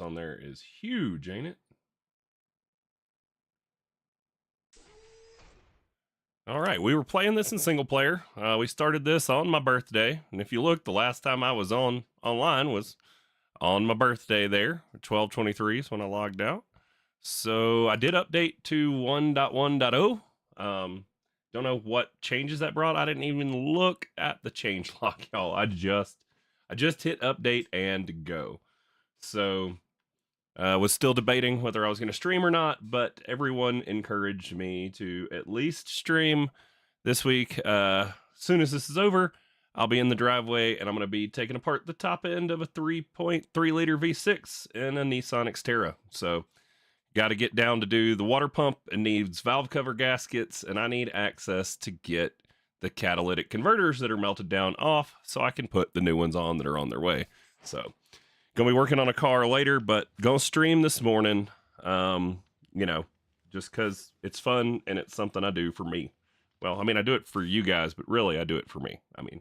notes on there is huge, ain't it? All right, we were playing this in single player. We started this on my birthday, and if you look, the last time I was online was on my birthday there. 12/23 is when I logged out. So I did update to 1.1.0. Don't know what changes that brought. I didn't even look at the change log, y'all. I just hit update and go. So was still debating whether I was going to stream or not, but everyone encouraged me to at least stream this week. As soon as this is over, I'll be in the driveway and I'm going to be taking apart the top end of a 3.3 liter V6 in a Nissan Xterra. So got to get down to do the water pump. It needs valve cover gaskets, and I need access to get the catalytic converters that are melted down off so I can put the new ones on that are on their way. So gonna be working on a car later, but gonna stream this morning. You know, just because it's fun and it's something I do for me. Well, I mean, I do it for you guys, but really I do it for me. I mean,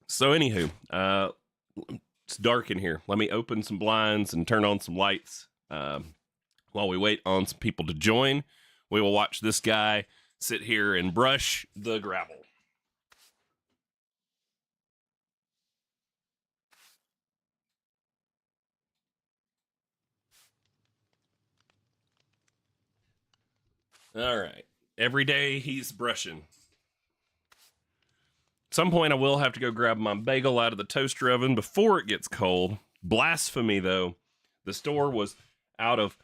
so anywho, it's dark in here. Let me open some blinds and turn on some lights. While we wait on some people to join, we will watch this guy sit here and brush the gravel. All right. Every day he's brushing. At some point I will have to go grab my bagel out of the toaster oven before it gets cold. Blasphemy, though. The store was out of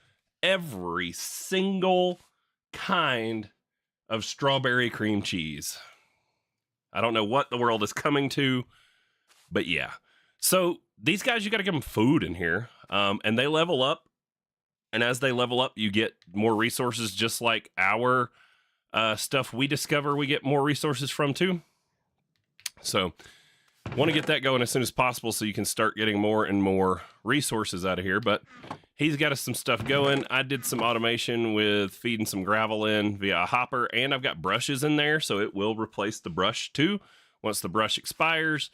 every single kind of strawberry cream cheese. I don't know what the world is coming to, but yeah. So these guys, you got to give them food in here, and they level up. And as they level up, you get more resources, just like our stuff we discover we get more resources from too. So want to get that going as soon as possible so you can start getting more and more resources out of here. But he's got us some stuff going. I did some automation with feeding some gravel in via a hopper, and I've got brushes in there, so it will replace the brush too once the brush expires.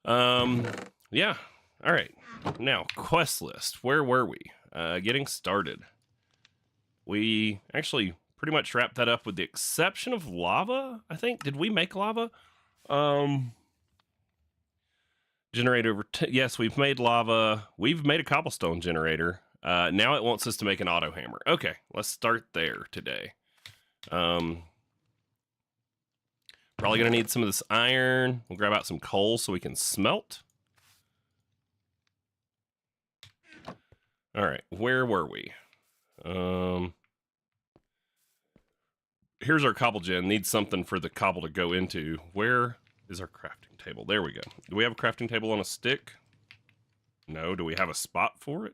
Yeah. All right. Now, quest list. Where were we? Getting started. We actually pretty much wrapped that up with the exception of lava, I think. Did we make lava? Generate over... yes, we've made lava. We've made a cobblestone generator. Now it wants us to make an auto hammer. Okay, let's start there today. Probably going to need some of this iron. We'll grab out some coal so we can smelt. All right, where were we? Here's our cobble gen. Needs something for the cobble to go into. Where is our crafting table? There we go. Do we have a crafting table on a stick? No. Do we have a spot for it?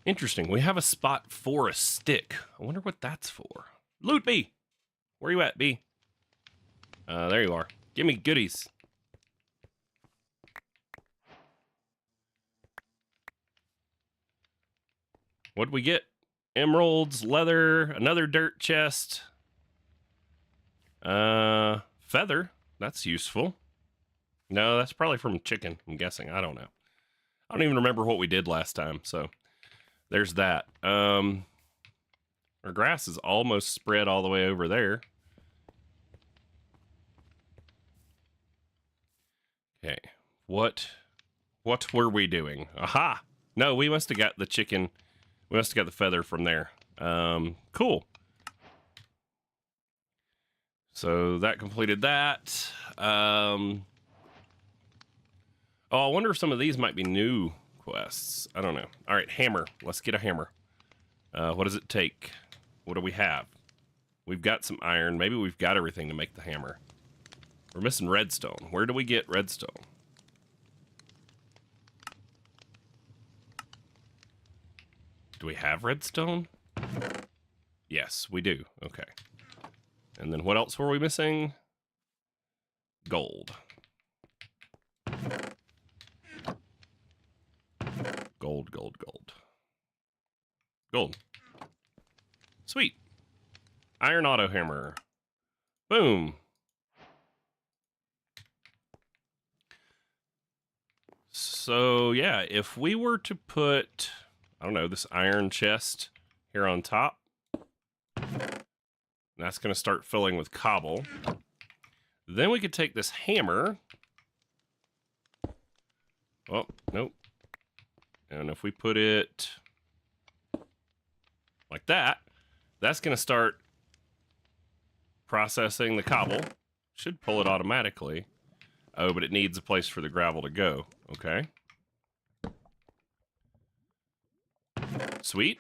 Interesting. We have a spot for a stick. I wonder what that's for. Loot B! Where you at, B? There you are. Give me goodies. What'd we get? Emeralds, leather, another dirt chest. Feather. That's useful. No, that's probably from chicken, I'm guessing. I don't know. I don't even remember what we did last time, so there's that. Our grass is almost spread all the way over there. Okay. What were we doing? Aha! No, we must have got the chicken. We must have got the feather from there. Cool. So that completed that. Oh, I wonder if some of these might be new quests. I don't know. All right, hammer. Let's get a hammer. What does it take? What do we have? We've got some iron. Maybe we've got everything to make the hammer. We're missing redstone. Where do we get redstone? Do we have redstone? Yes, we do. Okay. And then what else were we missing? Gold. Gold, gold, gold. Gold. Sweet. Iron auto hammer. Boom. So yeah, if we were to put, I don't know, this iron chest here on top, that's going to start filling with cobble. Then we could take this hammer. Oh, nope. And if we put it like that, that's going to start processing the cobble. Should pull it automatically. Oh, but it needs a place for the gravel to go. Okay. Sweet.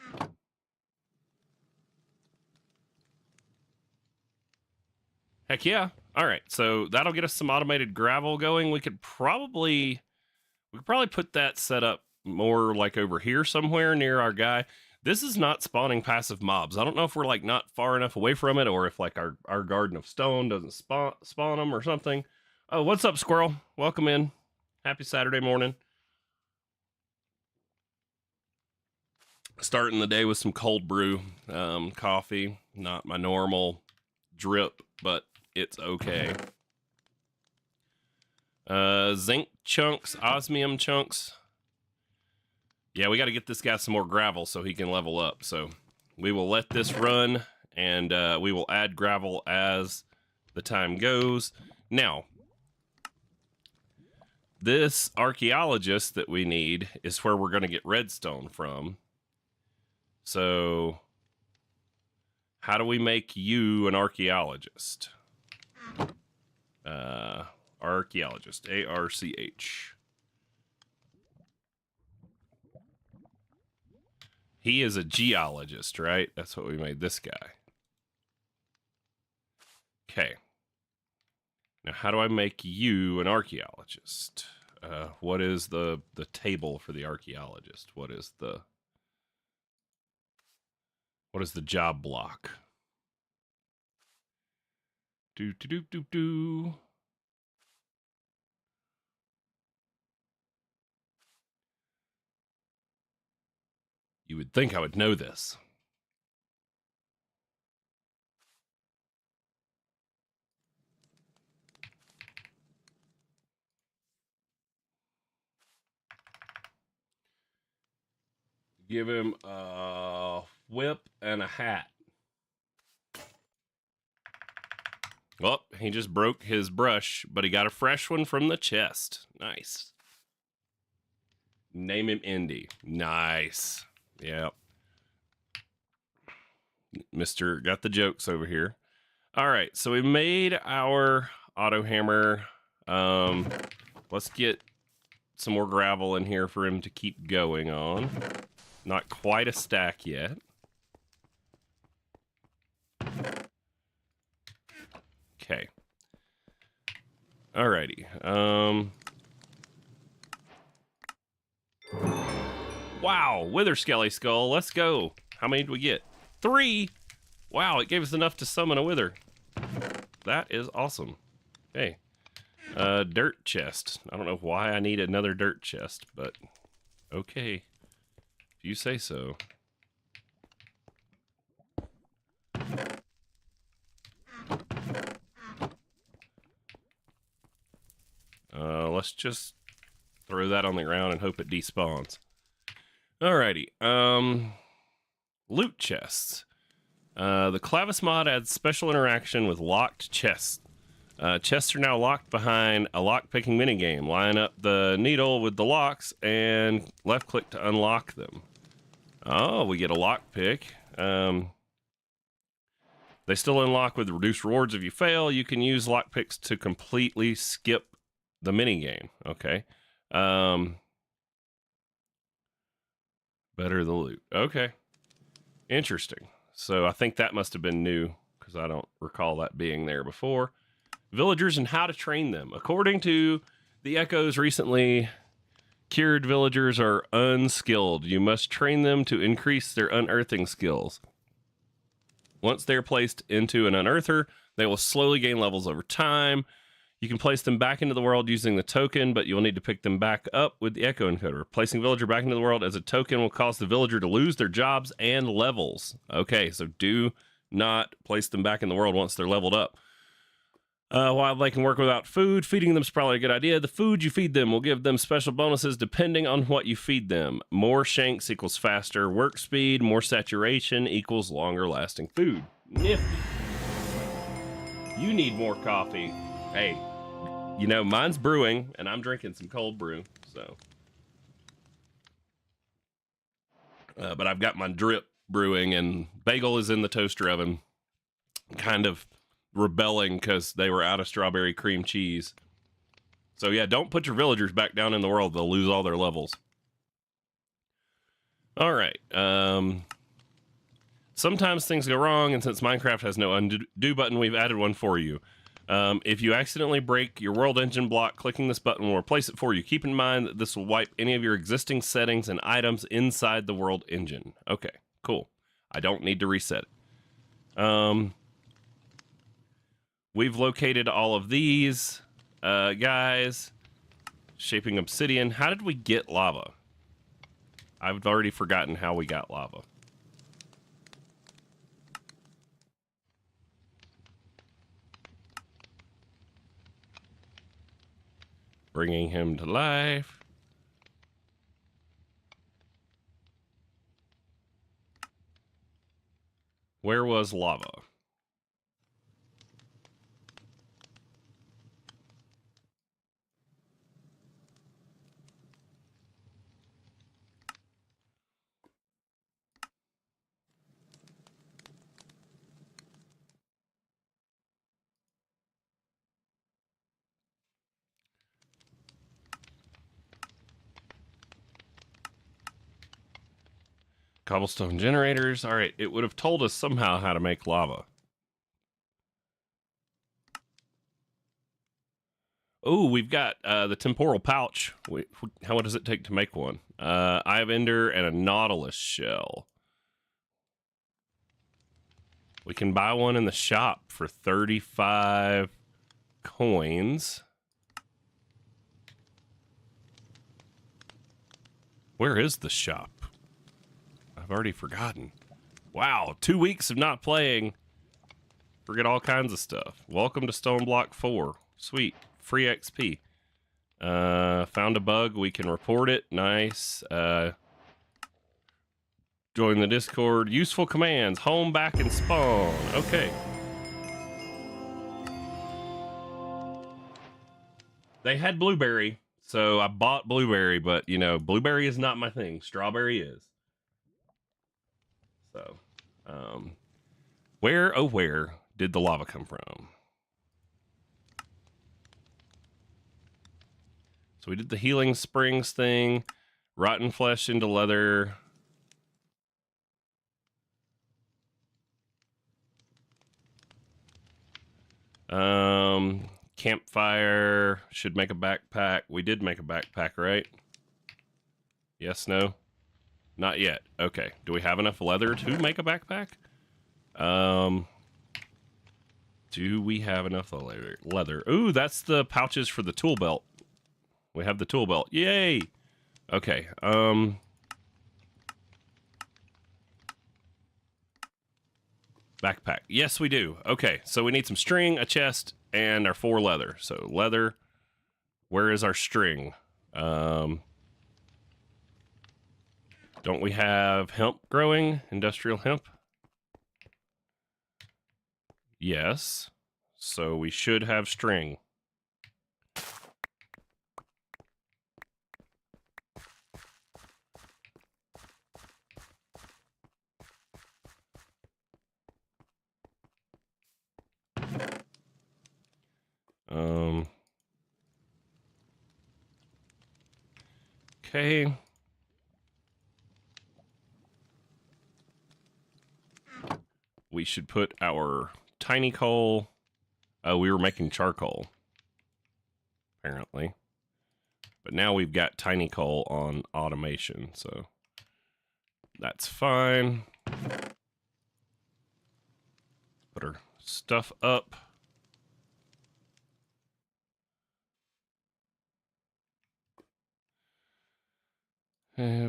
Heck yeah. All right, so that'll get us some automated gravel going. We could probably put that set up more like over here somewhere near our guy. This is not spawning passive mobs. I don't know if we're like not far enough away from it, or if like our garden of stone doesn't spawn them or something. Oh, what's up, squirrel? Welcome in. Happy Saturday morning. Starting the day with some cold brew coffee. Not my normal drip, but it's okay. Zinc chunks, osmium chunks. Yeah, we got to get this guy some more gravel so he can level up. So we will let this run, and we will add gravel as the time goes. Now, this archaeologist that we need is where we're going to get redstone from. So how do we make you an archaeologist? Archaeologist, A-R-C-H. He is a geologist, right? That's what we made this guy. Okay. Now, how do I make you an archaeologist? What is the table for the archaeologist? What is the job block? Do. You would think I would know this. Give him a whip and a hat. Well, he just broke his brush, but he got a fresh one from the chest. Nice. Name him Indy. Nice. Yep. Mr. got the jokes over here. All right, so we made our auto hammer. Let's get some more gravel in here for him to keep going on. Not quite a stack yet. Okay. Alrighty. Wow, Wither Skelly Skull. Let's go. How many did we get? 3. Wow, it gave us enough to summon a wither. That is awesome. Okay. Dirt chest. I don't know why I need another dirt chest, but okay. If you say so. Let's just throw that on the ground and hope it despawns. Alrighty. Loot chests. The Clavis mod adds special interaction with locked chests. Chests are now locked behind a lock-picking minigame. Line up the needle with the locks and left-click to unlock them. Oh, we get a lockpick. They still unlock with reduced rewards if you fail. You can use lockpicks to completely skip the minigame. Okay. Better the loot. Okay. Interesting. So I think that must have been new, because I don't recall that being there before. Villagers and how to train them. According to the Echoes recently, cured villagers are unskilled. You must train them to increase their unearthing skills. Once they're placed into an unearther, they will slowly gain levels over time. You can place them back into the world using the token, but you'll need to pick them back up with the Echo Encoder. Placing villager back into the world as a token will cause the villager to lose their jobs and levels. Okay, so do not place them back in the world once they're leveled up. While they can work without food, feeding them is probably a good idea. The food you feed them will give them special bonuses depending on what you feed them. More shanks equals faster work speed. More saturation equals longer lasting food. Nifty. You need more coffee. Hey, you know, mine's brewing, and I'm drinking some cold brew, so. But I've got my drip brewing, and Bagel is in the toaster oven, kind of rebelling because they were out of strawberry cream cheese. So yeah, don't put your villagers back down in the world. They'll lose all their levels. All right. Sometimes things go wrong, and since Minecraft has no undo button, we've added one for you. If you accidentally break your world engine block, clicking this button will replace it for you. Keep in mind that this will wipe any of your existing settings and items inside the world engine. Okay, cool. I don't need to reset it. We've located all of these guys. Shaping obsidian. How did we get lava? I've already forgotten how we got lava. Bringing him to life. Where was lava? Cobblestone generators. All right, it would have told us somehow how to make lava. Oh, we've got the temporal pouch. What does it take to make one? Eye of Ender and a Nautilus shell. We can buy one in the shop for 35 coins. Where is the shop? I've already forgotten. Wow, 2 weeks of not playing. Forget all kinds of stuff. Welcome to Stoneblock 4. Sweet. Free XP. Found a bug. We can report it. Nice. Join the Discord. Useful commands. Home, back, and spawn. Okay. They had blueberry, so I bought blueberry, but, you know, blueberry is not my thing. Strawberry is. So, where did the lava come from? So we did the healing springs thing, rotten flesh into leather. Campfire should make a backpack. We did make a backpack, right? Yes, no? Not yet. Okay. Do we have enough leather to make a backpack? Do we have enough leather? Ooh, that's the pouches for the tool belt. We have the tool belt. Yay! Okay. Backpack. Yes, we do. Okay, so we need some string, a chest, and our 4 leather. So leather. Where is our string? Don't we have hemp growing? Industrial hemp? Yes. So we should have string. Okay. We should put our tiny coal. We were making charcoal, apparently. But now we've got tiny coal on automation, so that's fine. Put our stuff up.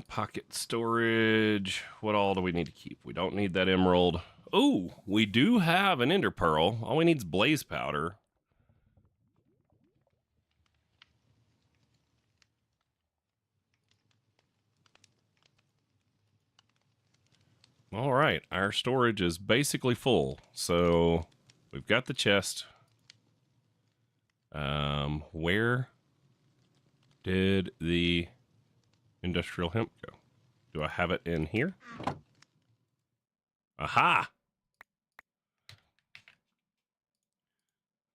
Pocket storage. What all do we need to keep? We don't need that emerald. Oh, we do have an ender pearl. All we need is blaze powder. right, our storage is basically full. So we've got the chest. Where did the industrial hemp go? Do I have it in here? Aha!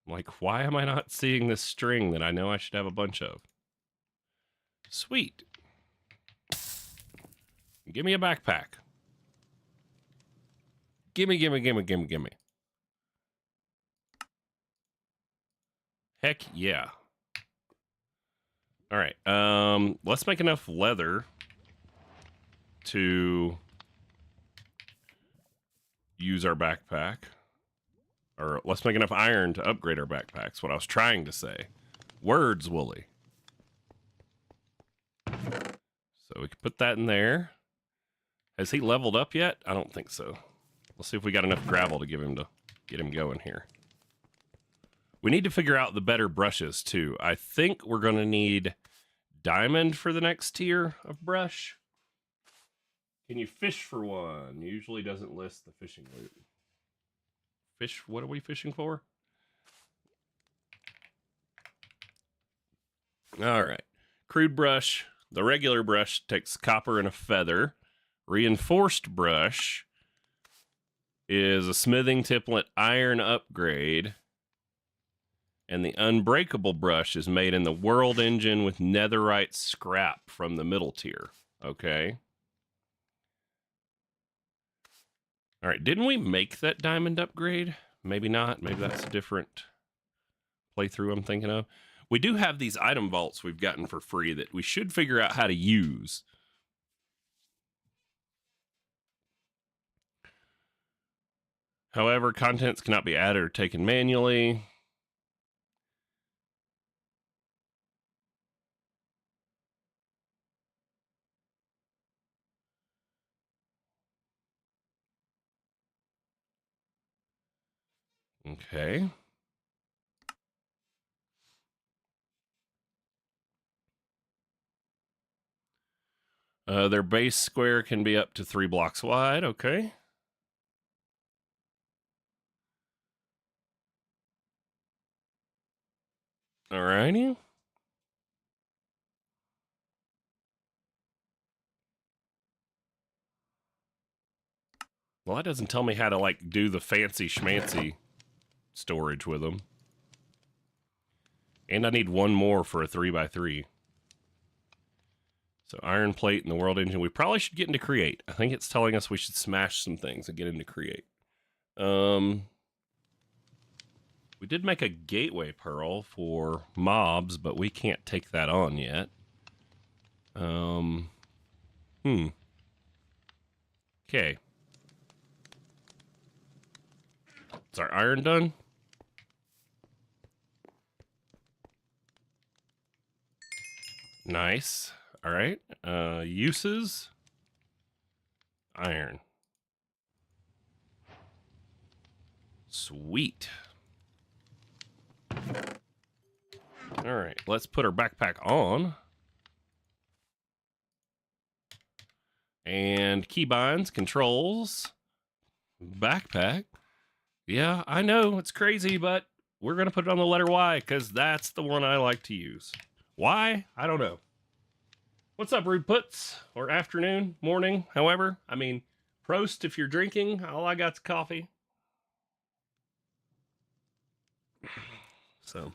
Like, why am I not seeing this string that I know I should have a bunch of? Sweet. Give me a backpack. Gimme, gimme, gimme, gimme, gimme. Heck yeah. All right. Let's make enough leather to use our backpack. Or let's make enough iron to upgrade our backpacks. What I was trying to say. Words, Wooly. So we can put that in there. Has he leveled up yet? I don't think so. Let's see if we got enough gravel to give him to get him going here. We need to figure out the better brushes too. I think we're going to need diamond for the next tier of brush. Can you fish for one? Usually doesn't list the fishing loot. Fish, what are we fishing for? All right. Crude brush. The regular brush takes copper and a feather. Reinforced brush is a smithing tiplet iron upgrade. And the unbreakable brush is made in the world engine with netherite scrap from the middle tier. Okay. All right. Didn't we make that diamond upgrade? Maybe not. Maybe that's a different playthrough I'm thinking of. We do have these item vaults we've gotten for free that we should figure out how to use. However, contents cannot be added or taken manually. Okay. Their base square can be up to 3 blocks wide. Okay. Alrighty. Well, that doesn't tell me how to, like, do the fancy schmancy storage with them. And I need one more for a 3x3. So iron plate in the world engine. We probably should get into create. I think it's telling us we should smash some things and get into create. We did make a gateway pearl for mobs, but we can't take that on yet. Okay. Is our iron done? Nice. All right. Uses. Iron. Sweet. All right. Let's put our backpack on. And keybinds, controls, backpack. Yeah, I know it's crazy, but we're going to put it on the letter Y because that's the one I like to use. Why? I don't know. What's up, Rude Puts? Or afternoon, morning, however. I mean, Prost if you're drinking. All I got's coffee. So.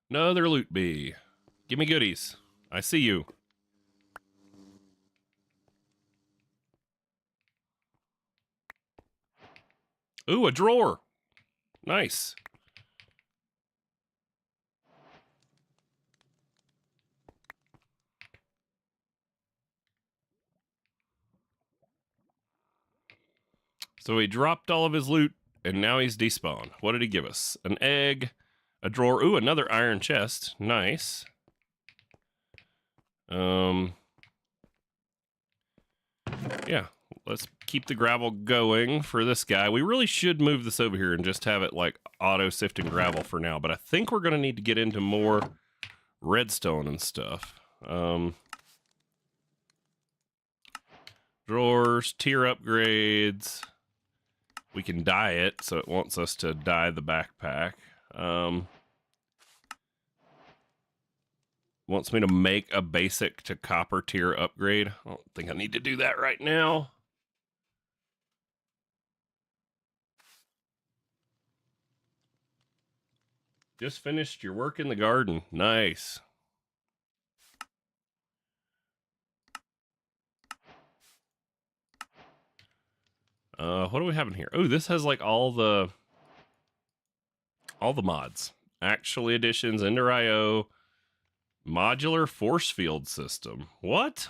Another loot bee. Give me goodies. I see you. Ooh, a drawer. Nice. So he dropped all of his loot, and now he's despawned. What did he give us? An egg, a drawer. Ooh, another iron chest. Nice. Yeah, let's keep the gravel going for this guy. We really should move this over here and just have it like auto sifting gravel for now. But I think we're going to need to get into more redstone and stuff. Drawers, tier upgrades. We can dye it, so it wants us to dye the backpack. Wants me to make a basic to copper tier upgrade. I don't think I need to do that right now. Just finished your work in the garden. Nice. What do we have in here? Oh, this has like all the mods. Actually additions, Ender IO, modular force field system. What?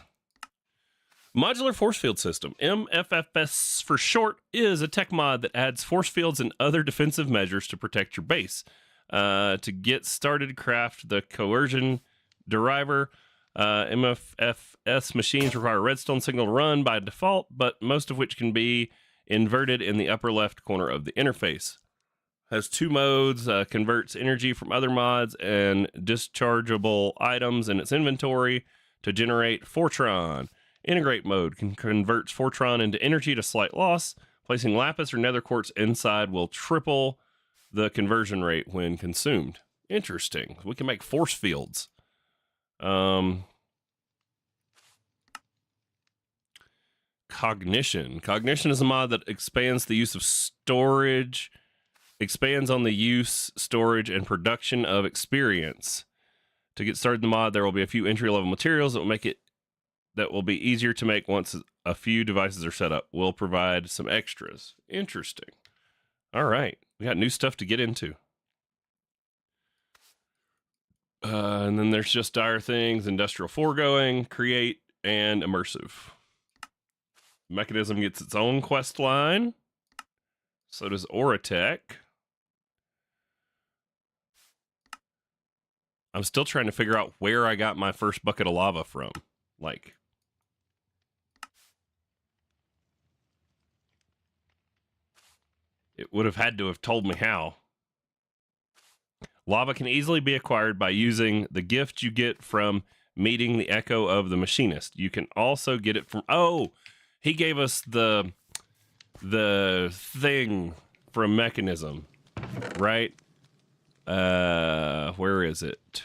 Modular force field system, MFFS for short, is a tech mod that adds force fields and other defensive measures to protect your base. To get started, craft the coercion deriver. MFFS machines require a redstone signal to run by default, but most of which can be inverted in the upper left corner of the interface. Has 2 modes, converts energy from other mods and dischargeable items in its inventory to generate Fortron. Integrate mode converts Fortron into energy to slight loss. Placing lapis or nether quartz inside will triple the conversion rate when consumed. Interesting. We can make force fields. Cognition. Cognition is a mod that expands the use of storage, expands on the use, storage, and production of experience. To get started in the mod, there will be a few entry-level materials that will be easier to make once a few devices are set up. We'll provide some extras. Interesting. All right. We got new stuff to get into. And then there's just dire things, industrial foregoing, create, and immersive. Mechanism gets its own quest line. So does Oratech. I'm still trying to figure out where I got my first bucket of lava from. Like, it would have had to have told me how. Lava can easily be acquired by using the gift you get from meeting the Echo of the Machinist. You can also get it from... Oh, he gave us the thing from Mechanism, right? Where is it?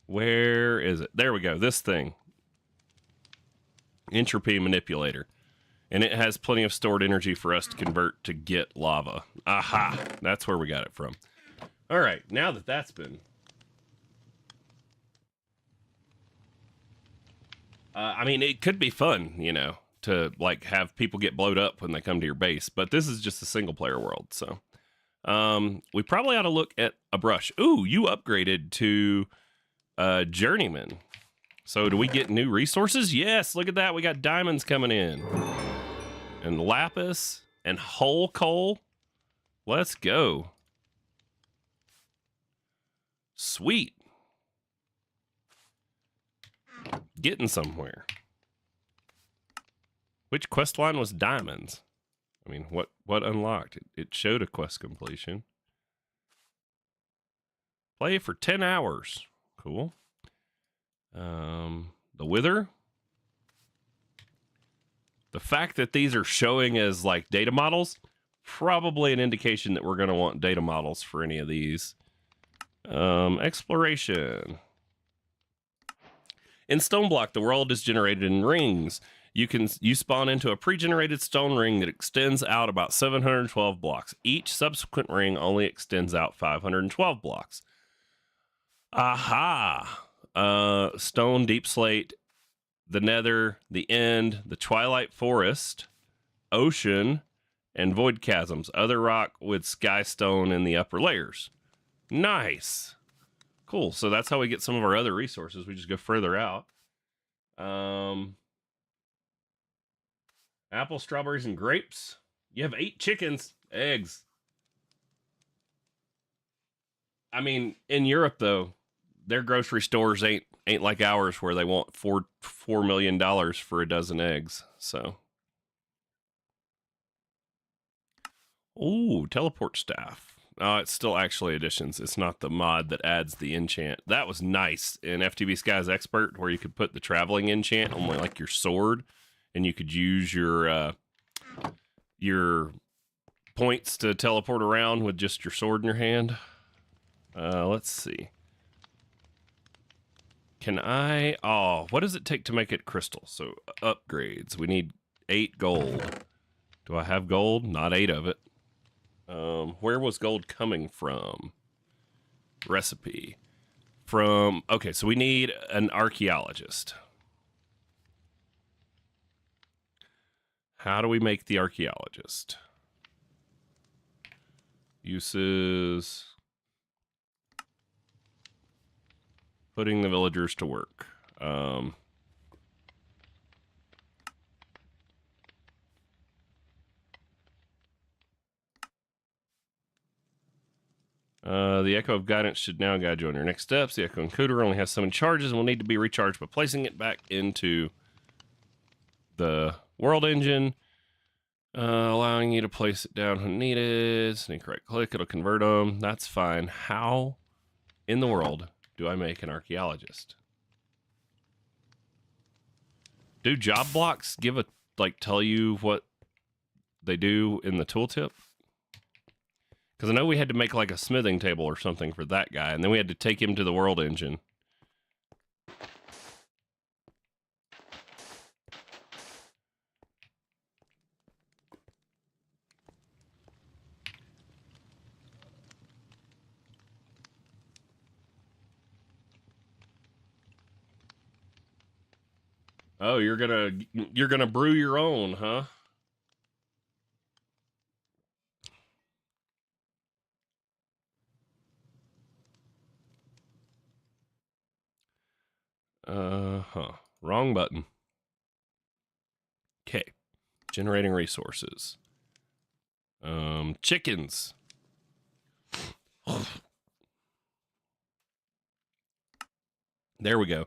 Where is it? There we go. This thing. Entropy manipulator. And it has plenty of stored energy for us to convert to get lava. Aha! That's where we got it from. All right, now that that's been... I mean, it could be fun, you know, to, like, have people get blowed up when they come to your base. But this is just a single-player world, so... we probably ought to look at a brush. Ooh, you upgraded to Journeyman. So do we get new resources? Yes, look at that. We got diamonds coming in. And lapis and whole coal. Let's go. Sweet. Getting somewhere. Which quest line was diamonds? I mean, what unlocked? It showed a quest completion. Play for 10 hours. Cool. The Wither. The fact that these are showing as like data models, probably an indication that we're going to want data models for any of these. Exploration. In Stoneblock, the world is generated in rings. You spawn into a pre-generated stone ring that extends out about 712 blocks. Each subsequent ring only extends out 512 blocks. Aha! Stone, deep slate, the nether, the end, the twilight forest, ocean, and void chasms. Other rock with sky stone in the upper layers. Nice. Cool. So that's how we get some of our other resources. We just go further out. Apple, strawberries, and grapes. You have 8 chickens. Eggs. I mean, in Europe, though, their grocery stores ain't ain't like ours where they want $4 million for a dozen eggs. So, ooh, teleport staff. Oh, it's still actually additions. It's not the mod that adds the enchant. That was nice in FTB Sky's Expert, where you could put the traveling enchant on like your sword, and you could use your points to teleport around with just your sword in your hand. Let's see. Can I... Oh, what does it take to make it crystal? So, upgrades. We need 8 gold. Do I have gold? Not 8 of it. Where was gold coming from? Recipe. Okay, so we need an archaeologist. How do we make the archaeologist? Uses... Putting the villagers to work. The Echo of Guidance should now guide you on your next steps. The Echo Encoder only has so many charges and will need to be recharged by placing it back into the world engine, allowing you to place it down when needed. Sneak right click, it'll convert them. That's fine. How in the world do I make an archaeologist? Do job blocks tell you what they do in the tooltip? Because I know we had to make like a smithing table or something for that guy, and then we had to take him to the world engine. Oh, you're gonna brew your own, huh? Wrong button. Okay. Generating resources. Chickens. There we go.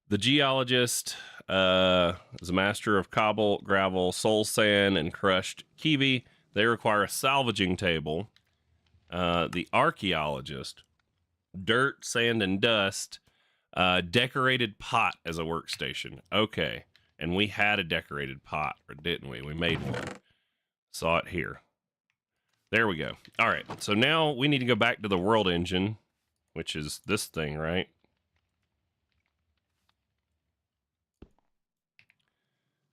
The geologist is a master of cobble, gravel, soul sand, and crushed kiwi. They require a salvaging table. The archaeologist, dirt, sand, and dust. Decorated pot as a workstation. Okay. And we had a decorated pot, or didn't we? We made one. Saw it here. There we go. All right. So now we need to go back to the world engine, which is this thing, right?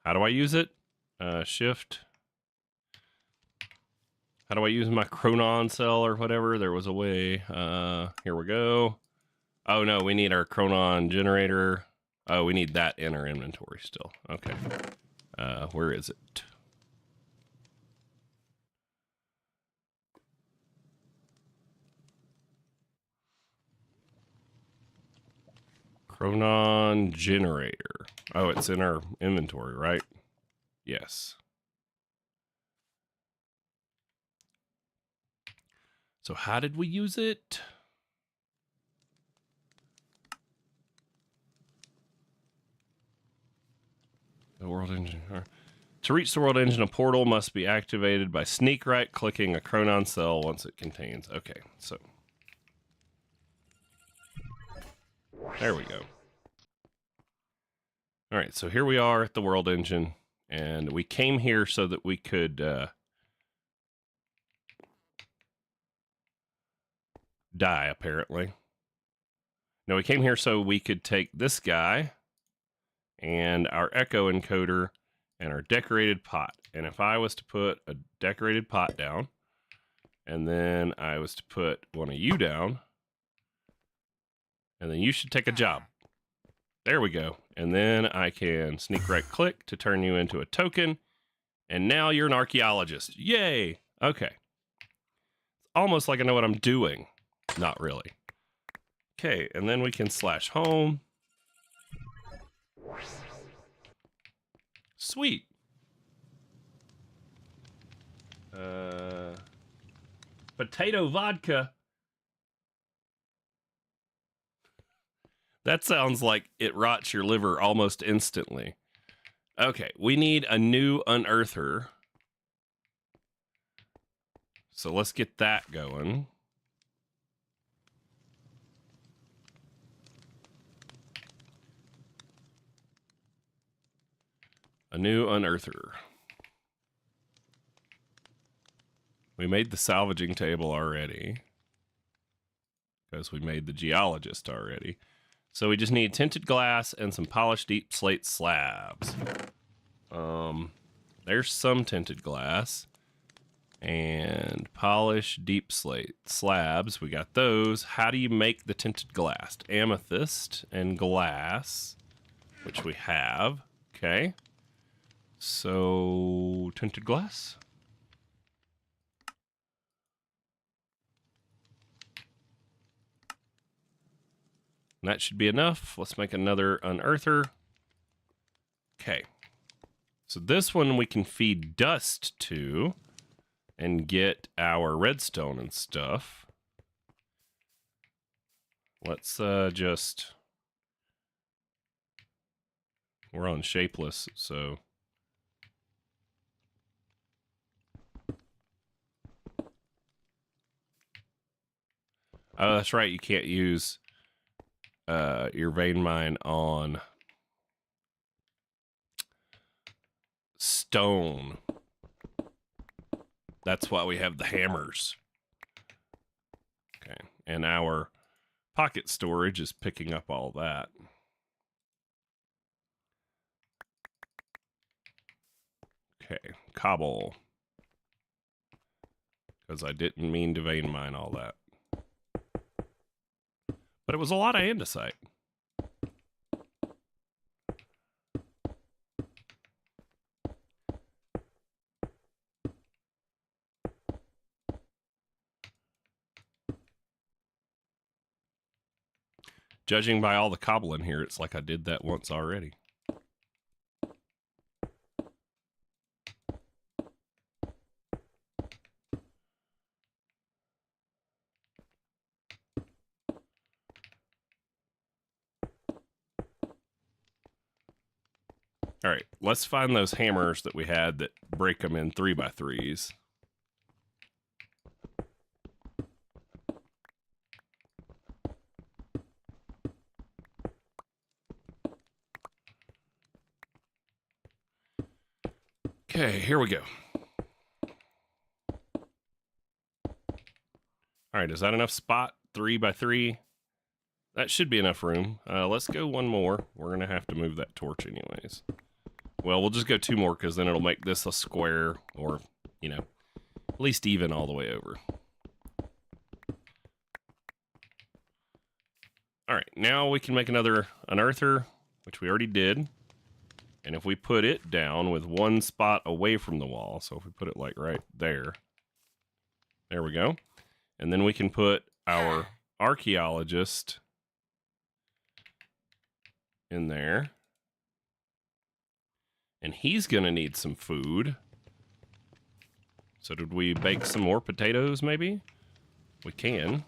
How do I use it? Shift. How do I use my Chronon cell or whatever? There was a way. Here we go. Oh, no, we need our Chronon generator. Oh, we need that in our inventory still. Okay. Where is it? Chronon generator. Oh, it's in our inventory, right? Yes. So how did we use it? The world engine. To reach the world engine, a portal must be activated by sneak right clicking a Chronon cell once it contains. Okay, so there we go. All right, so here we are at the world engine, and we came here so that we could die, apparently. No, we came here so we could take this guy and our echo encoder and our decorated pot. And if I was to put a decorated pot down, and then I was to put one of you down, and then you should take a job. There we go. And then I can sneak right click to turn you into a token. And now you're an archaeologist. Yay. Okay. It's almost like I know what I'm doing. Not really. Okay, and then we can slash home. Sweet. Potato vodka. That sounds like it rots your liver almost instantly. Okay, we need a new unearther. So let's get that going. A new unearther. We made the salvaging table already, because we made the geologist already. So we just need tinted glass and some polished deep slate slabs. There's some tinted glass and polished deep slate slabs. We got those. How do you make the tinted glass? Amethyst and glass, which we have. Okay. So tinted glass. And that should be enough. Let's make another unearther. Okay. So this one we can feed dust to and get our redstone and stuff. Let's just... We're on shapeless, so... Oh, that's right. You can't use your vein mine on stone. That's why we have the hammers. Okay, and our pocket storage is picking up all that. Okay, cobble. Because I didn't mean to vein mine all that. But it was a lot of andesite. Judging by all the cobble in here, it's like I did that once already. All right, let's find those hammers that we had that break them in 3x3s. Okay, here we go. All right, is that enough spot? 3x3? That should be enough room. Let's go one more. We're going to have to move that torch anyways. Well, we'll just go 2 more because then it'll make this a square or, you know, at least even all the way over. All right, now we can make another unearther, which we already did. And if we put it down with one spot away from the wall, so if we put it like right there, there we go. And then we can put our archaeologist in there. And he's going to need some food. So did we bake some more potatoes, maybe? We can.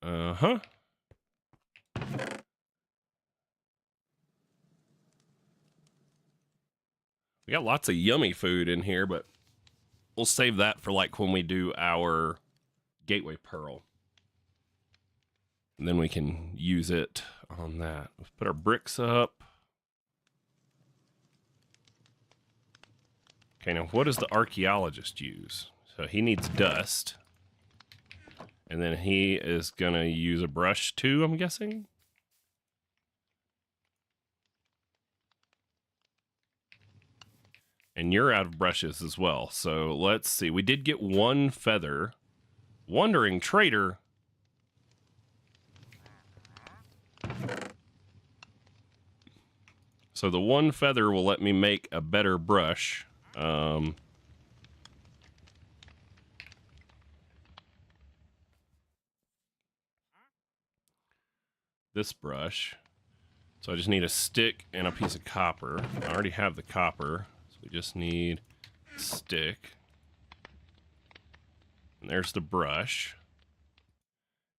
Uh-huh. We got lots of yummy food in here, but we'll save that for like when we do our gateway pearl. And then we can use it on that. Let's put our bricks up. Okay, now what does the archaeologist use? So he needs dust. And then he is going to use a brush too, I'm guessing. And you're out of brushes as well. So let's see. We did get 1 feather. Wandering trader. So the 1 feather will let me make a better brush. This brush. So I just need a stick and a piece of copper. I already have the copper. So we just need a stick. And there's the brush.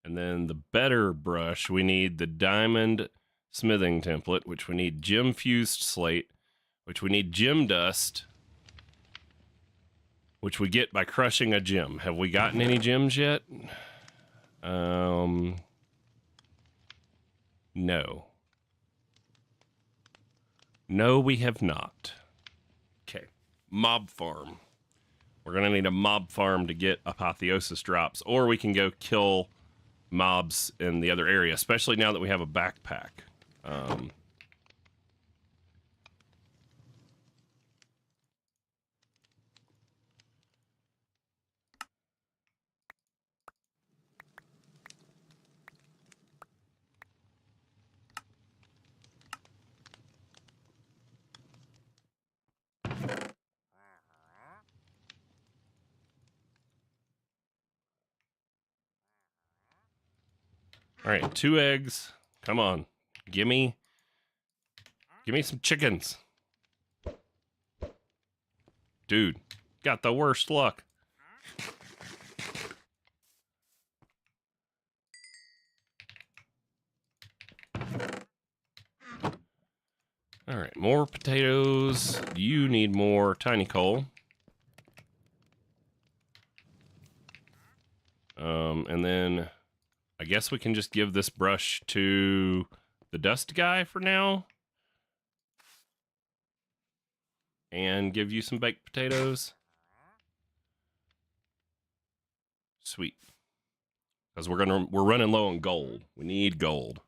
And then the better brush, we need the diamond smithing template, which we need gem fused slate, which we need gem dust, which we get by crushing a gem. Have we gotten any gems yet? No. No, we have not. Okay. Mob farm. We're going to need a mob farm to get apotheosis drops, or we can go kill mobs in the other area, especially now that we have a backpack. All right, 2 eggs. Come on. Give me some chickens. Dude, got the worst luck. All right, more potatoes. You need more tiny coal. And then I guess we can just give this brush to the dust guy for now. And give you some baked potatoes. Sweet. Because we're running low on gold. We need gold.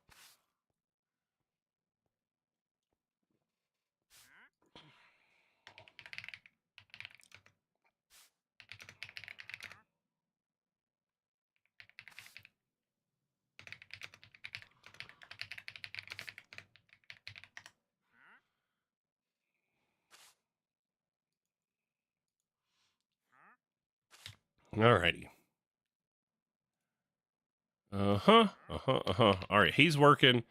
Alrighty. All right, he's working.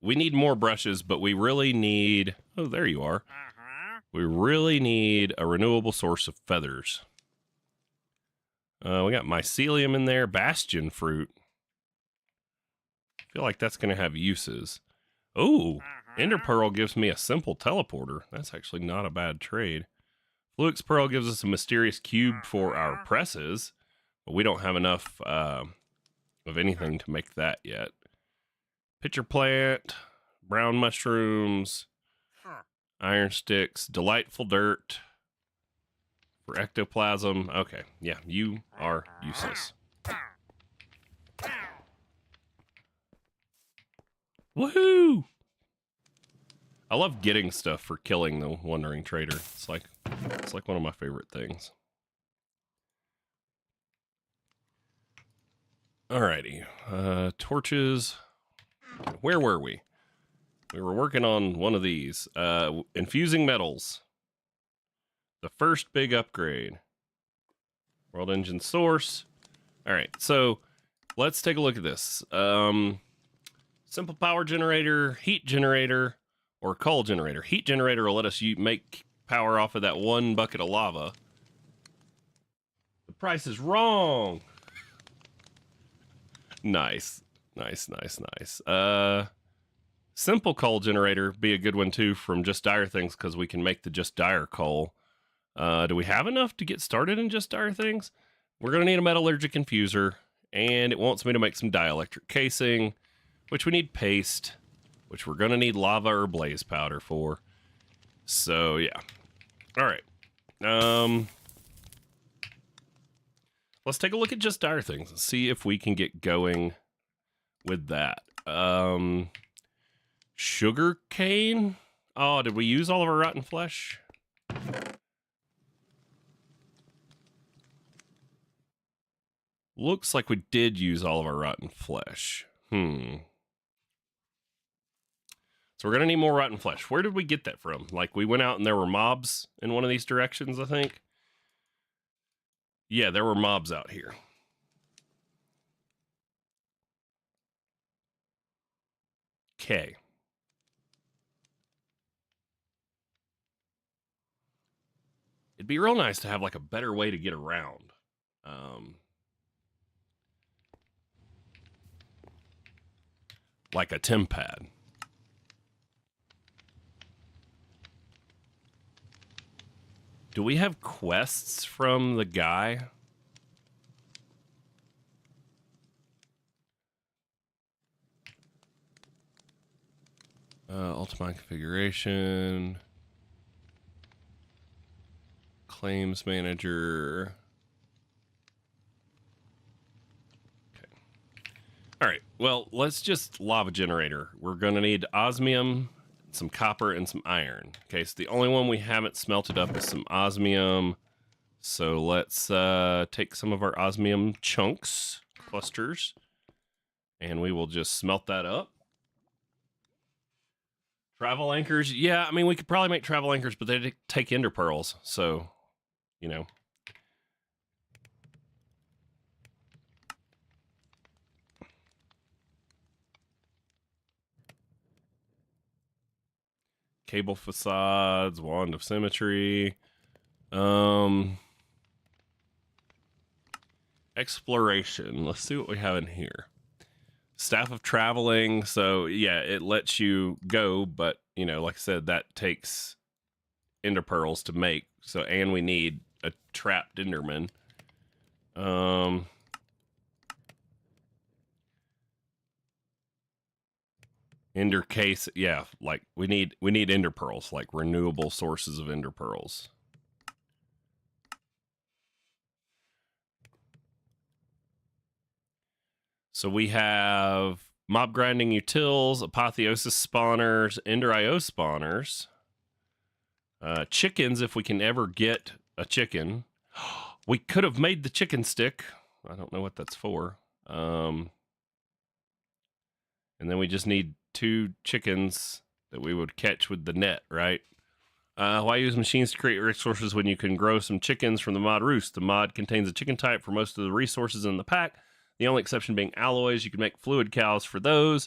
We need more brushes, but we really need... Oh, there you are. We really need a renewable source of feathers. We got mycelium in there, bastion fruit. I feel like that's going to have uses. Oh, ender pearl gives me a simple teleporter. That's actually not a bad trade. Fluix pearl gives us a mysterious cube for our presses, but we don't have enough of anything to make that yet. Pitcher plant, brown mushrooms, iron sticks, delightful dirt for ectoplasm. Okay, yeah, you are useless. Woohoo! I love getting stuff for killing the wandering trader. It's like one of my favorite things. Alrighty, torches. Where were we? We were working on one of these. Infusing metals. The first big upgrade. World engine source. Alright, so let's take a look at this. Simple power generator, heat generator, or coal generator. Heat generator will let us make power off of that one bucket of lava. The price is wrong. Nice. Simple coal generator be a good one too from Just Dire Things because we can make the Just Dire coal. Do we have enough to get started in Just Dire Things? We're going to need a metallurgic infuser, and it wants me to make some dielectric casing, which we need paste, which we're going to need lava or blaze powder for. So, yeah. All right. Let's take a look at Just Dire Things and see if we can get going with that. Sugar cane? Oh, did we use all of our rotten flesh? Looks like we did use all of our rotten flesh. So we're going to need more rotten flesh. Where did we get that from? Like, we went out and there were mobs in one of these directions, I think. Yeah, there were mobs out here. Okay. It'd be real nice to have, like, a better way to get around. like a temp pad. Do we have quests from the guy? Ultimate configuration. Claims manager. Okay. All right. Well, let's just lava generator. We're going to need osmium, some copper, and some iron. Okay, so the only one we haven't smelted up is some osmium. So let's take some of our osmium chunks, clusters, and we will just smelt that up. Travel anchors. Yeah, I mean, we could probably make travel anchors, but they take ender pearls. So, you know. Cable facades, wand of symmetry. Exploration. Let's see what we have in here. Staff of traveling. So yeah, it lets you go, but you know, like I said, that takes ender pearls to make. So, and we need a trapped enderman. Ender case. Yeah, like we need ender pearls, like renewable sources of ender pearls. So we have mob grinding utils, apotheosis spawners, ender IO spawners, chickens if we can ever get a chicken. We could have made the chicken stick. I don't know what that's for. And then we just need 2 chickens that we would catch with the net, right? Why use machines to create resources when you can grow some chickens from the mod roost? The mod contains a chicken type for most of the resources in the pack. The only exception being alloys. You can make fluid cows for those.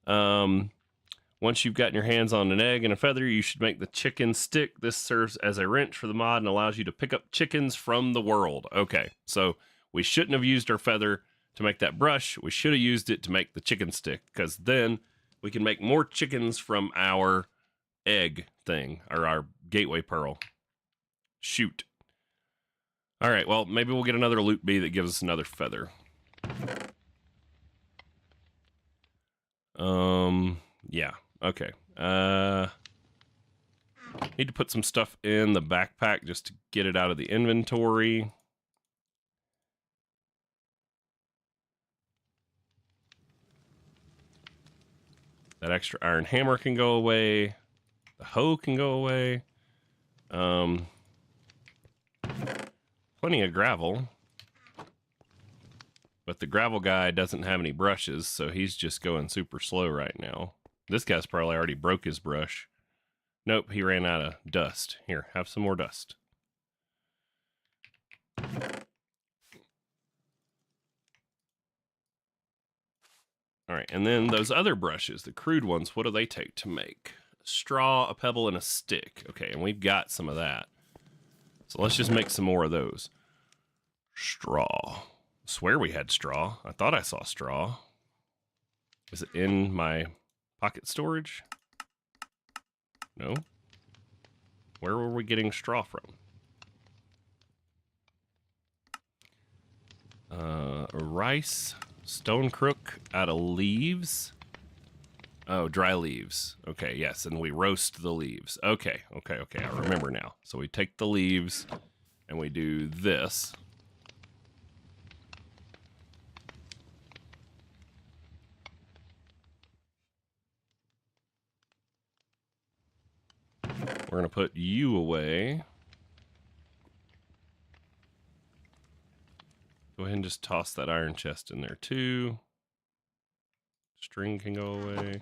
Once you've gotten your hands on an egg and a feather, you should make the chicken stick. This serves as a wrench for the mod and allows you to pick up chickens from the world. Okay, so we shouldn't have used our feather to make that brush. We should have used it to make the chicken stick, because then we can make more chickens from our egg thing, or our gateway pearl. Shoot. All right, well, maybe we'll get another loot bee that gives us another feather. Yeah, okay. Need to put some stuff in the backpack just to get it out of the inventory. That extra iron hammer can go away. The hoe can go away. Plenty of gravel. But the gravel guy doesn't have any brushes, so he's just going super slow right now. This guy's probably already broke his brush. Nope, he ran out of dust. Here, have some more dust. All right, and then those other brushes, the crude ones, what do they take to make? A straw, a pebble, and a stick. Okay, and we've got some of that. So let's just make some more of those. Straw. I swear we had straw. I thought I saw straw. Is it in my pocket storage? No. Where were we getting straw from? Rice, stone crook out of leaves. Oh, dry leaves. Okay, yes, and we roast the leaves. Okay, I remember now. So we take the leaves and we do this. We're going to put you away. Go ahead and just toss that iron chest in there too. String can go away.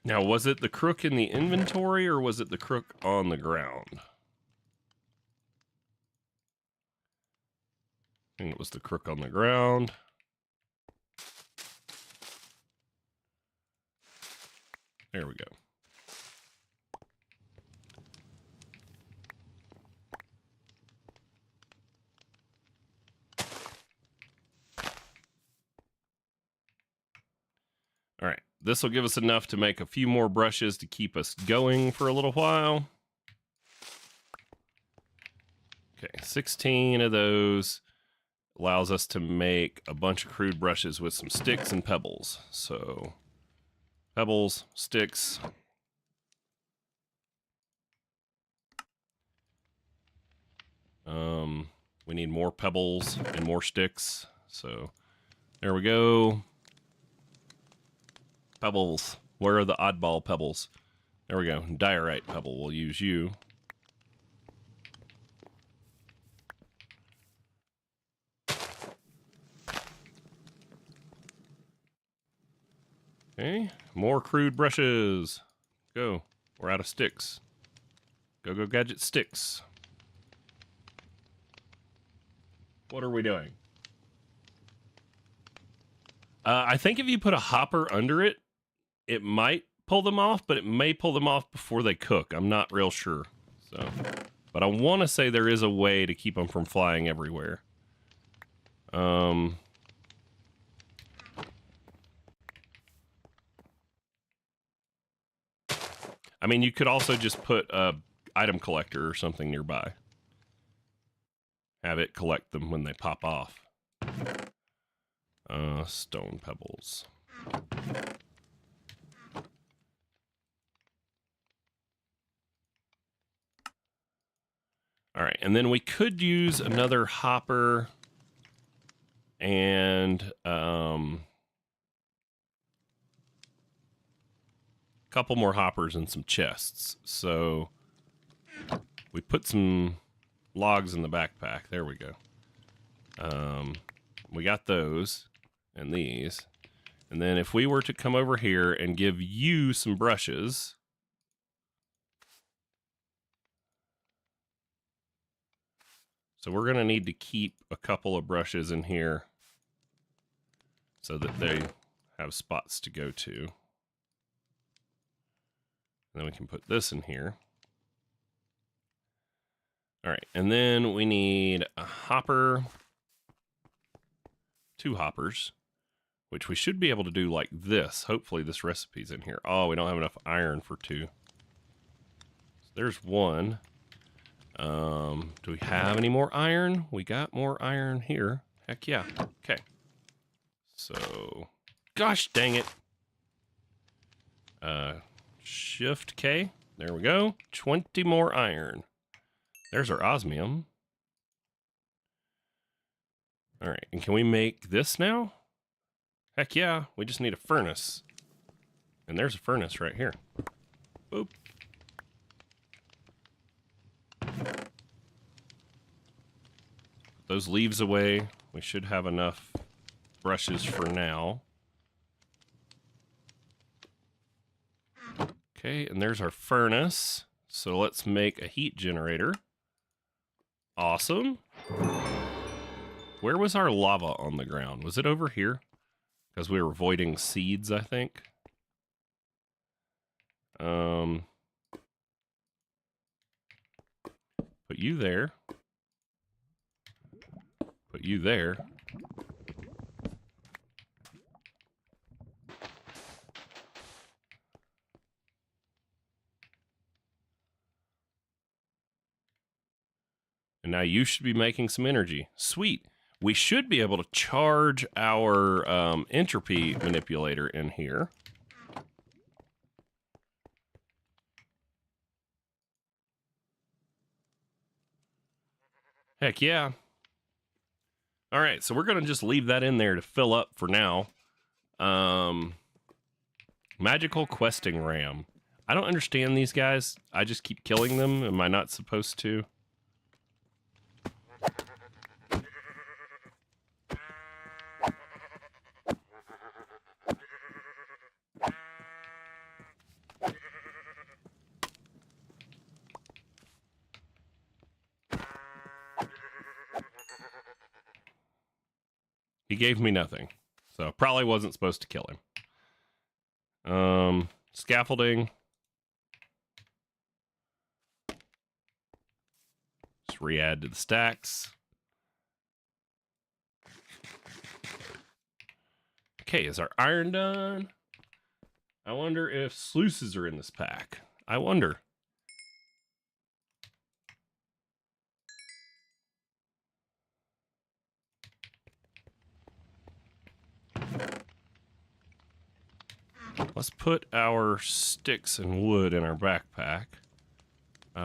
Now, was it the crook in the inventory or was it the crook on the ground? think it was the crook on the ground. There we go. All right, this will give us enough to make a few more brushes to keep us going for a little while. Okay, 16 of those allows us to make a bunch of crude brushes with some sticks and pebbles. So, pebbles, sticks. We need more pebbles and more sticks. So, there we go. Pebbles. Where are the oddball pebbles? There we go. Diorite pebble. We'll use you. Okay. More crude brushes. Go. We're out of sticks. Go, go, gadget sticks. What are we doing? I think if you put a hopper under it, it might pull them off, but it may pull them off before they cook. I'm not real sure. So, but I want to say there is a way to keep them from flying everywhere. I mean, you could also just put a item collector or something nearby. Have it collect them when they pop off. Stone pebbles. All right, and then we could use another hopper and couple more hoppers and some chests. So we put some logs in the backpack. There we go. We got those and these. And then if we were to come over here and give you some brushes. So we're going to need to keep a couple of brushes in here so that they have spots to go to. And then we can put this in here. All right, and then we need a hopper, 2 hoppers, which we should be able to do like this. Hopefully this recipe's in here. Oh, we don't have enough iron for 2. So there's 1. Do we have any more iron? We got more iron here. Heck yeah. Okay. So, gosh dang it. Shift K. There we go. 20 more iron. There's our osmium. All right, and can we make this now? Heck yeah, we just need a furnace. And there's a furnace right here. Boop. Put those leaves away. We should have enough brushes for now. Okay, and there's our furnace. So let's make a heat generator. Awesome. Where was our lava on the ground? Was it over here? Because we were voiding seeds, I think. Put you there. Put you there. And now you should be making some energy. Sweet. We should be able to charge our entropy manipulator in here. Heck yeah. All right, so we're going to just leave that in there to fill up for now. Magical questing ram. I don't understand these guys. I just keep killing them. Am I not supposed to? He gave me nothing. So probably wasn't supposed to kill him. Scaffolding. Just re-add to the stacks. Okay, is our iron done? I wonder if sluices are in this pack. I wonder. Let's put our sticks and wood in our backpack.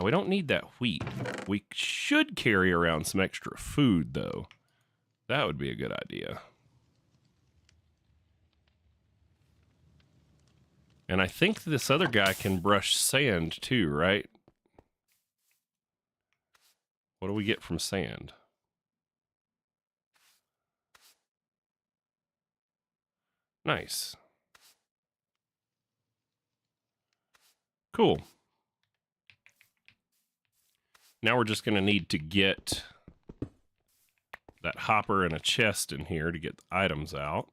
We don't need that wheat. We should carry around some extra food, though. That would be a good idea. And I think this other guy can brush sand too, right? What do we get from sand? Nice. Cool. Now we're just going to need to get that hopper and a chest in here to get the items out.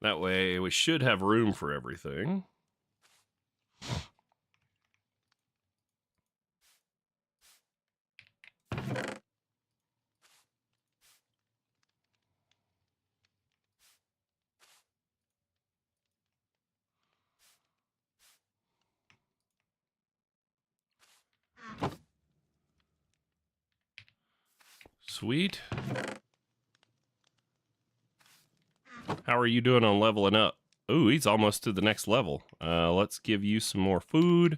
That way we should have room for everything. Sweet. How are you doing on leveling up? Ooh, he's almost to the next level. Let's give you some more food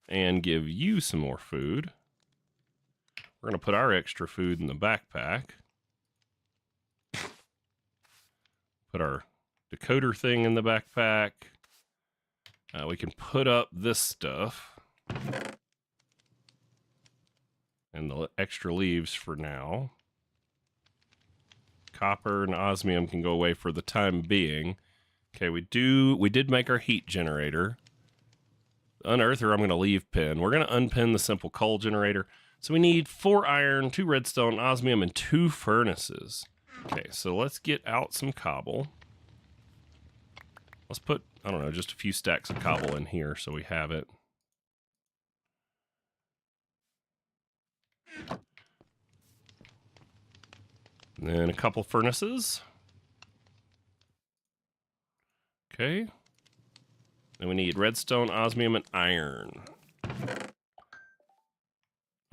and give you some more food. We're going to put our extra food in the backpack. Put our decoder thing in the backpack. We can put up this stuff. And the extra leaves for now. Copper and osmium can go away for the time being. Okay, we did make our heat generator. Unearther, I'm going to leave pin. We're going to unpin the simple coal generator. So we need 4 iron, 2 redstone, osmium, and 2 furnaces. Okay, so let's get out some cobble. Let's put, I don't know, just a few stacks of cobble in here so we have it. And then a couple furnaces. Okay. Then we need redstone, osmium, and iron.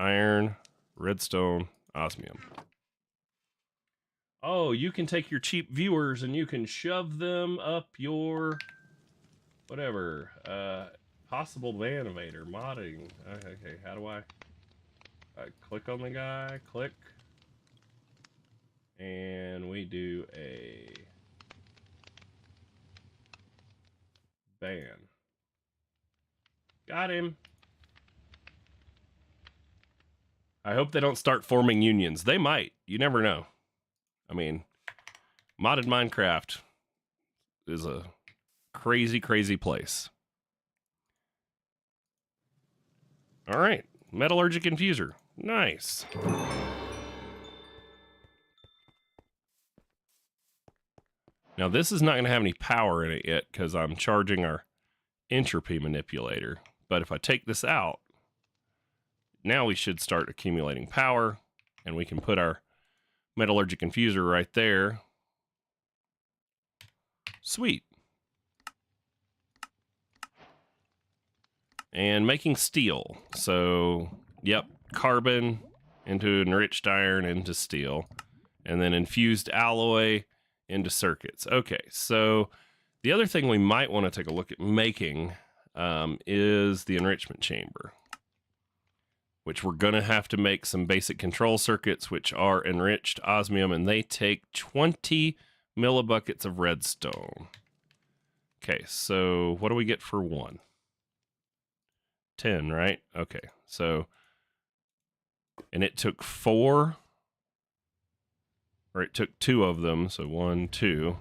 Iron, redstone, osmium. Oh, you can take your cheap viewers and you can shove them up your whatever. Possible Vanimator modding. Okay, how do I click on the guy? Click. And we do a ban. Got him. I hope they don't start forming unions. They might. You never know. I mean, modded Minecraft is a crazy, crazy place. All right. Metallurgic infuser. Nice. Now, this is not going to have any power in it yet because I'm charging our entropy manipulator. But if I take this out, now we should start accumulating power, and we can put our metallurgic infuser right there. Sweet. And making steel. So, yep, carbon into enriched iron into steel. And then infused alloy into circuits. Okay, so the other thing we might want to take a look at making is the enrichment chamber, which we're going to have to make some basic control circuits, which are enriched osmium, and they take 20 millibuckets of redstone. Okay, so what do we get for 1? 10, right? Okay, so, and it took 4 Or it took 2 of them, so 1, 2.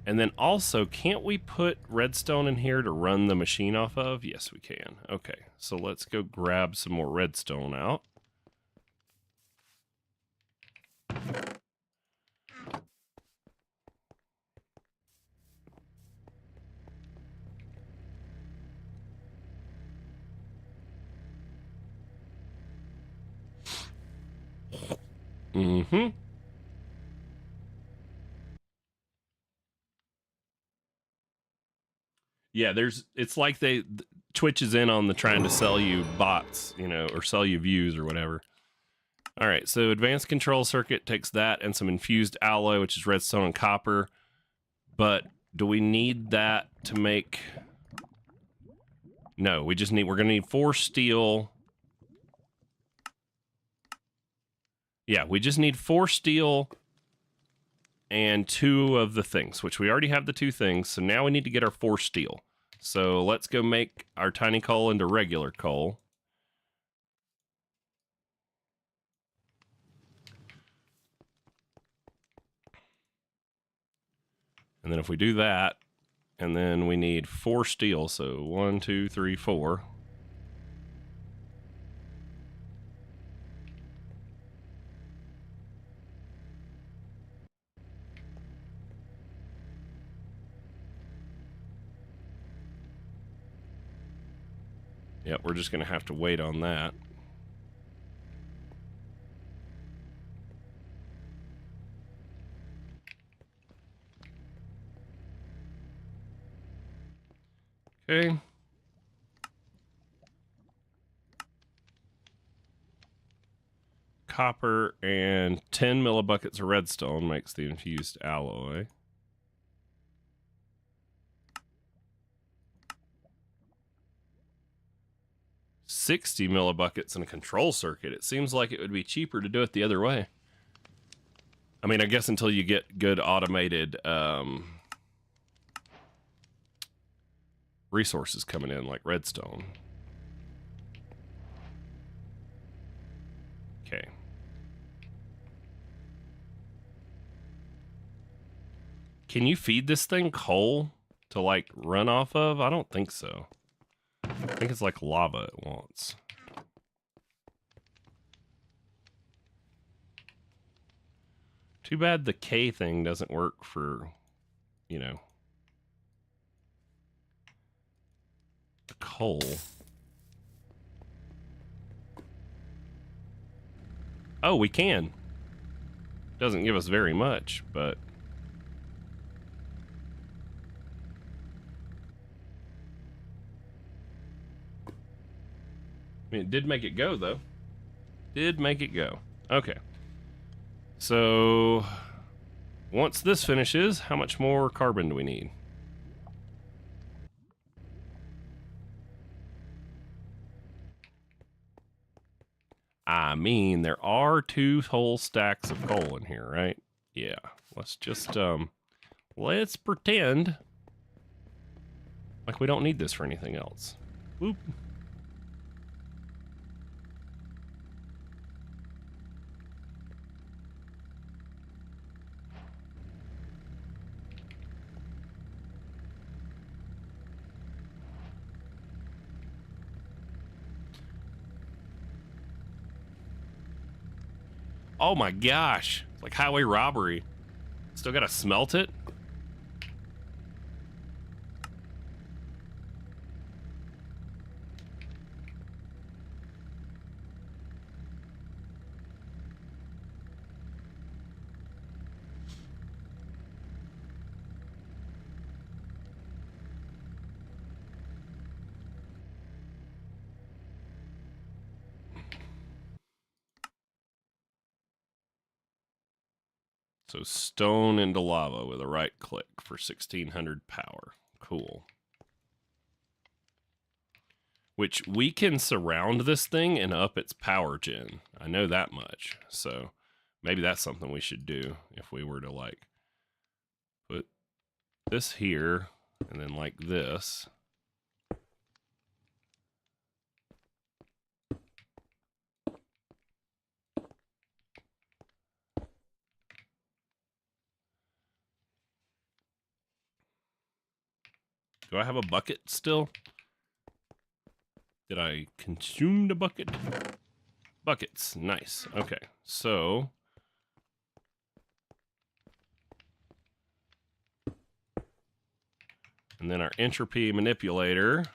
And then also, can't we put redstone in here to run the machine off of? Yes, we can. Okay, so let's go grab some more redstone out. Mm-hmm. Yeah, it's like Twitch is in on the trying to sell you bots, you know, or sell you views or whatever. All right, so advanced control circuit takes that and some infused alloy, which is redstone and copper. But do we need that to make... No, we're gonna need 4 steel. Yeah, we just need 4 steel and 2 of the things, which we already have the 2 things. So now we need to get our 4 steel. So let's go make our tiny coal into regular coal. And then if we do that, and then we need 4 steel. So 1, 2, 3, 4. Yep, we're just going to have to wait on that. Okay. Copper and 10 millibuckets of redstone makes the infused alloy. $60 millibuckets in a control circuit. It seems like it would be cheaper to do it the other way. I mean, I guess until you get good automated resources coming in, like redstone. Okay. Can you feed this thing coal to, like, run off of? I don't think so. I think it's like lava it wants. Too bad the K thing doesn't work for, you know, the coal. Oh, we can. Doesn't give us very much, but... I mean, it did make it go, though. Did make it go. Okay. So, once this finishes, how much more carbon do we need? I mean, there are 2 whole stacks of coal in here, right? Yeah. Let's just, let's pretend like we don't need this for anything else. Whoop. Oh my gosh. It's like highway robbery. Still gotta smelt it? So stone into lava with a right click for 1600 power. Cool. Which we can surround this thing and up its power gen. I know that much. So maybe that's something we should do if we were to, like, put this here and then like this. Do I have a bucket still? Did I consume the bucket? Buckets, nice. Okay, so and then our entropy manipulator.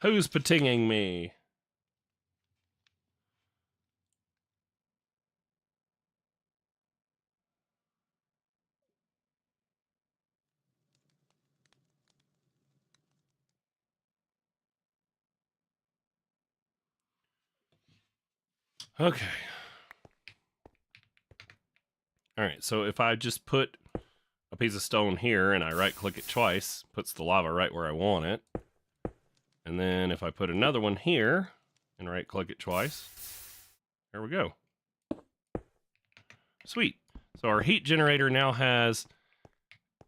Who's patinging me? Okay. All right, so if I just put a piece of stone here and I right click it twice, puts the lava right where I want it. And then if I put another one here and right click it twice, there we go. Sweet. So our heat generator now has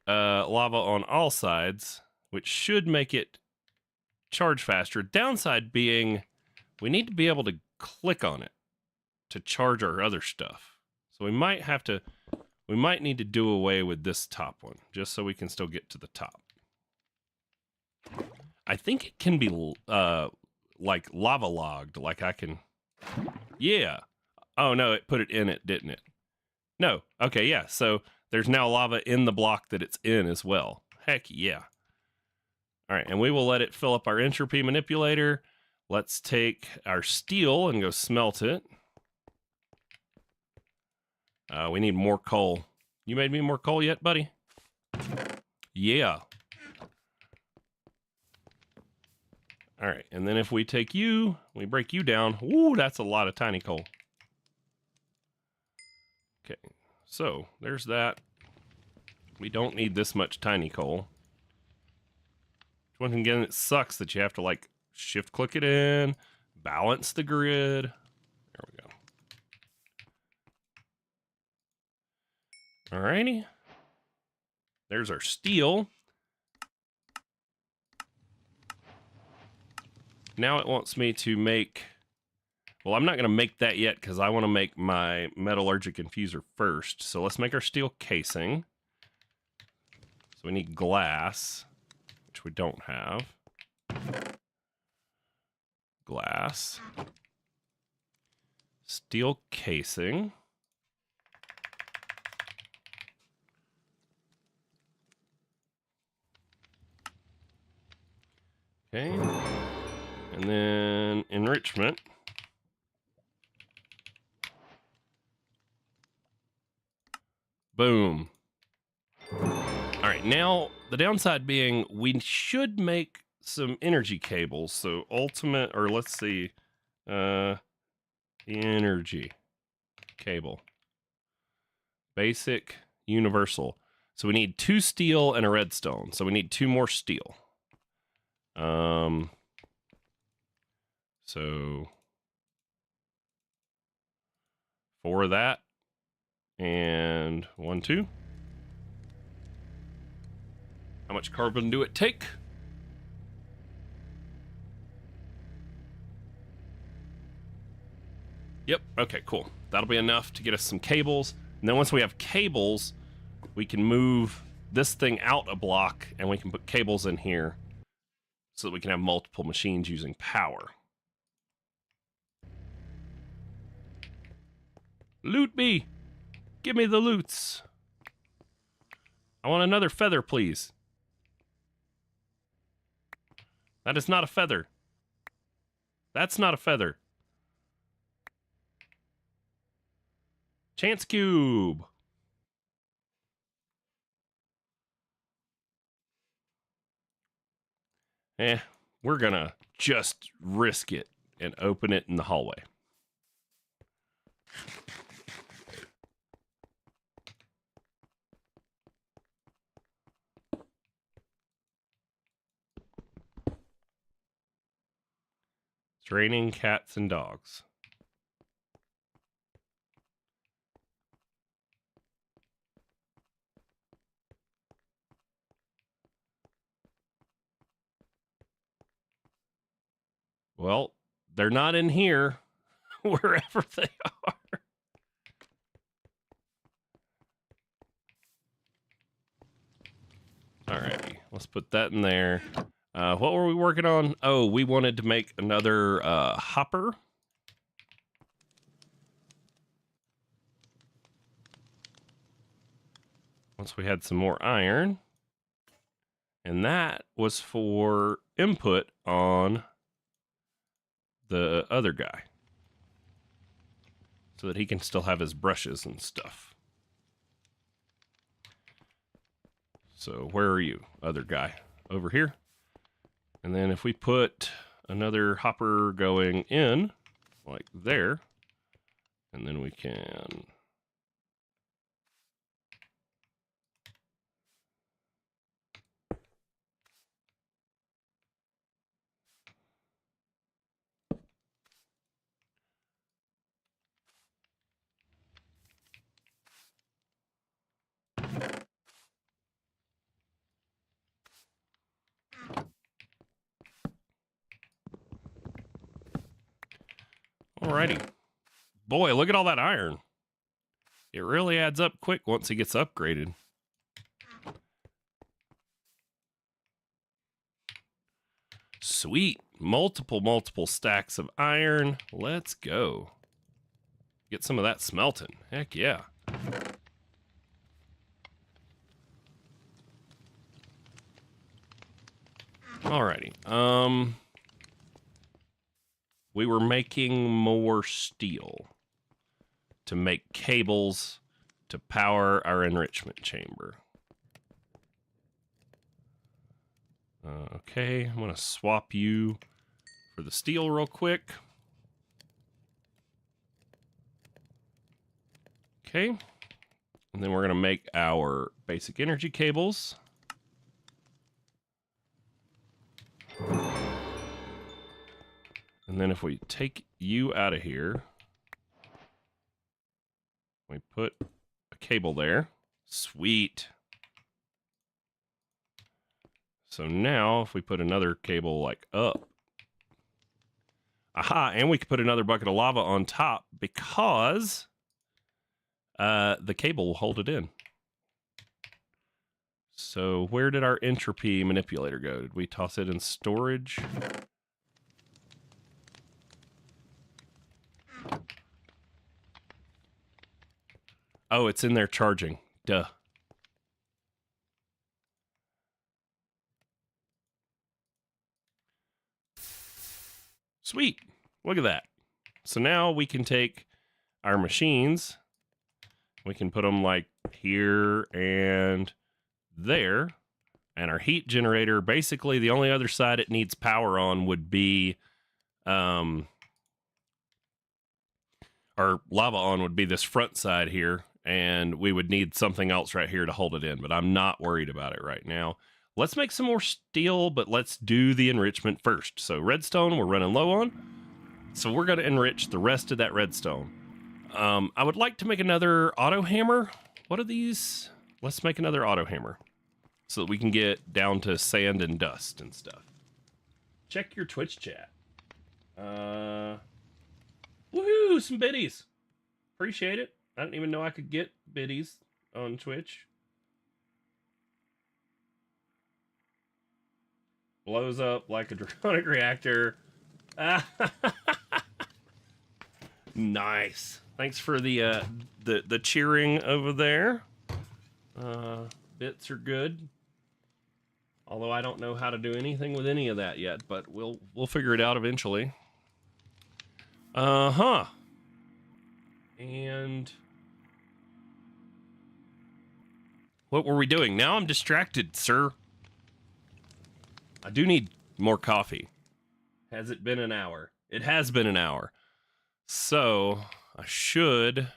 lava on all sides, which should make it charge faster. Downside being we need to be able to click on it to charge our other stuff. So we might need to do away with this top one just so we can still get to the top. I think it can be like lava logged, like I can. Yeah. Oh no, it put it in it, didn't it? No. Okay, yeah. So there's now lava in the block that it's in as well. Heck yeah. All right, and we will let it fill up our entropy manipulator. Let's take our steel and go smelt it. We need more coal. You made me more coal yet, buddy? Yeah. All right, and then if we take you, we break you down. Ooh, that's a lot of tiny coal. Okay, so there's that. We don't need this much tiny coal. Once again, it sucks that you have to like shift click it in, balance the grid. There we go. Alrighty. There's our steel. Now it wants me to make, well, I'm not going to make that yet because I want to make my metallurgic infuser first. So let's make our steel casing. So we need glass, which we don't have. Glass. Steel casing. Okay. And then enrichment. Boom. All right, now the downside being we should make some energy cables. So ultimate, or let's see, energy cable. Basic, universal. So we need 2 steel and a redstone. So we need 2 more steel. So 4 of that and 1, 2. How much carbon do it take? Yep, okay, cool. That'll be enough to get us some cables. And then once we have cables, we can move this thing out a block and we can put cables in here so that we can have multiple machines using power. Loot me! Give me the loots! I want another feather, please. That is not a feather. That's not a feather. Chance cube! We're gonna just risk it and open it in the hallway. It's raining cats and dogs. Well, they're not in here, wherever they are. Alrighty, let's put that in there. What were we working on? Oh, we wanted to make another hopper. Once we had some more iron. And that was for input on the other guy, so that he can still have his brushes and stuff. So where are you, other guy? Over here. And then if we put another hopper going in, like there, and then we can... Alrighty. Boy, look at all that iron. It really adds up quick once it gets upgraded. Sweet. Multiple stacks of iron. Let's go. Get some of that smelting. Heck yeah. Alrighty. We were making more steel to make cables to power our enrichment chamber. Okay, I'm going to swap you for the steel real quick. Okay, and then we're going to make our basic energy cables. And then if we take you out of here, we put a cable there. Sweet. So now if we put another cable like up. Aha, and we could put another bucket of lava on top because the cable will hold it in. So where did our entropy manipulator go? Did we toss it in storage? Oh, it's in there charging. Duh. Sweet. Look at that. So now we can take our machines. We can put them like here and there. And our heat generator, basically the only other side it needs power on would be, or lava on would be this front side here. And we would need something else right here to hold it in, but I'm not worried about it right now. Let's make some more steel, but let's do the enrichment first. So redstone we're running low on, so we're going to enrich the rest of that redstone. I would like to make another auto hammer. What are these? Let's make another auto hammer so that we can get down to sand and dust and stuff. Check your Twitch chat. Woohoo, some biddies. Appreciate it. I didn't even know I could get biddies on Twitch. Blows up like a draconic reactor. Nice. Thanks for the cheering over there. Bits are good. Although I don't know how to do anything with any of that yet, but we'll figure it out eventually. And what were we doing? Now I'm distracted, sir. I do need more coffee. Has it been an hour? It has been an hour. So I should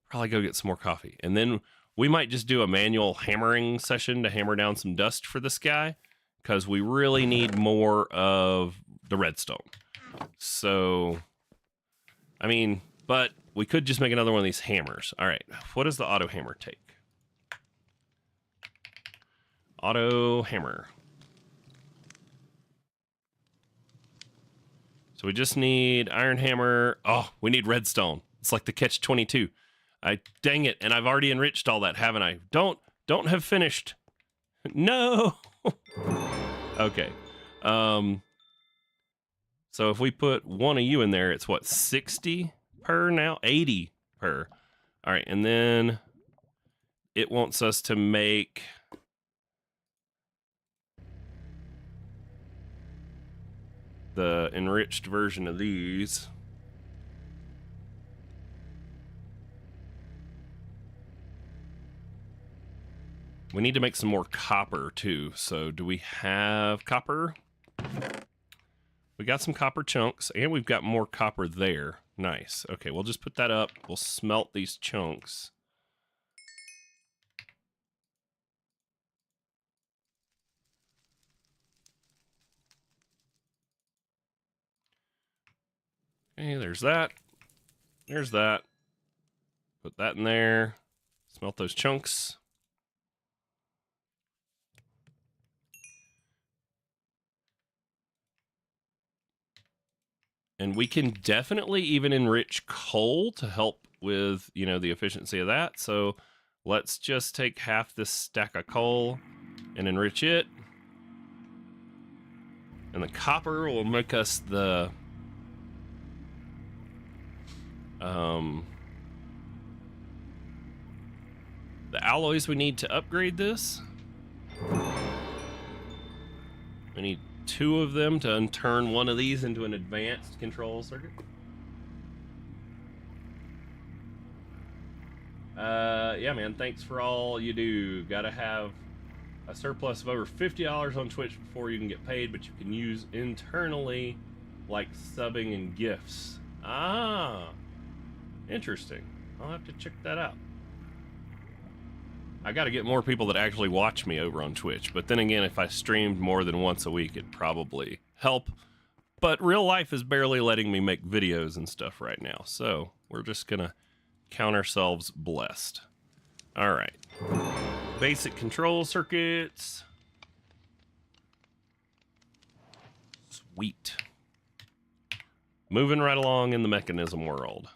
probably go get some more coffee. And then we might just do a manual hammering session to hammer down some dust for this guy, because we really need more of the redstone. So, I mean, but we could just make another one of these hammers. All right, what does the auto hammer take? Auto hammer. So we just need iron hammer. Oh, we need redstone. It's like the catch-22. Dang it, and I've already enriched all that, haven't I? Don't have finished. No. Okay. So if we put one of you in there, it's what, 60 per now? 80 per. All right, and then it wants us to make the enriched version of these. We need to make some more copper too. So do we have copper? We got some copper chunks and we've got more copper there. Nice. Okay, we'll just put that up. We'll smelt these chunks. Okay, there's that. There's that. Put that in there. Smelt those chunks. And we can definitely even enrich coal to help with, you know, the efficiency of that. So let's just take half this stack of coal and enrich it. And the copper will make us the alloys we need to upgrade this. We need 2 of them to turn one of these into an advanced control circuit. Yeah, man, thanks for all you do. Gotta have a surplus of over $50 on Twitch before you can get paid, but you can use internally like subbing and gifts. Ah, interesting. I'll have to check that out. I got to get more people that actually watch me over on Twitch. But then again, if I streamed more than once a week, it'd probably help. But real life is barely letting me make videos and stuff right now. So we're just going to count ourselves blessed. All right. Basic control circuits. Sweet. Moving right along in the mechanism world.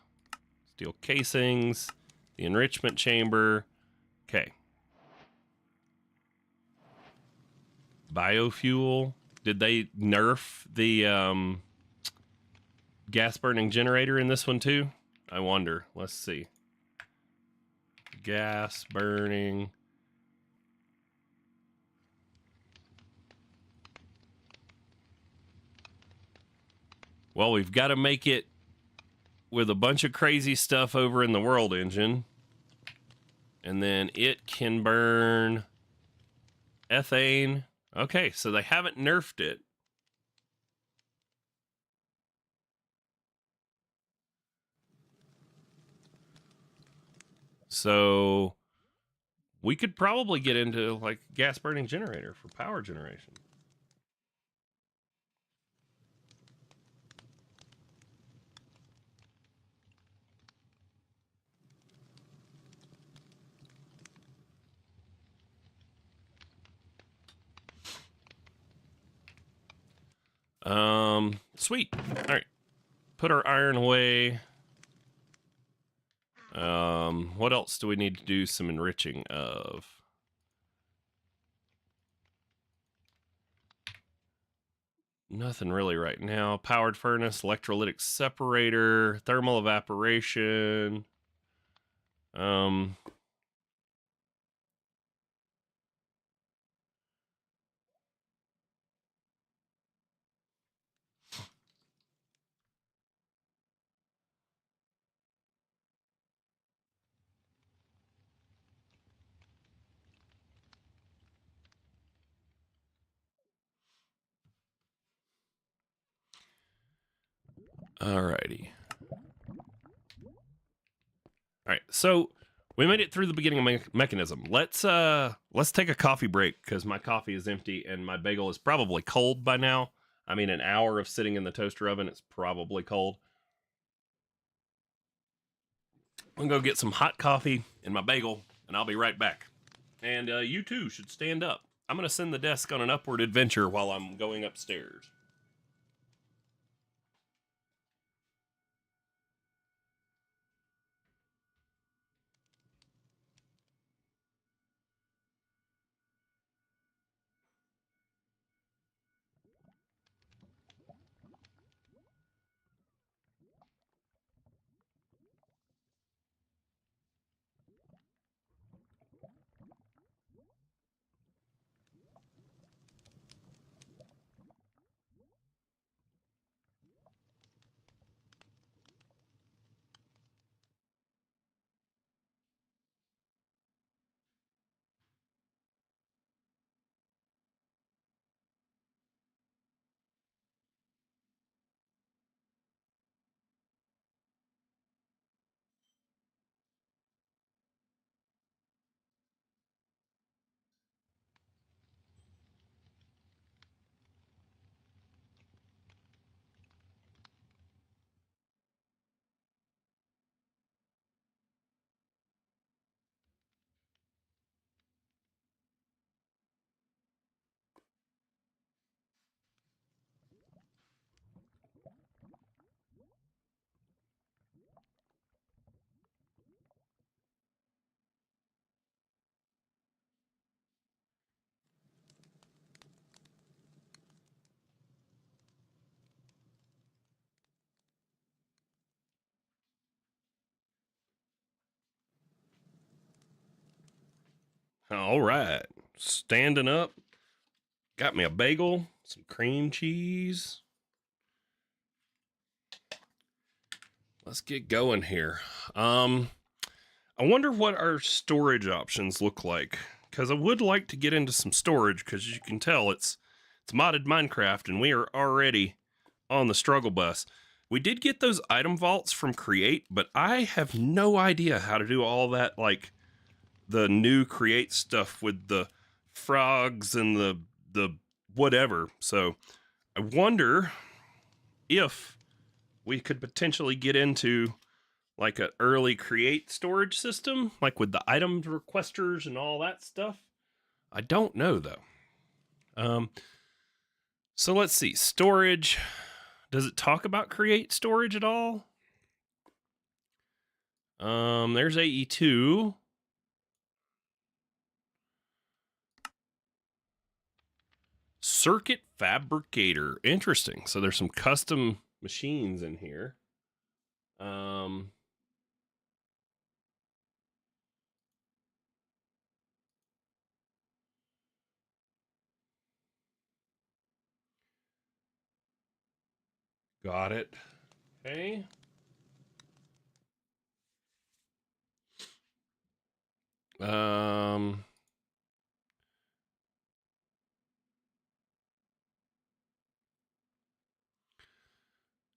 Steel casings, the enrichment chamber. Okay. Biofuel. Did they nerf the gas burning generator in this one too? I wonder. Let's see. Gas burning. Well, we've got to make it with a bunch of crazy stuff over in the world engine. And then it can burn ethane. Okay, so they haven't nerfed it. So we could probably get into like gas burning generator for power generation. Sweet. All right. Put our iron away. What else do we need to do some enriching of? Nothing really right now. Powered furnace, electrolytic separator, thermal evaporation. Alrighty. All right, so we made it through the beginning of mechanism. Let's take a coffee break because my coffee is empty and my bagel is probably cold by now. I mean, an hour of sitting in the toaster oven, it's probably cold. I'm going to go get some hot coffee and my bagel, and I'll be right back. And you too should stand up. I'm going to send the desk on an upward adventure while I'm going upstairs. All right. Standing up. Got me a bagel, some cream cheese. Let's get going here. I wonder what our storage options look like, because I would like to get into some storage, because as you can tell, it's modded Minecraft, and we are already on the struggle bus. We did get those item vaults from Create, but I have no idea how to do all that, like the new Create stuff with the frogs and the whatever. So I wonder if we could potentially get into like an early Create storage system, like with the item requesters and all that stuff. I don't know though. So let's see. Storage. Does it talk about Create storage at all? There's AE2. Circuit Fabricator. Interesting. So there's some custom machines in here. Got it. Okay.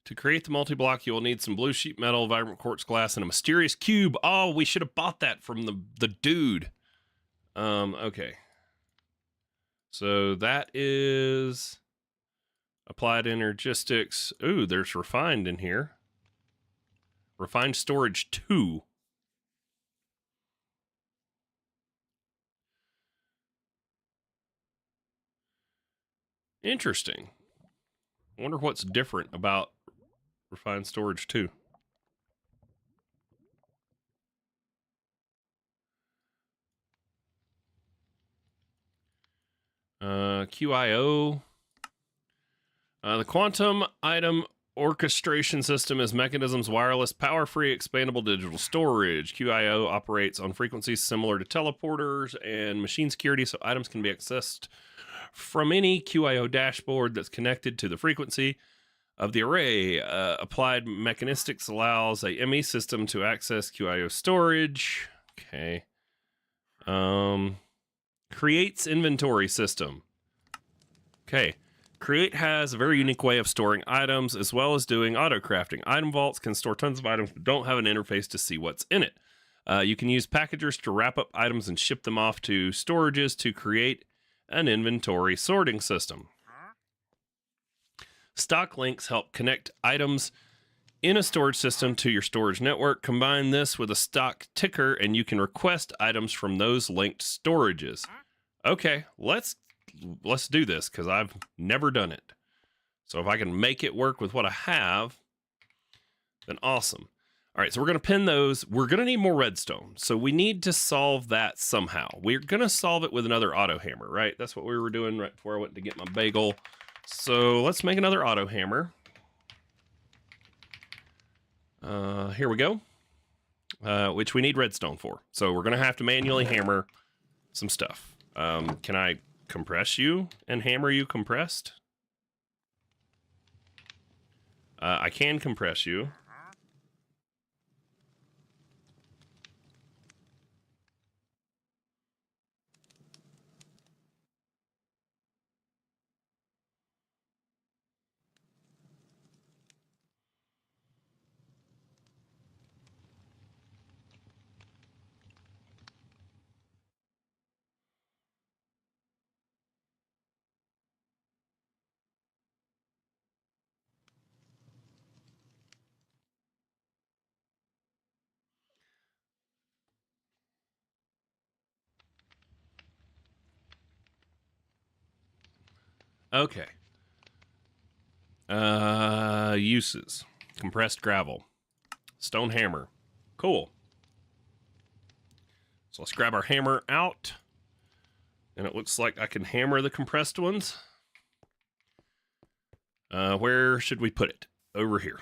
To create the multi-block, you will need some blue sheet metal, vibrant quartz glass, and a mysterious cube. Oh, we should have bought that from the dude. Okay. So that is applied energistics. Ooh, there's refined in here. Refined storage 2. Interesting. I wonder what's different about refined storage 2. QIO. The quantum item orchestration system is mechanisms wireless power-free expandable digital storage. QIO operates on frequencies similar to teleporters and machine security, so items can be accessed from any QIO dashboard that's connected to the frequency of the array. Applied mechanistics allows a ME system to access QIO storage. Okay. Creates inventory system. Okay. Create has a very unique way of storing items as well as doing auto crafting. Item vaults can store tons of items but don't have an interface to see what's in it. You can use packagers to wrap up items and ship them off to storages to create an inventory sorting system. Stock links help connect items in a storage system to your storage network. Combine this with a stock ticker and you can request items from those linked storages. Okay, let's do this because I've never done it. So if I can make it work with what I have, then awesome. All right, so we're going to pin those. We're going to need more redstone. So we need to solve that somehow. We're going to solve it with another auto hammer, right? That's what we were doing right before I went to get my bagel. So let's make another auto hammer. Here we go. Which we need redstone for. So we're going to have to manually hammer some stuff. Can I compress you and hammer you compressed? I can compress you. Okay. Uses. Compressed gravel. Stone hammer. Cool. So let's grab our hammer out. And it looks like I can hammer the compressed ones. Where should we put it? Over here.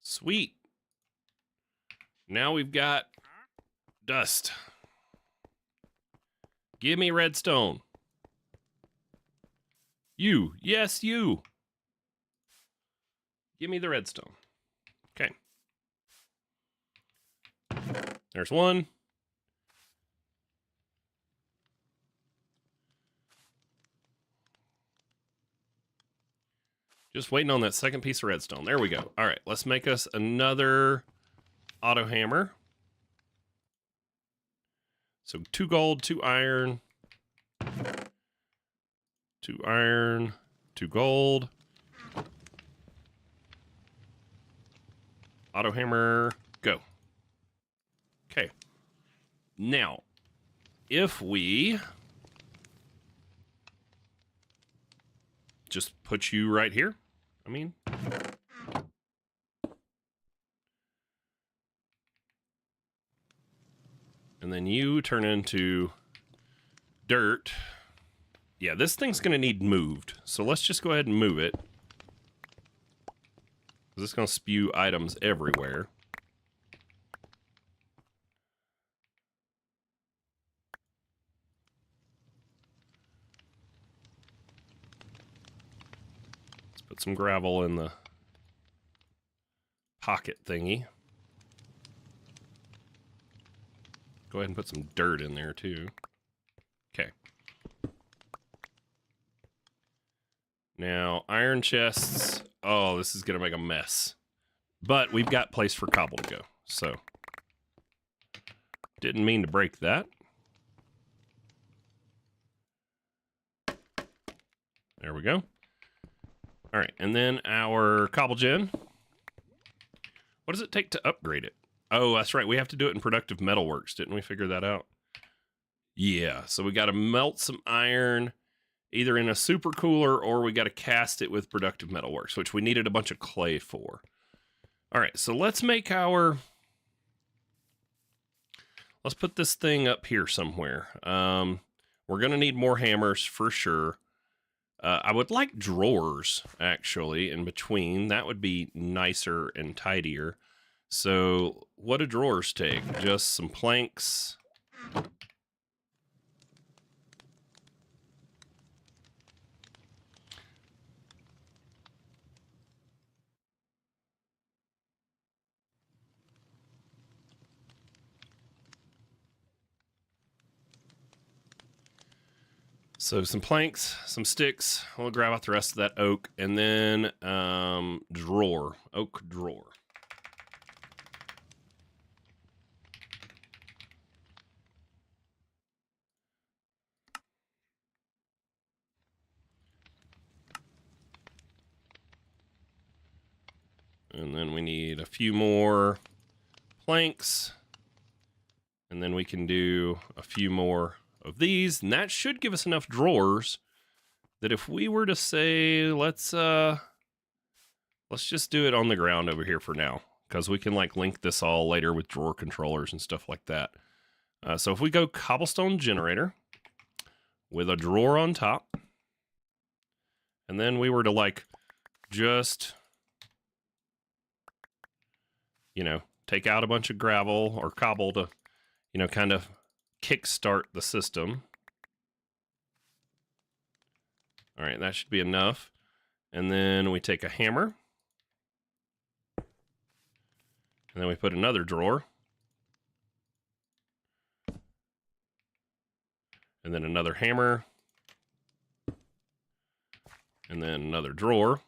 Sweet. Now we've got dust. Give me redstone. You. Yes, you. Give me the redstone. Okay. There's one. Just waiting on that second piece of redstone. There we go. All right, let's make us another auto hammer. So 2 gold, 2 iron. 2 iron, 2 gold. Auto hammer, go. Okay. Now, if we just put you right here, I mean, and then you turn into dirt. Yeah, this thing's going to need moved. So let's just go ahead and move it. This is going to spew items everywhere. Let's put some gravel in the pocket thingy. Go ahead and put some dirt in there too. Okay. Now, iron chests. Oh, this is going to make a mess. But we've got place for cobble to go. So, didn't mean to break that. There we go. All right, and then our cobble gen. What does it take to upgrade it? Oh, that's right. We have to do it in Productive Metalworks. Didn't we figure that out? Yeah, so we got to melt some iron either in a super cooler or we got to cast it with Productive Metalworks, which we needed a bunch of clay for. All right, so let's make our... Let's put this thing up here somewhere. We're going to need more hammers for sure. I would like drawers, actually, in between. That would be nicer and tidier. So what do drawers take? Just some planks. So some planks, some sticks. We'll grab out the rest of that oak, and then drawer, oak drawer. And then we need a few more planks, and then we can do a few more of these, and that should give us enough drawers that if we were to say, let's just do it on the ground over here for now, because we can like link this all later with drawer controllers and stuff like that. So if we go cobblestone generator with a drawer on top, and then we were to like just, you know, take out a bunch of gravel or cobble to, you know, kind of kickstart the system. All right, that should be enough. And then we take a hammer. And then we put another drawer. And then another hammer. And then another drawer.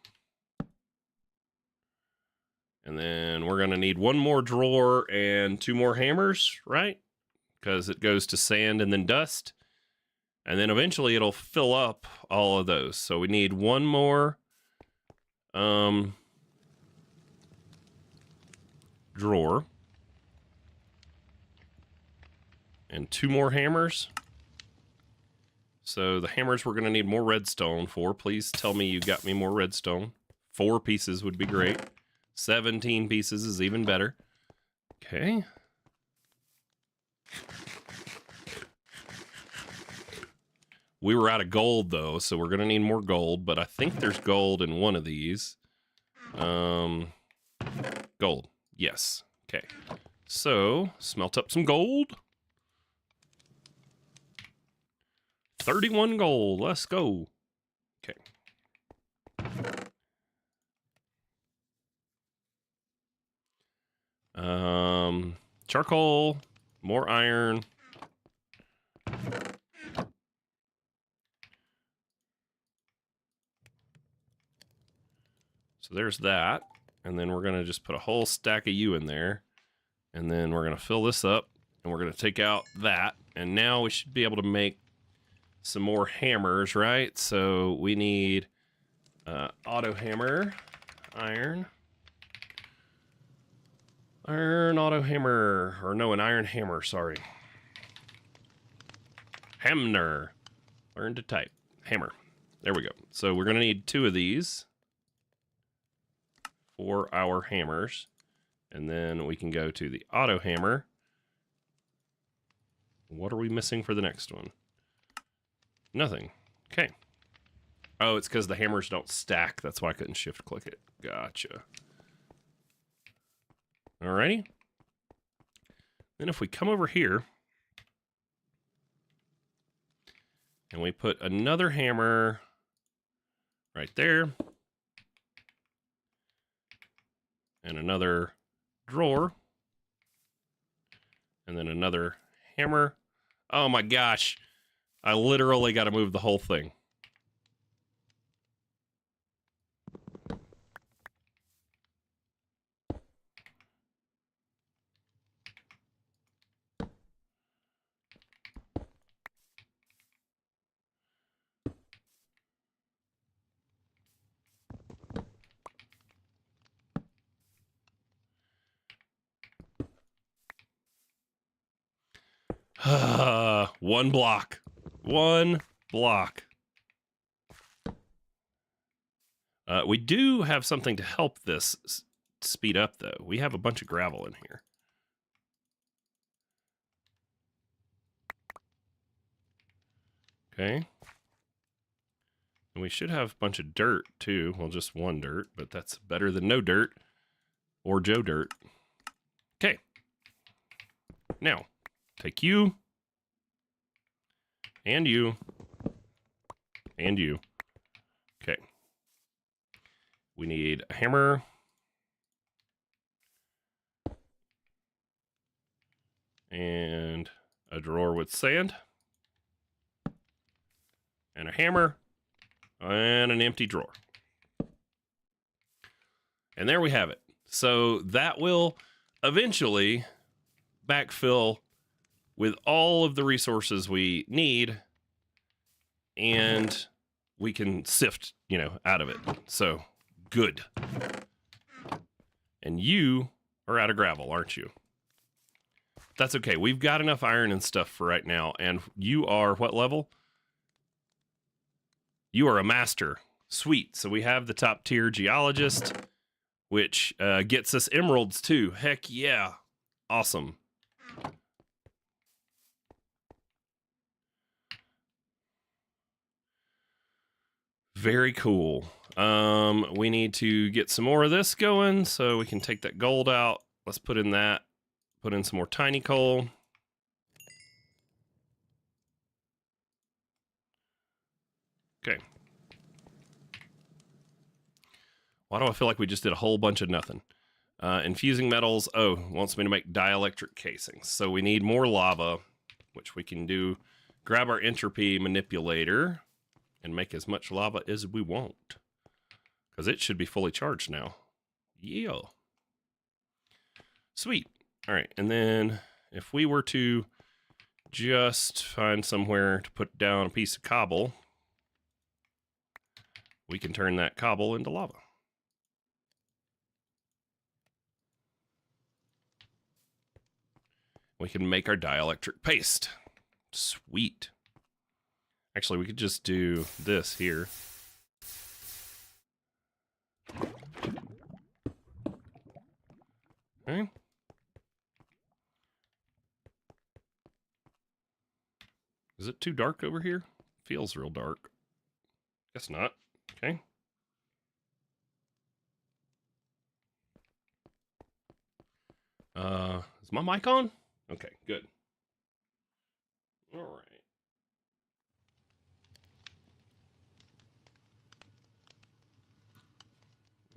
And then we're going to need one more drawer and two more hammers, right? Because it goes to sand and then dust. And then eventually it'll fill up all of those. So we need one more drawer. And two more hammers. So the hammers we're going to need more redstone for. Please tell me you got me more redstone. 4 pieces would be great. 17 pieces is even better. Okay. We were out of gold, though, so we're going to need more gold, but I think there's gold in one of these. Gold. Yes. Okay. So, smelt up some gold. 31 gold. Let's go. Okay. Charcoal, more iron. So there's that. And then we're going to just put a whole stack of you in there. And then we're going to fill this up. And we're going to take out that. And now we should be able to make some more hammers, right? So we need auto hammer, iron. Iron auto hammer. Or no, an iron hammer, sorry. Hammer. Learn to type. Hammer. There we go. So we're going to need 2 of these for our hammers. And then we can go to the auto hammer. What are we missing for the next one? Nothing. Okay. Oh, it's because the hammers don't stack. That's why I couldn't shift click it. Gotcha. Alrighty. Then if we come over here and we put another hammer right there and another drawer and then another hammer. Oh my gosh. I literally got to move the whole thing. One block. One block. We do have something to help this speed up, though. We have a bunch of gravel in here. Okay. And we should have a bunch of dirt, too. Well, just one dirt, but that's better than no dirt or Joe dirt. Okay. Now, take you, and you, and you. Okay. We need a hammer. And a drawer with sand. And a hammer. And an empty drawer. And there we have it. So that will eventually backfill with all of the resources we need, and we can sift, out of it. So good. And you are out of gravel, aren't you? That's okay. We've got enough iron and stuff for right now. And you are what level? You are a master. Sweet. So we have the top tier geologist, which gets us emeralds too. Heck yeah. Awesome. Very cool. We need to get some more of this going so we can take that gold out. Let's put in that. Put in some more tiny coal. Okay. Why do I feel like we just did a whole bunch of nothing? Infusing metals. Oh, wants me to make dielectric casings. So we need more lava, which we can do. Grab our entropy manipulator and make as much lava as we want, because it should be fully charged now. Yeah. Sweet. All right. And then if we were to just find somewhere to put down a piece of cobble, we can turn that cobble into lava. We can make our dielectric paste. Sweet. Actually, we could just do this here. Okay. Is it too dark over here? Feels real dark. Guess not. Okay. Is my mic on? Okay, good. All right.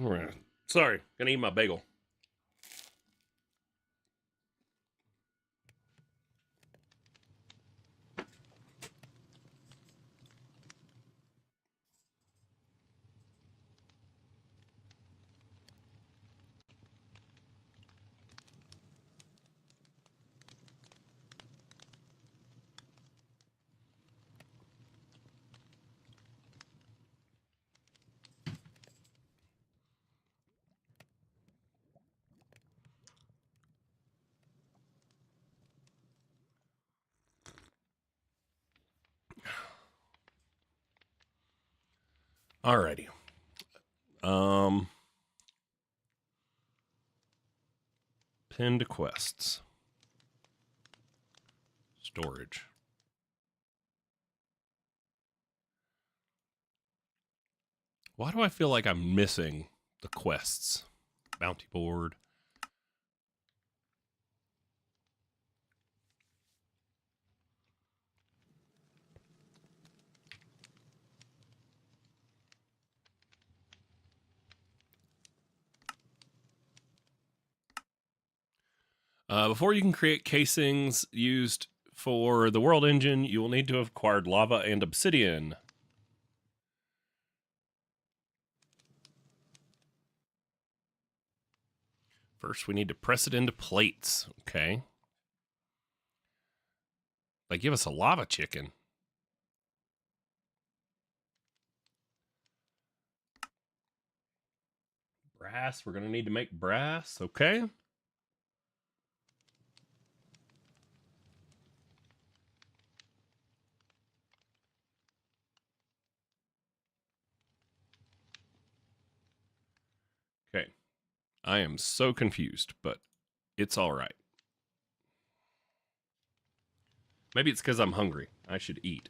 All right. Sorry, gonna eat my bagel. Alrighty. Pinned quests. Storage. Why do I feel like I'm missing the quests? Bounty board. Before you can create casings used for the world engine, you will need to have acquired lava and obsidian. First, we need to press it into plates. Okay. They give us a lava chicken. Brass. We're going to need to make brass. Okay. Okay. I am so confused, but it's all right. Maybe it's because I'm hungry. I should eat.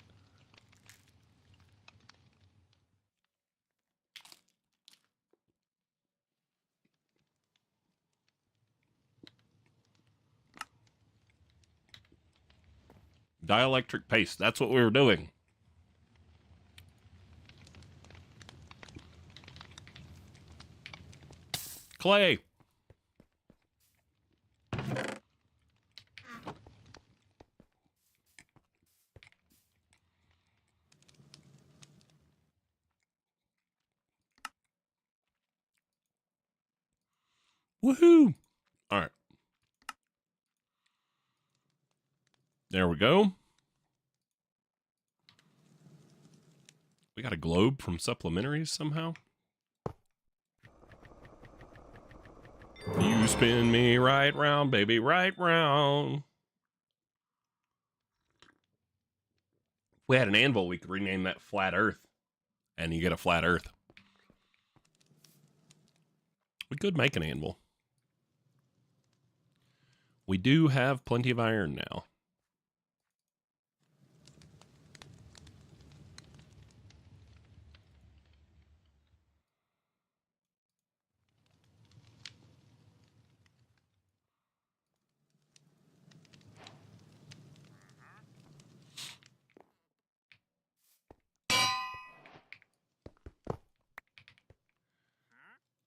Dielectric paste. That's what we were doing. Clay. Woohoo! All right. There we go. We got a globe from supplementaries somehow. You spin me right round, baby, right round. If we had an anvil, we could rename that Flat Earth. And you get a flat Earth. We could make an anvil. We do have plenty of iron now.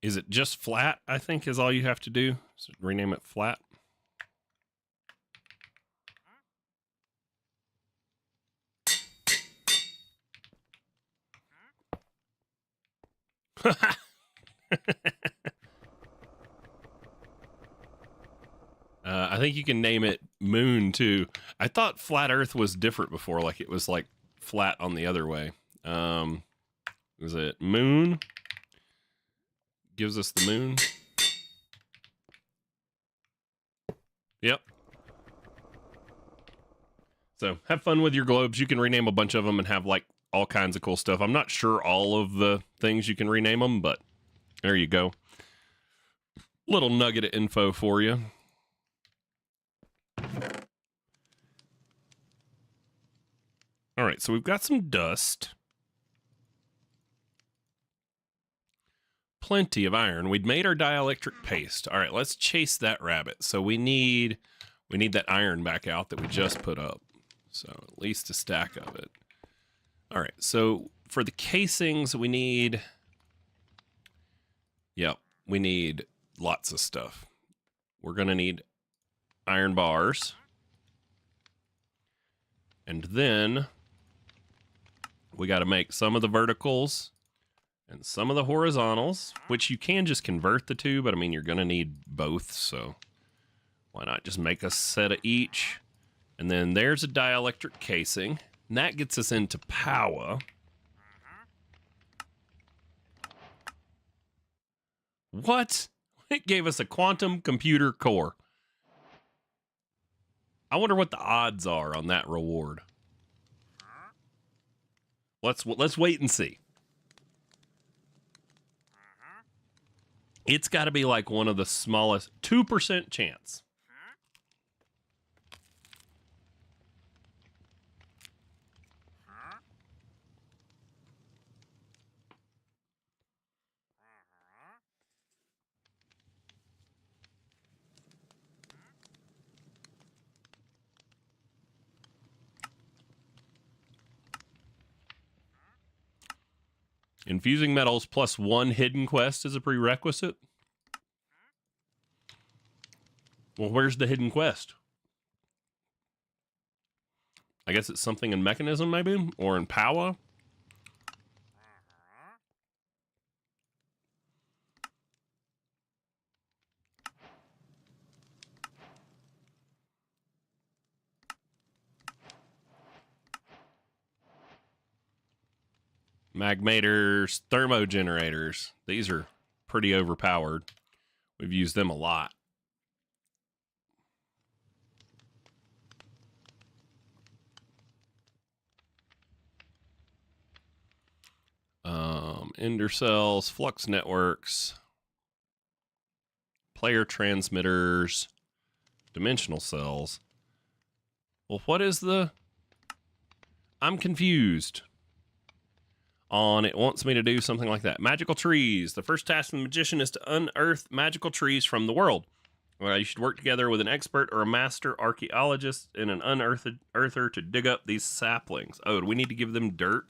Is it just flat, I think, is all you have to do? So rename it flat. I think you can name it Moon, too. I thought Flat Earth was different before, like it was like flat on the other way. Was it Moon? Gives us the moon. Yep. So have fun with your globes. You can rename a bunch of them and have like all kinds of cool stuff. I'm not sure all of the things you can rename them, but there you go. Little nugget of info for you. All right, so we've got some dust. Plenty of iron. We'd made our dielectric paste. All right, let's chase that rabbit. So we need that iron back out that we just put up. So at least a stack of it. All right, so for the casings, we need... Yep, we need lots of stuff. We're going to need iron bars. And then we got to make some of the verticals and some of the horizontals, which you can just convert the two, but I mean, you're going to need both, so why not just make a set of each? And then there's a dielectric casing, and that gets us into power. What? It gave us a quantum computer core. I wonder what the odds are on that reward. Let's wait and see. It's got to be like one of the smallest, 2% chance. Infusing metals plus 1 hidden quest is a prerequisite. Well, where's the hidden quest? I guess it's something in mechanism, maybe? Or in power? Magmators, thermogenerators. These are pretty overpowered. We've used them a lot. Ender cells, flux networks, player transmitters, dimensional cells. Well, what is the... I'm confused. It wants me to do something like that. Magical trees. The first task of the magician is to unearth magical trees from the world. You should work together with an expert or a master archaeologist and an unearther to dig up these saplings. Oh, do we need to give them dirt?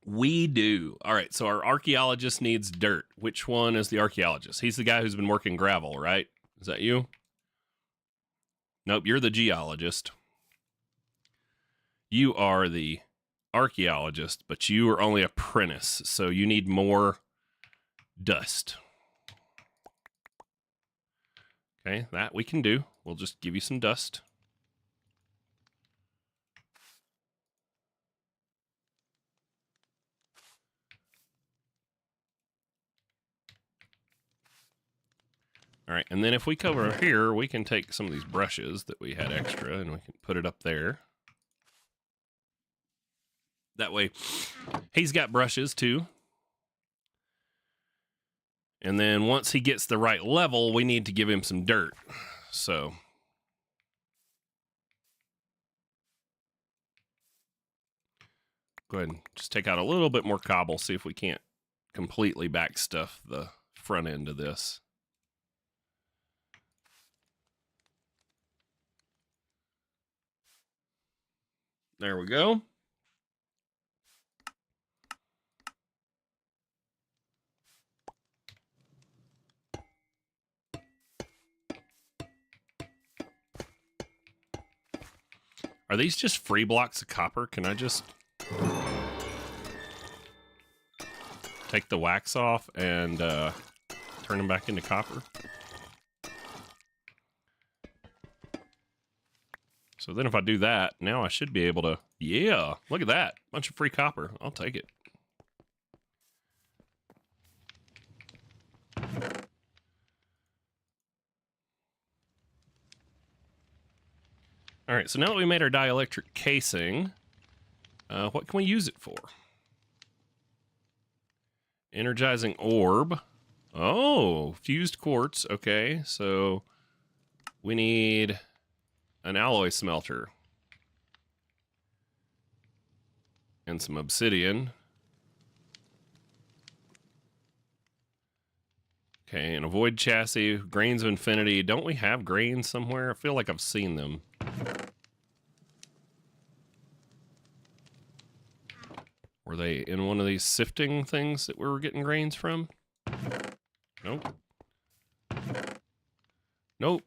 We do. All right, so our archaeologist needs dirt. Which one is the archaeologist? He's the guy who's been working gravel, right? Is that you? Nope, you're the geologist. You are the archaeologist, but you are only apprentice, so you need more dust. Okay, that we can do. We'll just give you some dust. All right, and then if we cover here, we can take some of these brushes that we had extra and we can put it up there. That way, he's got brushes too. And then once he gets the right level, we need to give him some dirt. So go ahead and just take out a little bit more cobble, see if we can't completely back stuff the front end of this. There we go. Are these just free blocks of copper? Can I just take the wax off and turn them back into copper? So then if I do that, now I should be able to, yeah, look at that. Bunch of free copper. I'll take it. All right, so now that we made our dielectric casing, what can we use it for? Energizing orb. Oh, fused quartz. Okay, so we need an alloy smelter and some obsidian. Okay, and a void chassis, grains of infinity. Don't we have grains somewhere? I feel like I've seen them. Were they in one of these sifting things that we were getting grains from? Nope. Nope.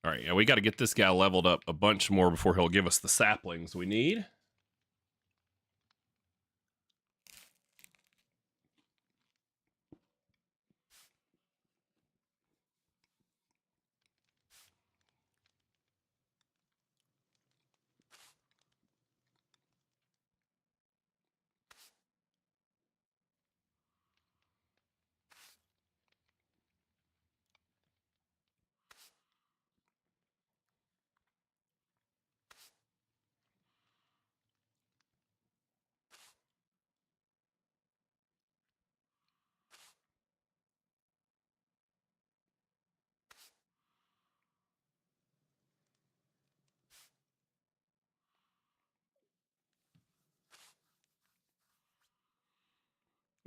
All right, yeah, we got to get this guy leveled up a bunch more before he'll give us the saplings we need.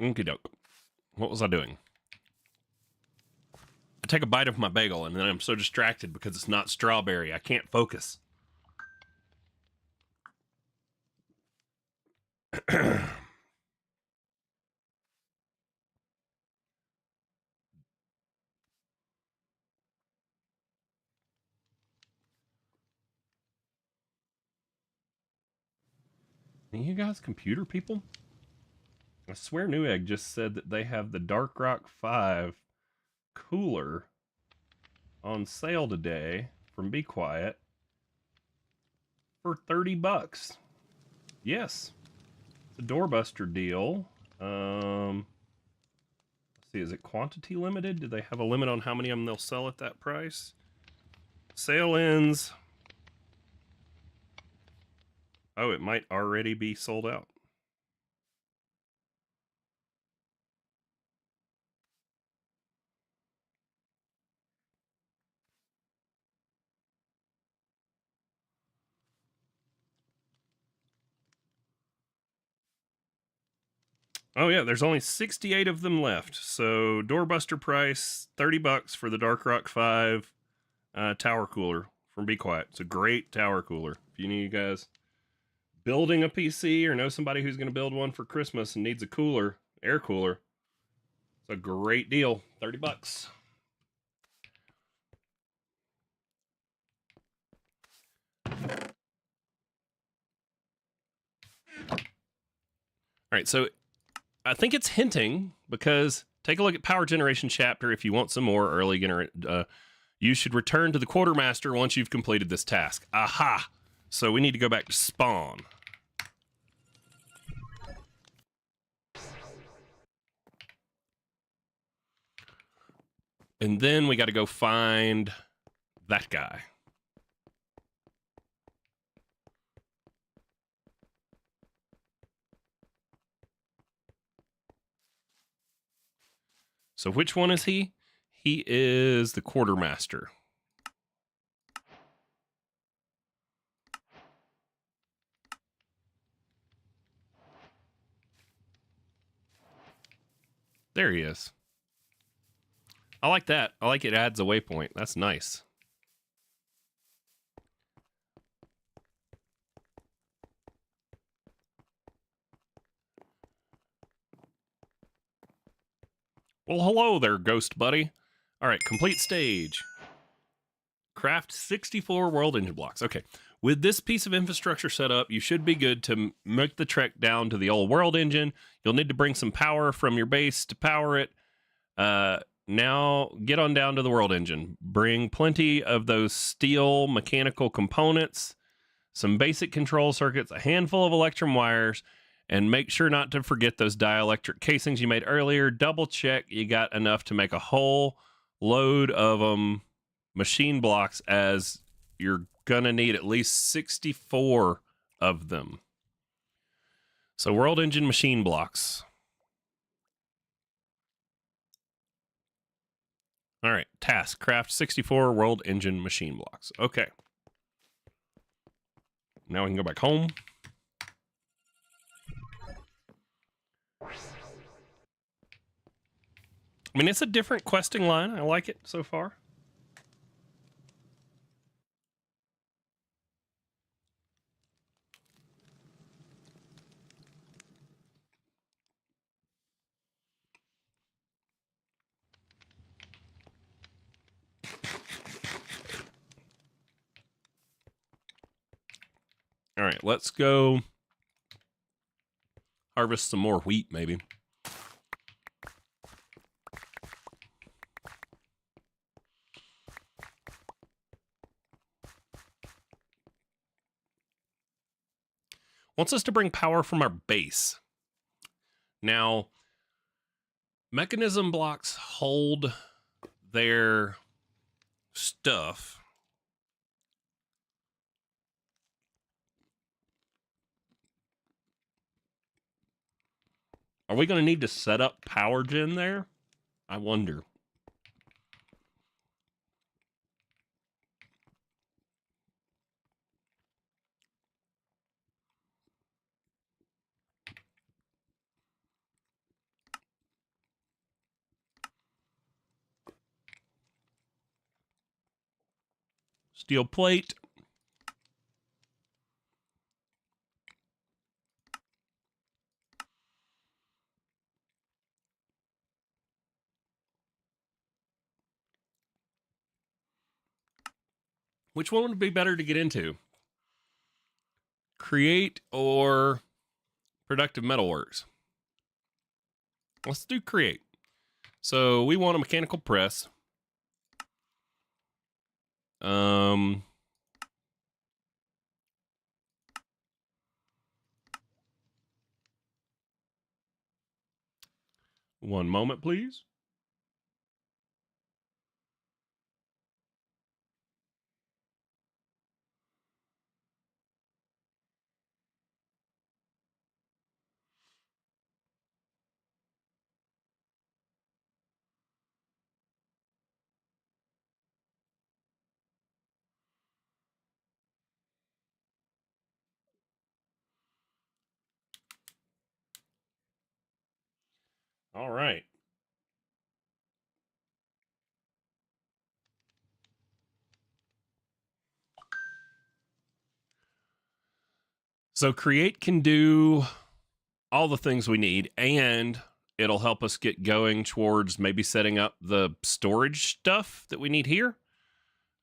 Okie doke. What was I doing? I take a bite of my bagel and then I'm so distracted because it's not strawberry. I can't focus. You guys computer people? I swear Newegg just said that they have the Dark Rock 5 cooler on sale today from Be Quiet for $30. Yes. It's a doorbuster deal. Let's see, is it quantity limited? Do they have a limit on how many of them they'll sell at that price? Sale ends. Oh, it might already be sold out. Oh yeah, there's only 68 of them left. So doorbuster price $30 for the Dark Rock 5 tower cooler from Be Quiet. It's a great tower cooler. If you need guys building a PC or know somebody who's going to build one for Christmas and needs a cooler, air cooler, it's a great deal. $30. All right, so I think it's hinting because take a look at power generation chapter if you want some more early you should return to the quartermaster once you've completed this task. Aha! So we need to go back to spawn. And then we got to go find that guy. So which one is he? He is the quartermaster. There he is. I like that. I like it adds a waypoint. That's nice. Well, hello there, ghost buddy. All right, complete stage. Craft 64 world engine blocks. Okay. With this piece of infrastructure set up, you should be good to make the trek down to the old world engine. You'll need to bring some power from your base to power it. Now get on down to the world engine. Bring plenty of those steel mechanical components, some basic control circuits, a handful of electrum wires, and make sure not to forget those dielectric casings you made earlier. Double check you got enough to make a whole load of them machine blocks, as you're gonna need at least 64 of them. So world engine machine blocks. All right, task, craft 64 world engine machine blocks. Okay. Now we can go back home. I mean, it's a different questing line. I like it so far. All right, let's go harvest some more wheat, maybe. Wants us to bring power from our base. Now, mechanism blocks hold their stuff. Are we going to need to set up power gen there? I wonder. Steel plate. Which one would be better to get into? Create or productive metalworks? Let's do create. So we want a mechanical press. One moment, please. All right. So create can do all the things we need, and it'll help us get going towards maybe setting up the storage stuff that we need here.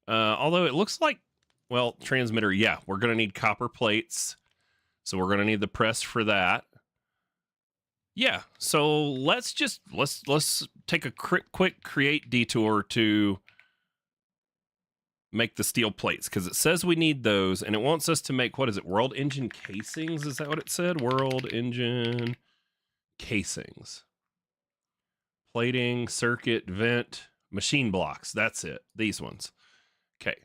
Although it looks like, well, transmitter, yeah, we're going to need copper plates. So we're going to need the press for that. Yeah, so let's take a quick create detour to make the steel plates, because it says we need those, and it wants us to make, what is it, world engine casings? Is that what it said? World engine casings. Plating, circuit, vent, machine blocks. That's it. These ones. Okay.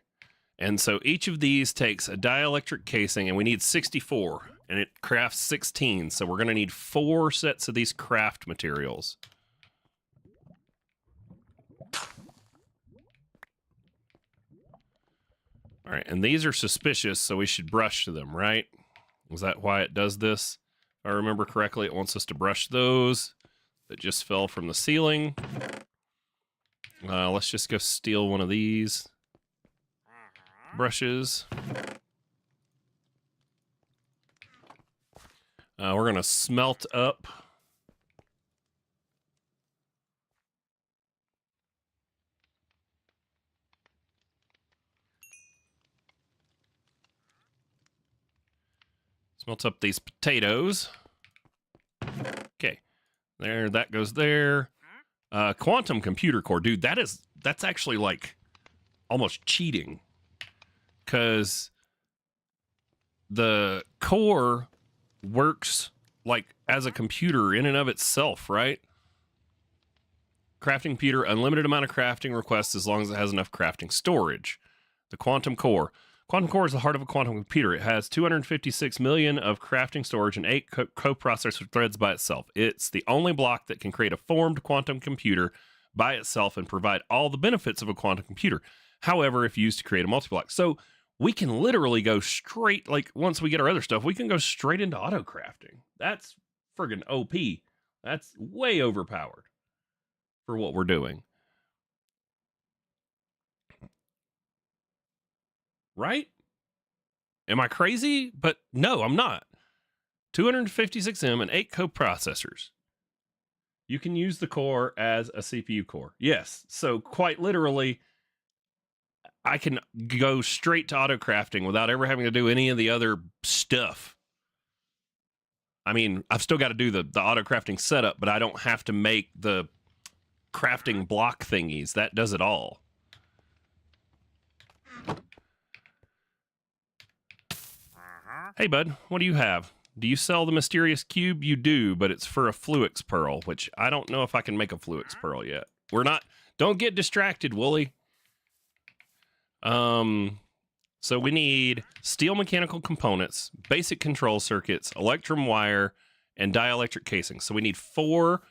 And so each of these takes a dielectric casing, and we need 64, and it crafts 16. So we're going to need 4 sets of these craft materials. All right, and these are suspicious, so we should brush them, right? Is that why it does this? If I remember correctly, it wants us to brush those that just fell from the ceiling. Let's just go steal one of these brushes. We're going to smelt up. Smelt up these potatoes. Okay. There, that goes there. Quantum computer core. Dude, that's actually like almost cheating. Because the core works like as a computer in and of itself, right? Crafting computer, unlimited amount of crafting requests as long as it has enough crafting storage. The quantum core. Quantum core is the heart of a quantum computer. It has 256 million of crafting storage and 8 coprocessor threads by itself. It's the only block that can create a formed quantum computer by itself and provide all the benefits of a quantum computer. However, if used to create a multi-block. So we can literally go straight, like once we get our other stuff, we can go straight into auto crafting. That's friggin' OP. That's way overpowered for what we're doing. Right? Am I crazy? But no, I'm not. 256M and 8 coprocessors. You can use the core as a CPU core. Yes. So quite literally, I can go straight to auto crafting without ever having to do any of the other stuff. I mean, I've still got to do the auto crafting setup, but I don't have to make the crafting block thingies. That does it all. Hey, bud, what do you have? Do you sell the mysterious cube? You do, but it's for a Fluix pearl, which I don't know if I can make a Fluix pearl yet. We're not... Don't get distracted, Wooly. So we need steel mechanical components, basic control circuits, electrum wire, and dielectric casing. So we need 4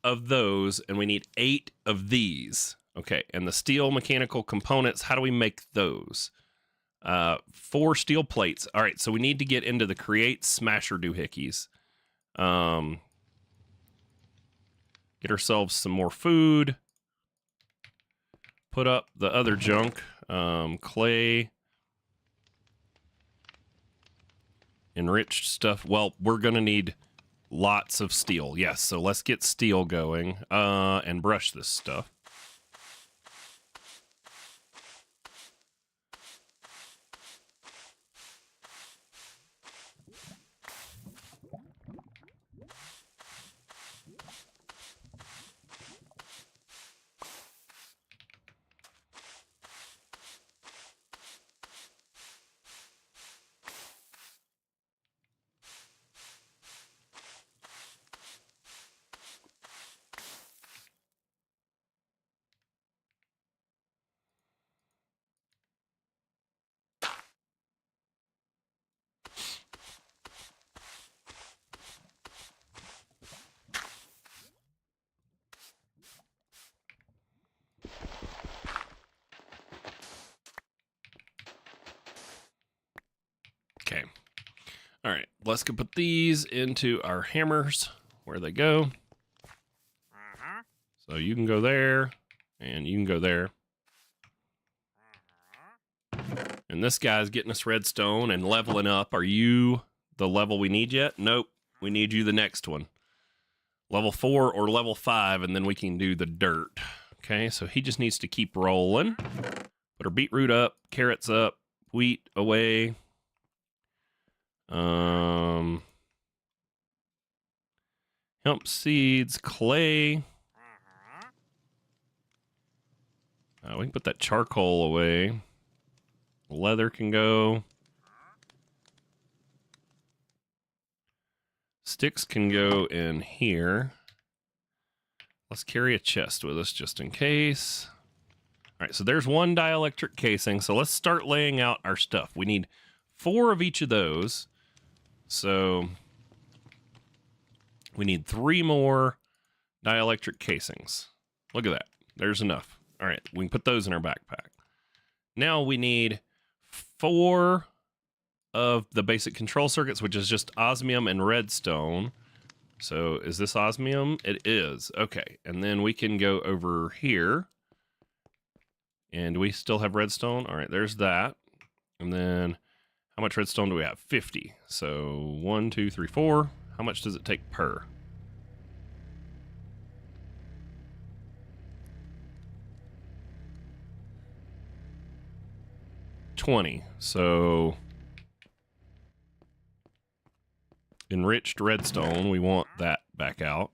of those, and we need 8 of these. Okay, and the steel mechanical components, how do we make those? 4 steel plates. All right, so we need to get into the create smasher doohickeys. Get ourselves some more food. Put up the other junk. Clay. Enriched stuff. Well, we're going to need lots of steel. Yes, so let's get steel going and brush this stuff. Okay. All right, let's go put these into our hammers where they go. So you can go there, and you can go there. And this guy's getting us redstone and leveling up. Are you the level we need yet? Nope. We need you the next one. Level 4 or level 5, and then we can do the dirt. Okay, so he just needs to keep rolling. Put our beetroot up, carrots up, wheat away. Hemp seeds, clay. We can put that charcoal away. Leather can go. Sticks can go in here. Let's carry a chest with us just in case. All right, so there's one dielectric casing. So let's start laying out our stuff. We need 4 of each of those. So we need 3 more dielectric casings. Look at that. There's enough. All right, we can put those in our backpack. Now we need 4 of the basic control circuits, which is just osmium and redstone. So is this osmium? It is. Okay, and then we can go over here. And we still have redstone. All right, there's that. And then how much redstone do we have? 50. So 1, 2, 3, 4. How much does it take per? $20. So enriched redstone, we want that back out.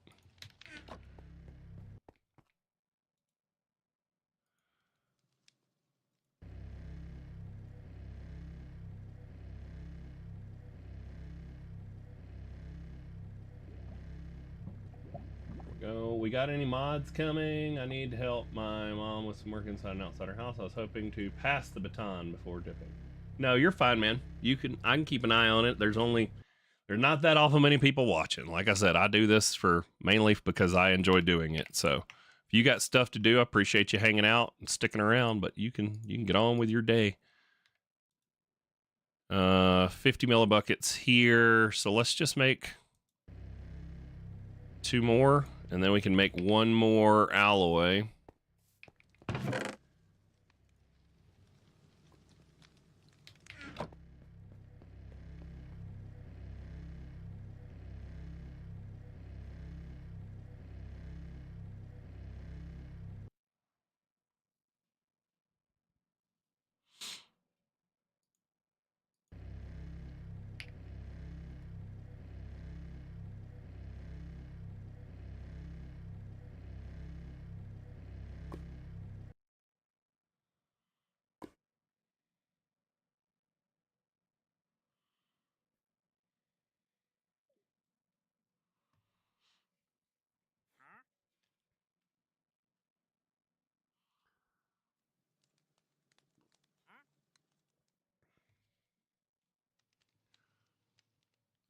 Go. We got any mods coming? I need help my mom with some work inside and outside her house. I was hoping to pass the baton before dipping. No, you're fine, man. I can keep an eye on it. There's not that awful many people watching. Like I said, I do this for mainly because I enjoy doing it. So if you got stuff to do, I appreciate you hanging out and sticking around, but you can get on with your day. 50 millibuckets here. So let's just make 2 more, and then we can make 1 more alloy.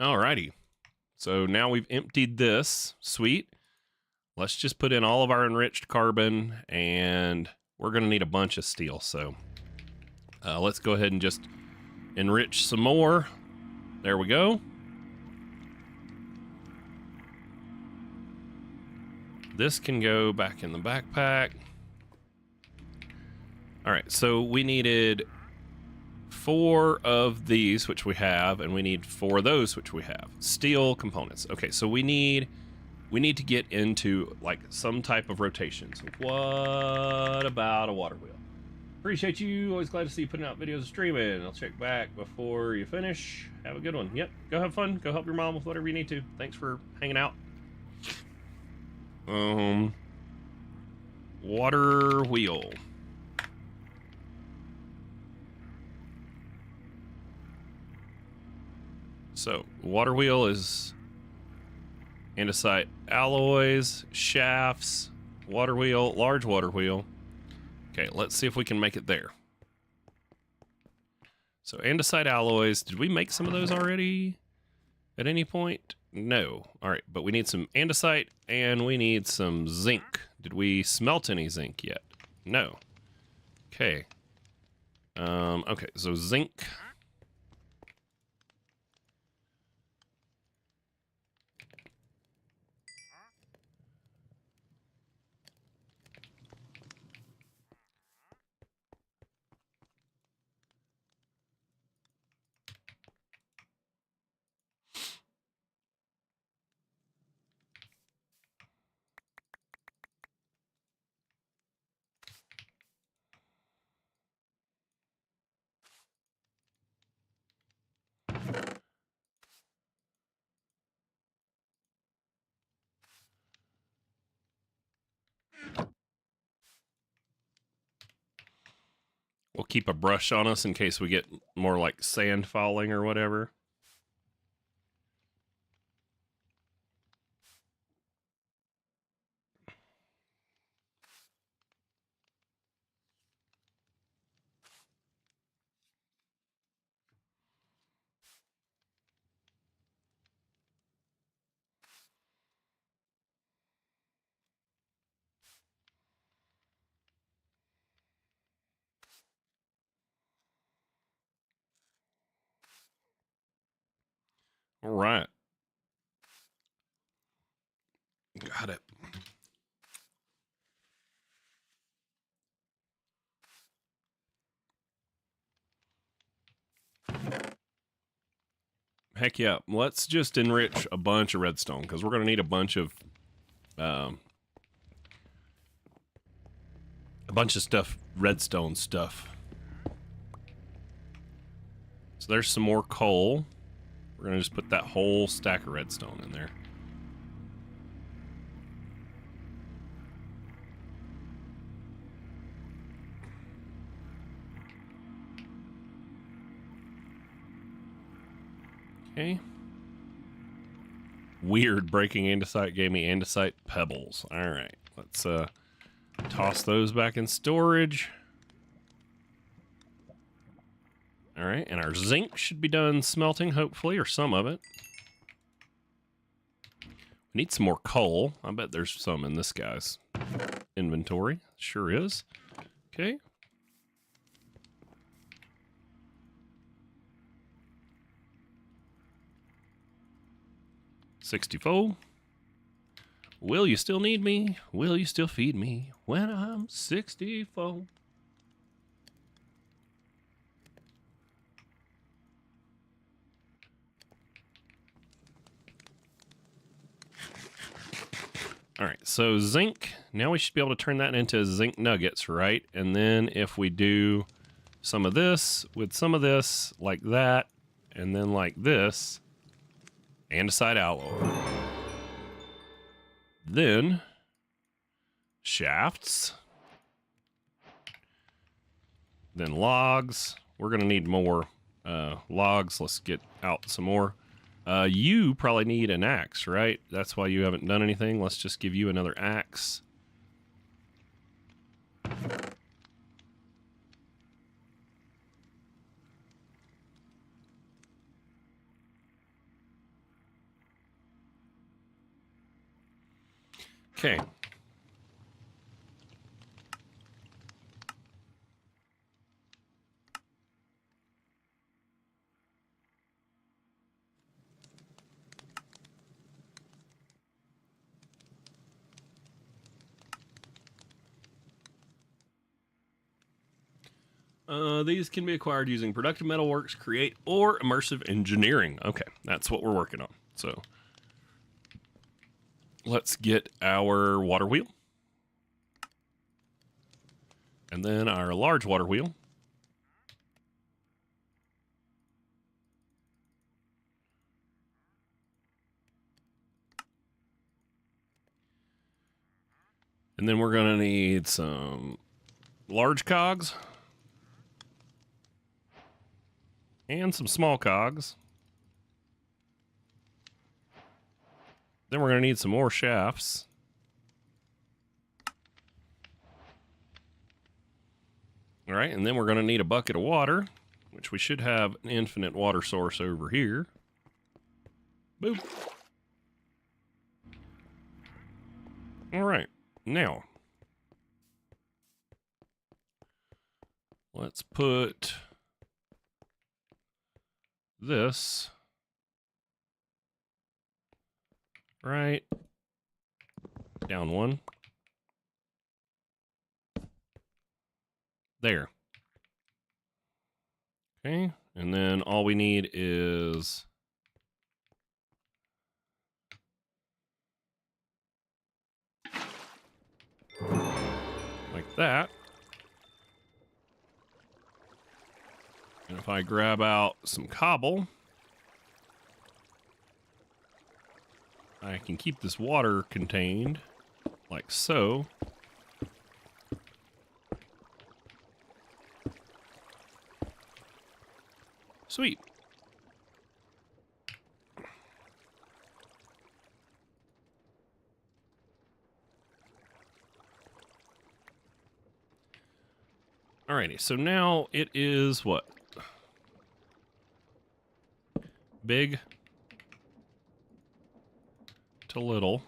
Alrighty. So now we've emptied this. Sweet. Let's just put in all of our enriched carbon, and we're going to need a bunch of steel. So let's go ahead and just enrich some more. There we go. This can go back in the backpack. All right, so we needed 4 of these, which we have, and we need 4 of those, which we have. Steel components. Okay, so we need to get into like some type of rotation. So what about a water wheel? Appreciate you. Always glad to see you putting out videos and streaming. I'll check back before you finish. Have a good one. Yep, go have fun. Go help your mom with whatever you need to. Thanks for hanging out. Water wheel. So, water wheel is andesite alloys, shafts, water wheel, large water wheel. Okay, let's see if we can make it there. So, andesite alloys, did we make some of those already at any point? No. All right, but we need some andesite and we need some zinc. Did we smelt any zinc yet? No. Okay. Okay, so zinc. keep a brush on us in case we get more like sand falling or whatever. All right. Got it. Heck yeah. Let's just enrich a bunch of redstone because we're going to need a bunch of stuff, redstone stuff. So there's some more coal. We're going to just put that whole stack of redstone in there. Okay. Weird, breaking andesite gave me andesite pebbles. All right, let's toss those back in storage. All right, and our zinc should be done smelting, hopefully, or some of it. We need some more coal. I bet there's some in this guy's inventory. Sure is. Okay. $64. Will you still need me? Will you still feed me when I'm 64? All right, so zinc. Now we should be able to turn that into zinc nuggets, right? And then if we do some of this with some of this, like that, and then like this, andesite alloy. Then shafts. Then logs. We're going to need more logs. Let's get out some more. You probably need an axe, right? That's why you haven't done anything. Let's just give you another axe. Okay. These can be acquired using productive metalworks, create, or immersive engineering. Okay, that's what we're working on. So let's get our water wheel. And then our large water wheel. And then we're going to need some large cogs. And some small cogs. Then we're going to need some more shafts. All right, and then we're going to need a bucket of water, which we should have an infinite water source over here. Boop. All right, now let's put this right down one. There. Okay, and then all we need is like that. And if I grab out some cobble, I can keep this water contained like so. Sweet. Alrighty, so now it is what? Big to little.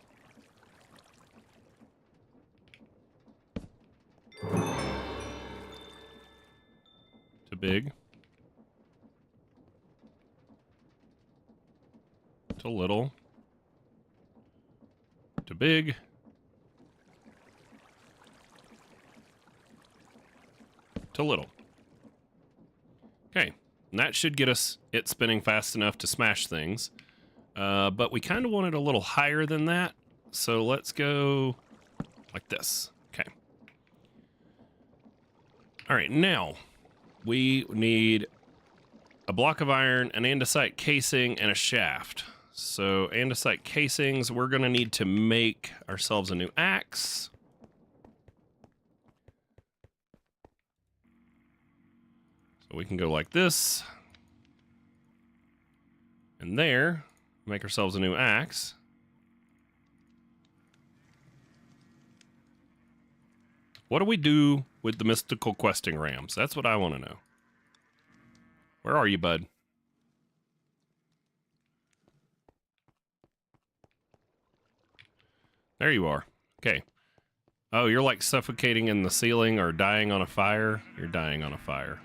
To big. To little. To big. To little. Okay, and that should get us it spinning fast enough to smash things. But we kind of want it a little higher than that. So let's go like this. Okay. All right, now we need a block of iron, an andesite casing, and a shaft. So andesite casings, we're going to need to make ourselves a new axe. So we can go like this. And there, make ourselves a new axe. What do we do with the mystical questing rams? That's what I want to know. Where are you, bud? There you are. Okay. Oh, you're like suffocating in the ceiling or dying on a fire? You're dying on a fire.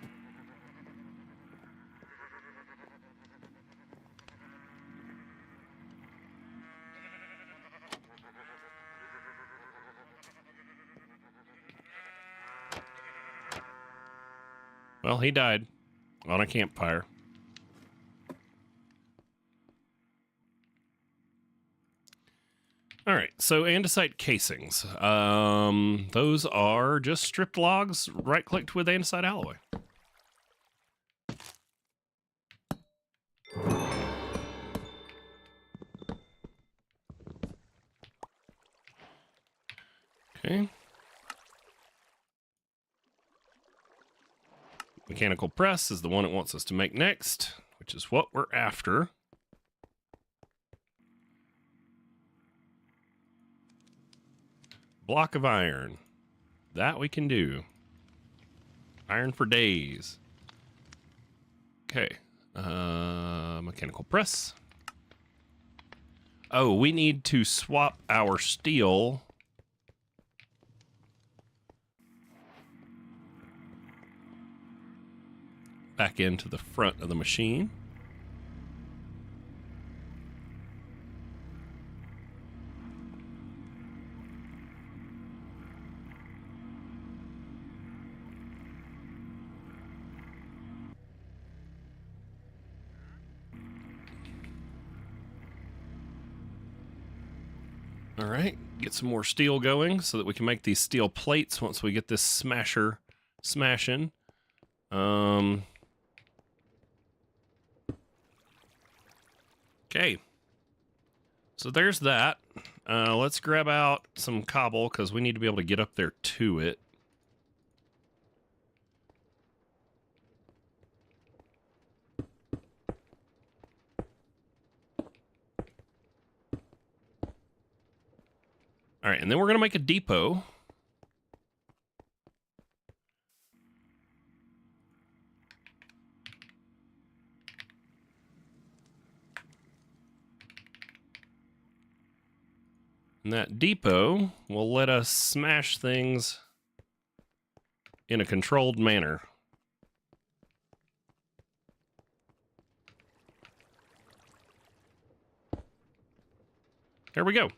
Well, he died on a campfire. All right, so andesite casings. Those are just stripped logs, right-clicked with andesite alloy. Okay. Mechanical press is the one it wants us to make next, which is what we're after. Block of iron. That we can do. Iron for days. Okay. Mechanical press. Oh, we need to swap our steel back into the front of the machine. All right, get some more steel going so that we can make these steel plates once we get this smasher smashing. Okay, so there's that. Let's grab out some cobble because we need to be able to get up there to it. All right, and then we're going to make a depot. And that depot will let us smash things in a controlled manner. There we go.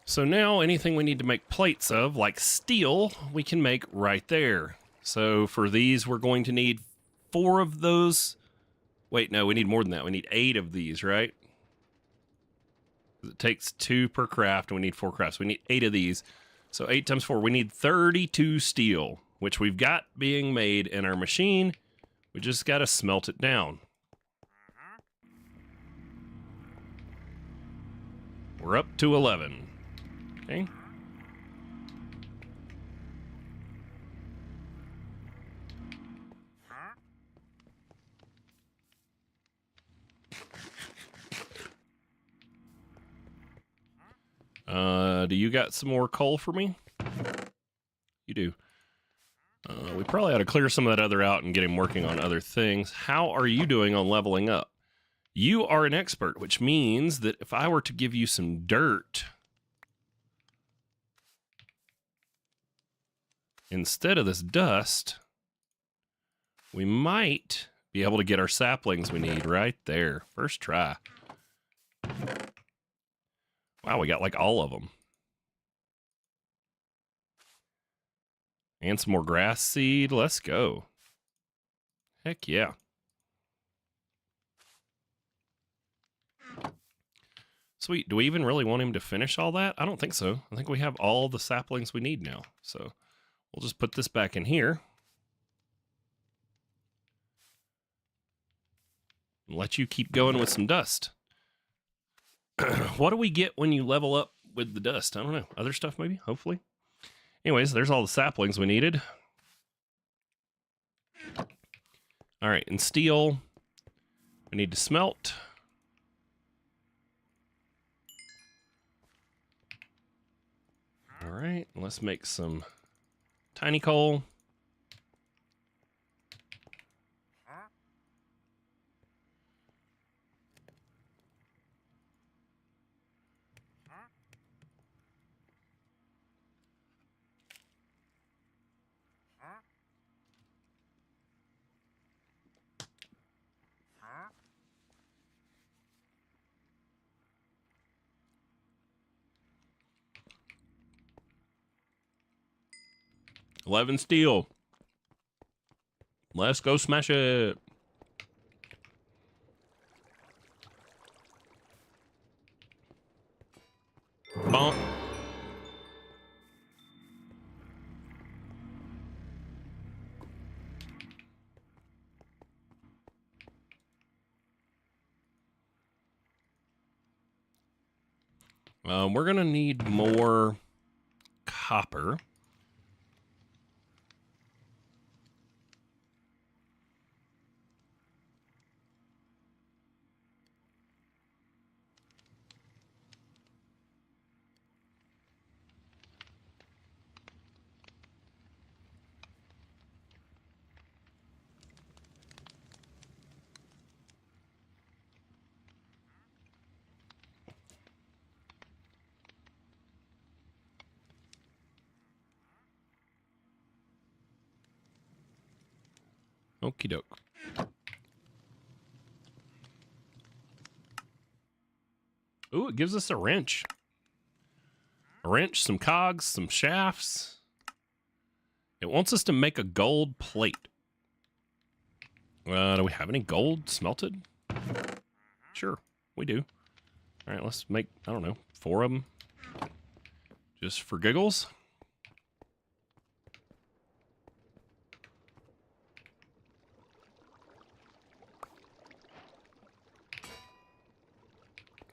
So now anything we need to make plates of, like steel, we can make right there. So for these, we're going to need 4 of those. Wait, no, we need more than that. We need 8 of these, right? It takes 2 per craft, and we need 4 crafts. We need 8 of these. So 8 times 4, we need 32 steel, which we've got being made in our machine. We just got to smelt it down. We're up to 11. Okay. Do you got some more coal for me? You do. We probably ought to clear some of that other out and get him working on other things. How are you doing on leveling up? You are an expert, which means that if I were to give you some dirt instead of this dust, we might be able to get our saplings we need right there. First try. Wow, we got like all of them. And some more grass seed. Let's go. Heck yeah. Sweet. Do we even really want him to finish all that? I don't think so. I think we have all the saplings we need now. So we'll just put this back in here. And let you keep going with some dust. What do we get when you level up with the dust? I don't know. Other stuff maybe? Hopefully. Anyways, there's all the saplings we needed. All right, and steel, we need to smelt. All right, let's make some tiny coal. $11 steel. Let's go smash it. Bonk. We're gonna need more copper. Okie doke. Ooh, it gives us a wrench. A wrench, some cogs, some shafts. It wants us to make a gold plate. Do we have any gold smelted? Sure, we do. All right, let's make, I don't know, 4 of them. Just for giggles.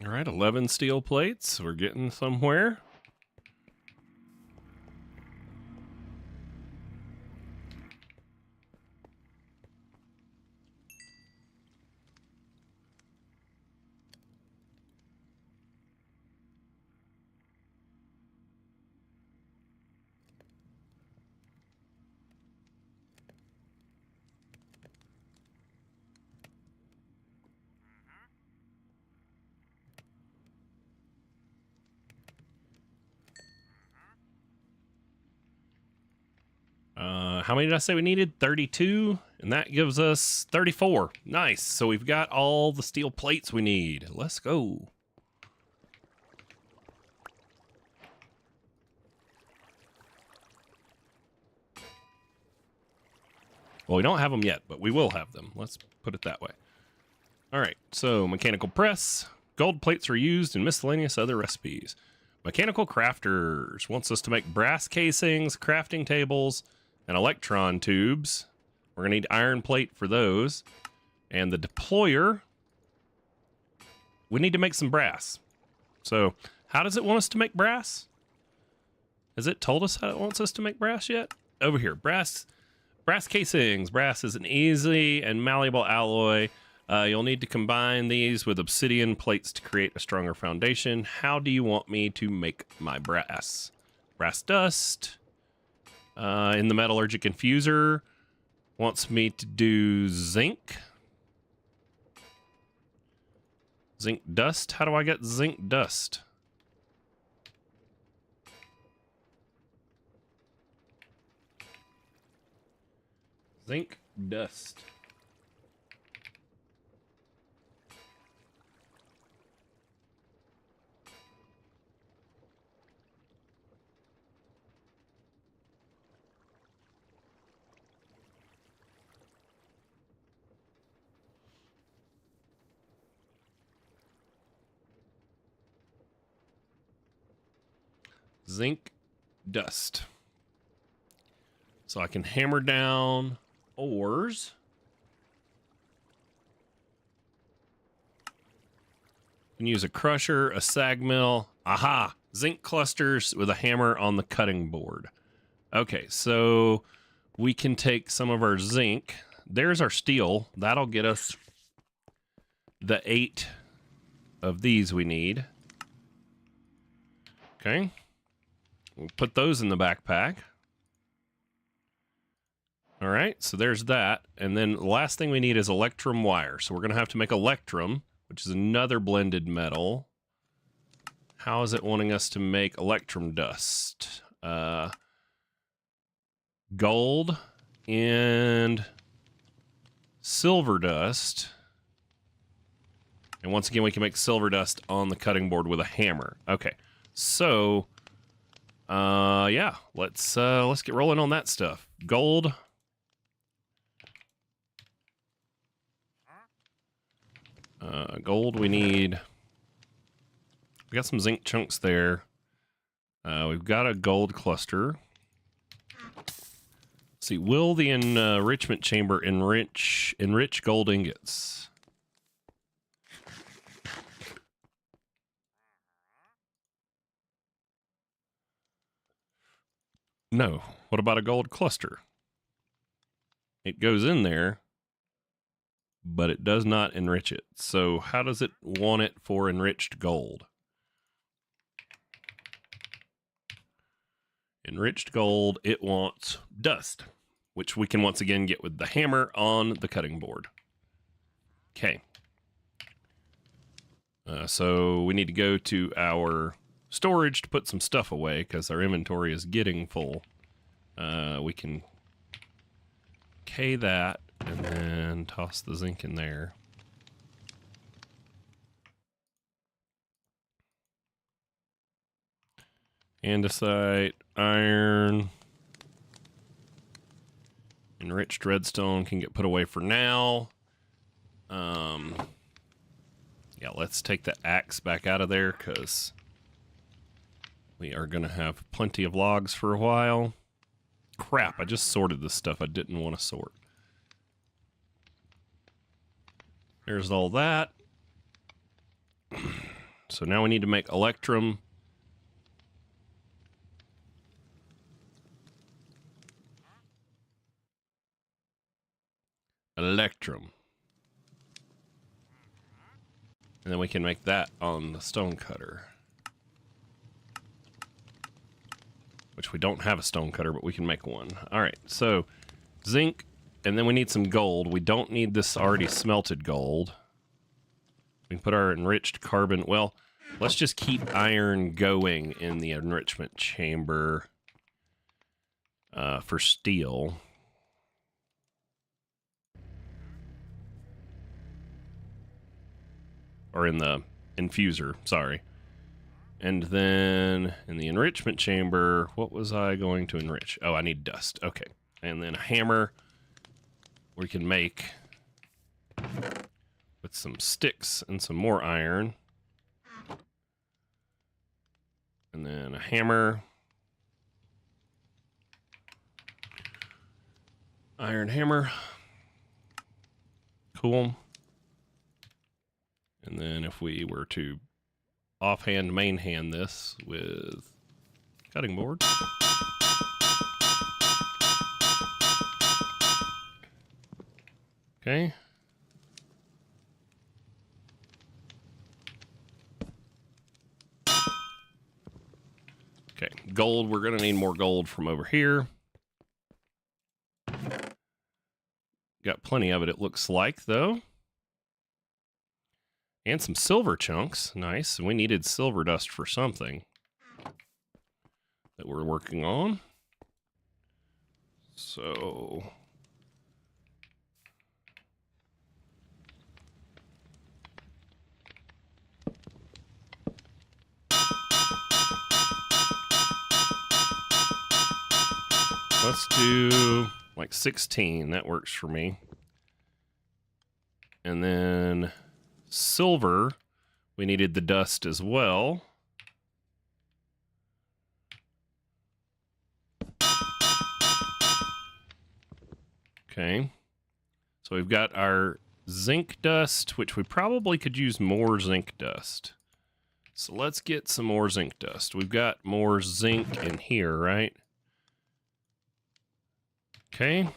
All right, 11 steel plates. We're getting somewhere. How many did I say we needed? 32, and that gives us 34. Nice. So we've got all the steel plates we need. Let's go. Well, we don't have them yet, but we will have them. Let's put it that way. All right, so mechanical press. Gold plates are used in miscellaneous other recipes. Mechanical crafters wants us to make brass casings, crafting tables, and electron tubes. We're gonna need iron plate for those. And the deployer, we need to make some brass. So how does it want us to make brass? Has it told us how it wants us to make brass yet? Over here, brass casings. Brass is an easy and malleable alloy You'll need to combine these with obsidian plates to create a stronger foundation. How do you want me to make my brass? Brass dust. In the metallurgic infuser. Wants me to do zinc. Zinc dust? How do I get zinc dust? Zinc dust. Zinc dust. So I can hammer down ores. You can use a crusher, a sag mill. Aha! Zinc clusters with a hammer on the cutting board. Okay, so we can take some of our zinc. There's our steel. That'll get us the 8 of these we need. Okay. We'll put those in the backpack. All right, so there's that. And then the last thing we need is electrum wire. So we're going to have to make electrum, which is another blended metal. How is it wanting us to make electrum dust? Gold and silver dust. And once again, we can make silver dust on the cutting board with a hammer. Okay, so yeah, let's get rolling on that stuff. Gold. Gold, we got some zinc chunks there. We've got a gold cluster. Let's see, will the enrichment chamber enrich gold ingots? No. What about a gold cluster? It goes in there, but it does not enrich it. So how does it want it for enriched gold? Enriched gold, it wants dust, which we can once again get with the hammer on the cutting board. Okay. So we need to go to our storage to put some stuff away because our inventory is getting full. We can K that and then toss the zinc in there. Andesite, iron, enriched redstone can get put away for now. Yeah, let's take the axe back out of there because we are going to have plenty of logs for a while. Crap, I just sorted this stuff I didn't want to sort. There's all that. So now we need to make electrum. Electrum. And then we can make that on the stone cutter. Which we don't have a stone cutter, but we can make one. All right, so zinc, and then we need some gold. We don't need this already smelted gold. We can put our enriched carbon. Well, let's just keep iron going in the enrichment chamber for steel. Or in the infuser, sorry. And then in the enrichment chamber, what was I going to enrich? Oh, I need dust. Okay. And then a hammer we can make with some sticks and some more iron. And then a hammer. Iron hammer. Cool. And then if we were to offhand main hand this with cutting board. Okay. Okay, gold. We're going to need more gold from over here. Got plenty of it, it looks like, though. And some silver chunks. Nice. We needed silver dust for something that we're working on. So... let's do like 16. That works for me. And then silver, we needed the dust as well. Okay. So we've got our zinc dust, which we probably could use more zinc dust. So let's get some more zinc dust. We've got more zinc in here, right? Okay.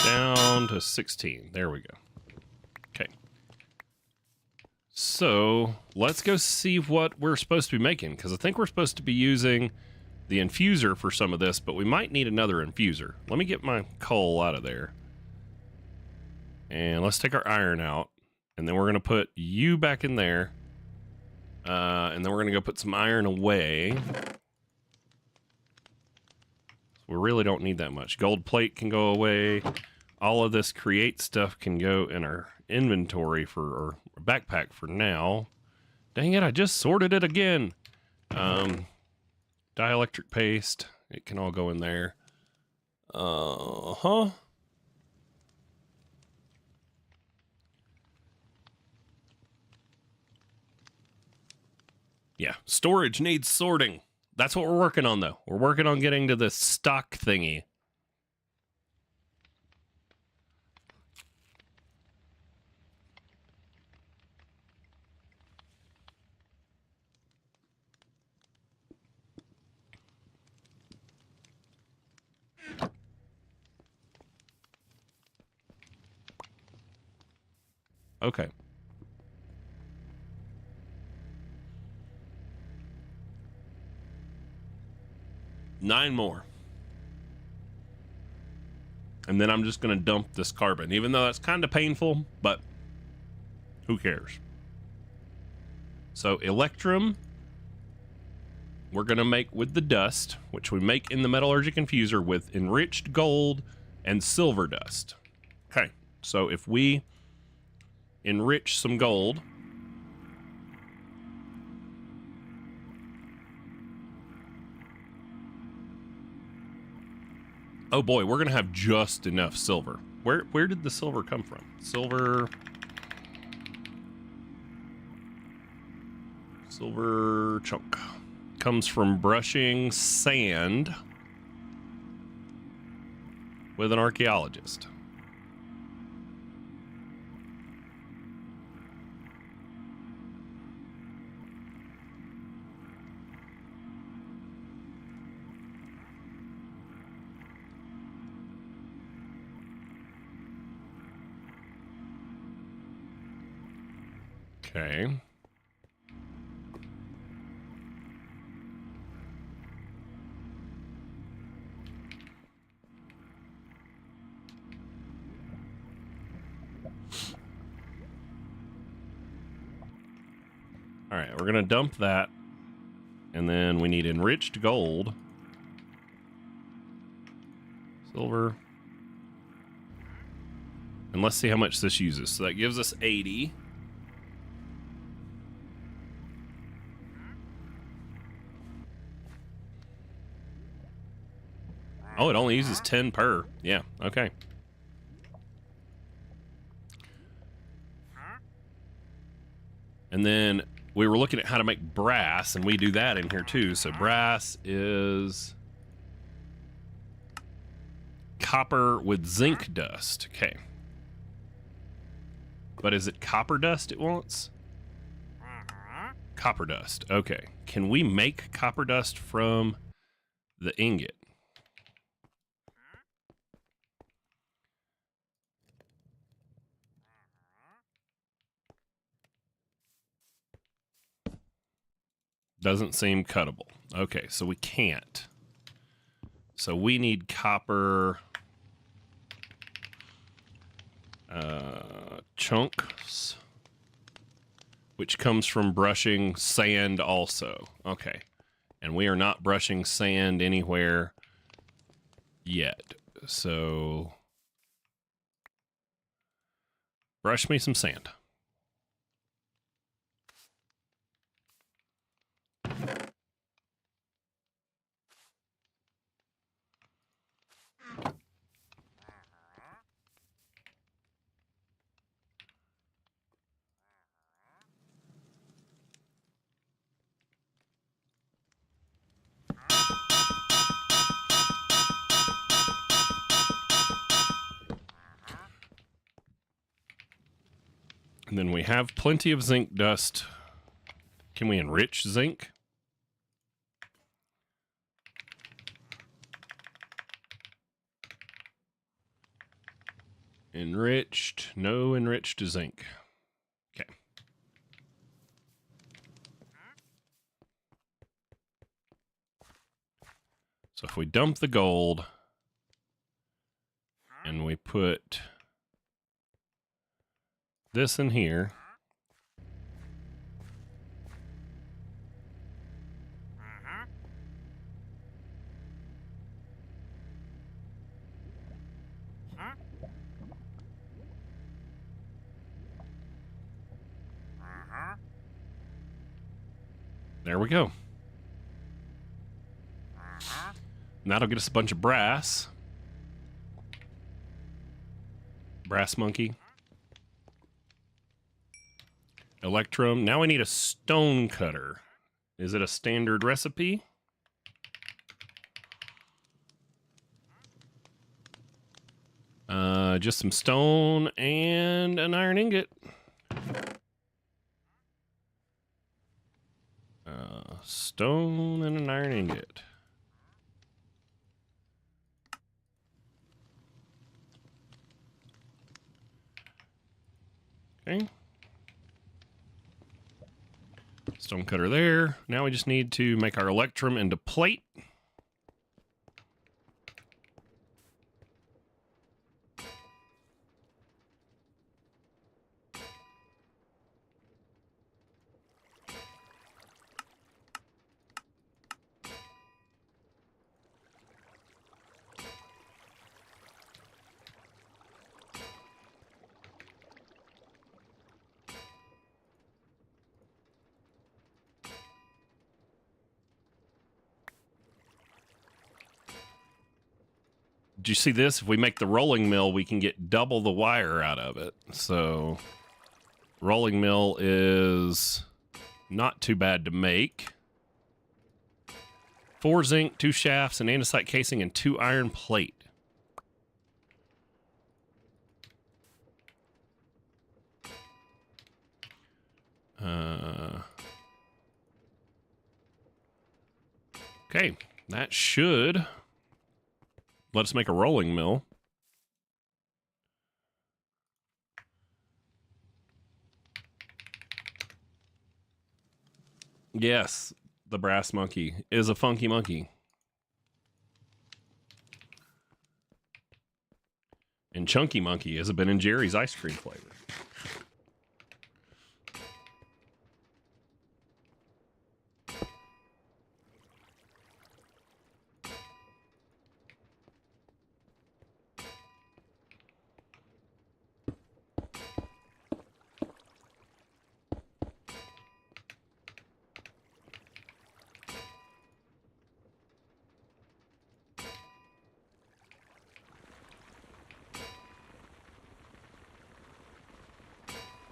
Down to 16. There we go. Okay. So let's go see what we're supposed to be making, because I think we're supposed to be using the infuser for some of this, but we might need another infuser. Let me get my coal out of there. And let's take our iron out. And then we're going to put you back in there. And then we're going to go put some iron away. We really don't need that much. Gold plate can go away. All of this create stuff can go in our inventory for, or backpack for now. Dang it, I just sorted it again. Dielectric paste, it can all go in there. Yeah, storage needs sorting. That's what we're working on, though. We're working on getting to the stock thingy. Okay. Nine more. And then I'm just going to dump this carbon, even though that's kind of painful, but who cares? So electrum, we're going to make with the dust, which we make in the metallurgic infuser with enriched gold and silver dust. Okay, so if we enrich some gold, oh boy, we're gonna have just enough silver. Where did the silver come from? Silver chunk comes from brushing sand with an archaeologist. Okay. All right, we're going to dump that. And then we need enriched gold. Silver. And let's see how much this uses. So that gives us 80. Oh, it only uses 10 per. Yeah, okay. And then we were looking at how to make brass, and we do that in here too. So brass is copper with zinc dust. Okay. But is it copper dust it wants? copper dust. Okay. Can we make copper dust from the ingot? Doesn't seem cuttable. Okay, so we can't. So we need copper chunks, which comes from brushing sand also. Okay. And we are not brushing sand anywhere yet. So brush me some sand. And then we have plenty of zinc dust. Can we enrich zinc? Enriched. No enriched zinc. Okay. So if we dump the gold and we put this in here, there we go. And that'll get us a bunch of brass. Brass monkey. Electrum. Now we need a stone cutter. Is it a standard recipe? Just some stone and an iron ingot. Stone and an iron ingot. Okay. Stone cutter there. Now we just need to make our electrum into plate. Did you see this? If we make the rolling mill, we can get double the wire out of it. So, rolling mill is not too bad to make. 4 zinc, 2 shafts, an andesite casing, and 2 iron plate. Okay, that should let us make a rolling mill. Yes, the brass monkey is a funky monkey. And chunky monkey is a Ben and Jerry's ice cream flavor.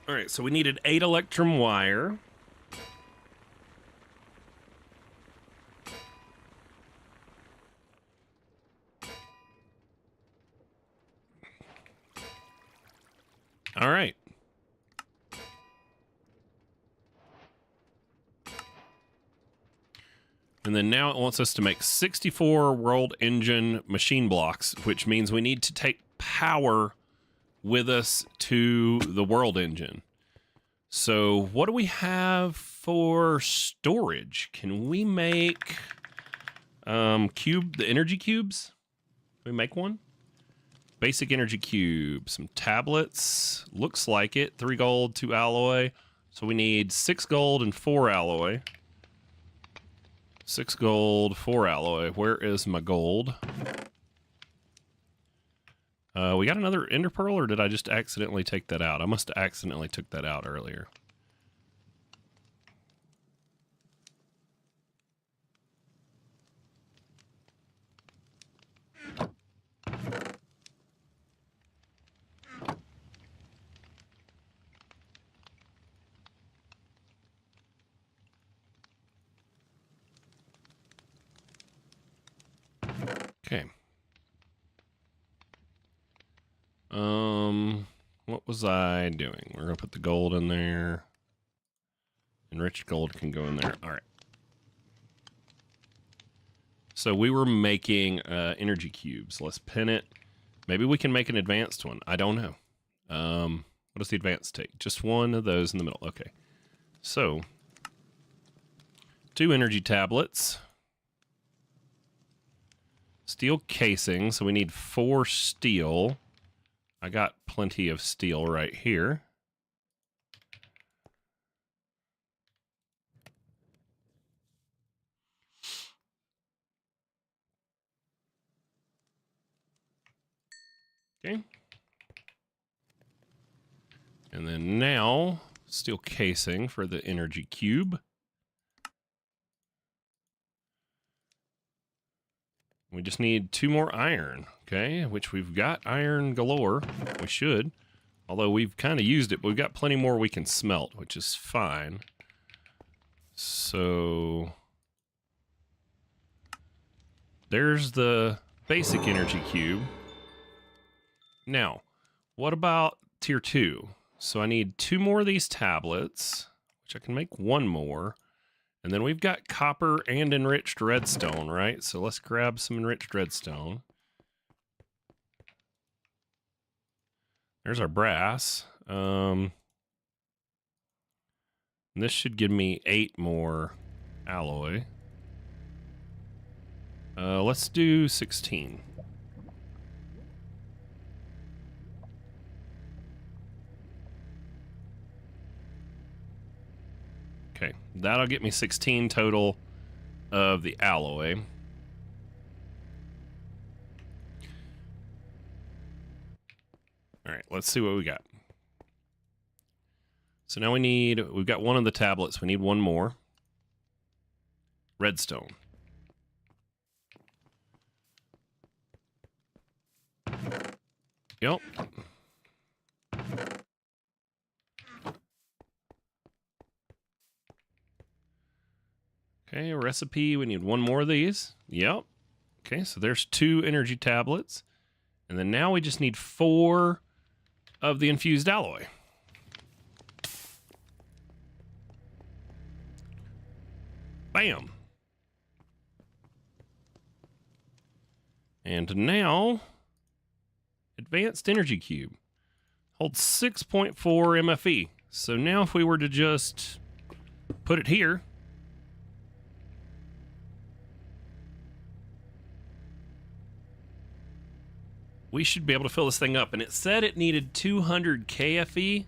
All right, so we needed 8 electrum wire. All right. And then now it wants us to make 64 world engine machine blocks, which means we need to take power with us to the world engine. So what do we have for storage? Can we make the energy cubes? Can we make one? Basic energy cube, some tablets, looks like it. 3 gold, 2 alloy. So we need 6 gold and 4 alloy. 6 gold, 4 alloy. Where is my gold? We got another ender pearl, or did I just accidentally take that out? I must have accidentally took that out earlier. Okay. What was I doing? We're gonna put the gold in there. Enriched gold can go in there. All right. So we were making energy cubes. Let's pin it. Maybe we can make an advanced one. I don't know. What does the advanced take? Just one of those in the middle. Okay. So 2 energy tablets. Steel casing, so we need 4 steel. I got plenty of steel right here. Okay. And then now, steel casing for the energy cube. We just need 2 more iron, okay? Which we've got iron galore. We should. Although we've kind of used it, but we've got plenty more we can smelt, which is fine. So there's the basic energy cube. Now, what about tier 2? So I need 2 more of these tablets, which I can make 1 more. And then we've got copper and enriched redstone, right? So let's grab some enriched redstone. There's our brass. And this should give me 8 more alloy. Let's do 16. Okay, that'll get me 16 total of the alloy. All right, let's see what we got. So now we've got 1 of the tablets. We need 1 more. Redstone. Yep. Okay, recipe. We need 1 more of these. Yep. Okay, so there's 2 energy tablets. And then now we just need 4 of the infused alloy. Bam. And now, advanced energy cube holds 6.4 MFE. So now if we were to just put it here, we should be able to fill this thing up. And it said it needed 200 KFE.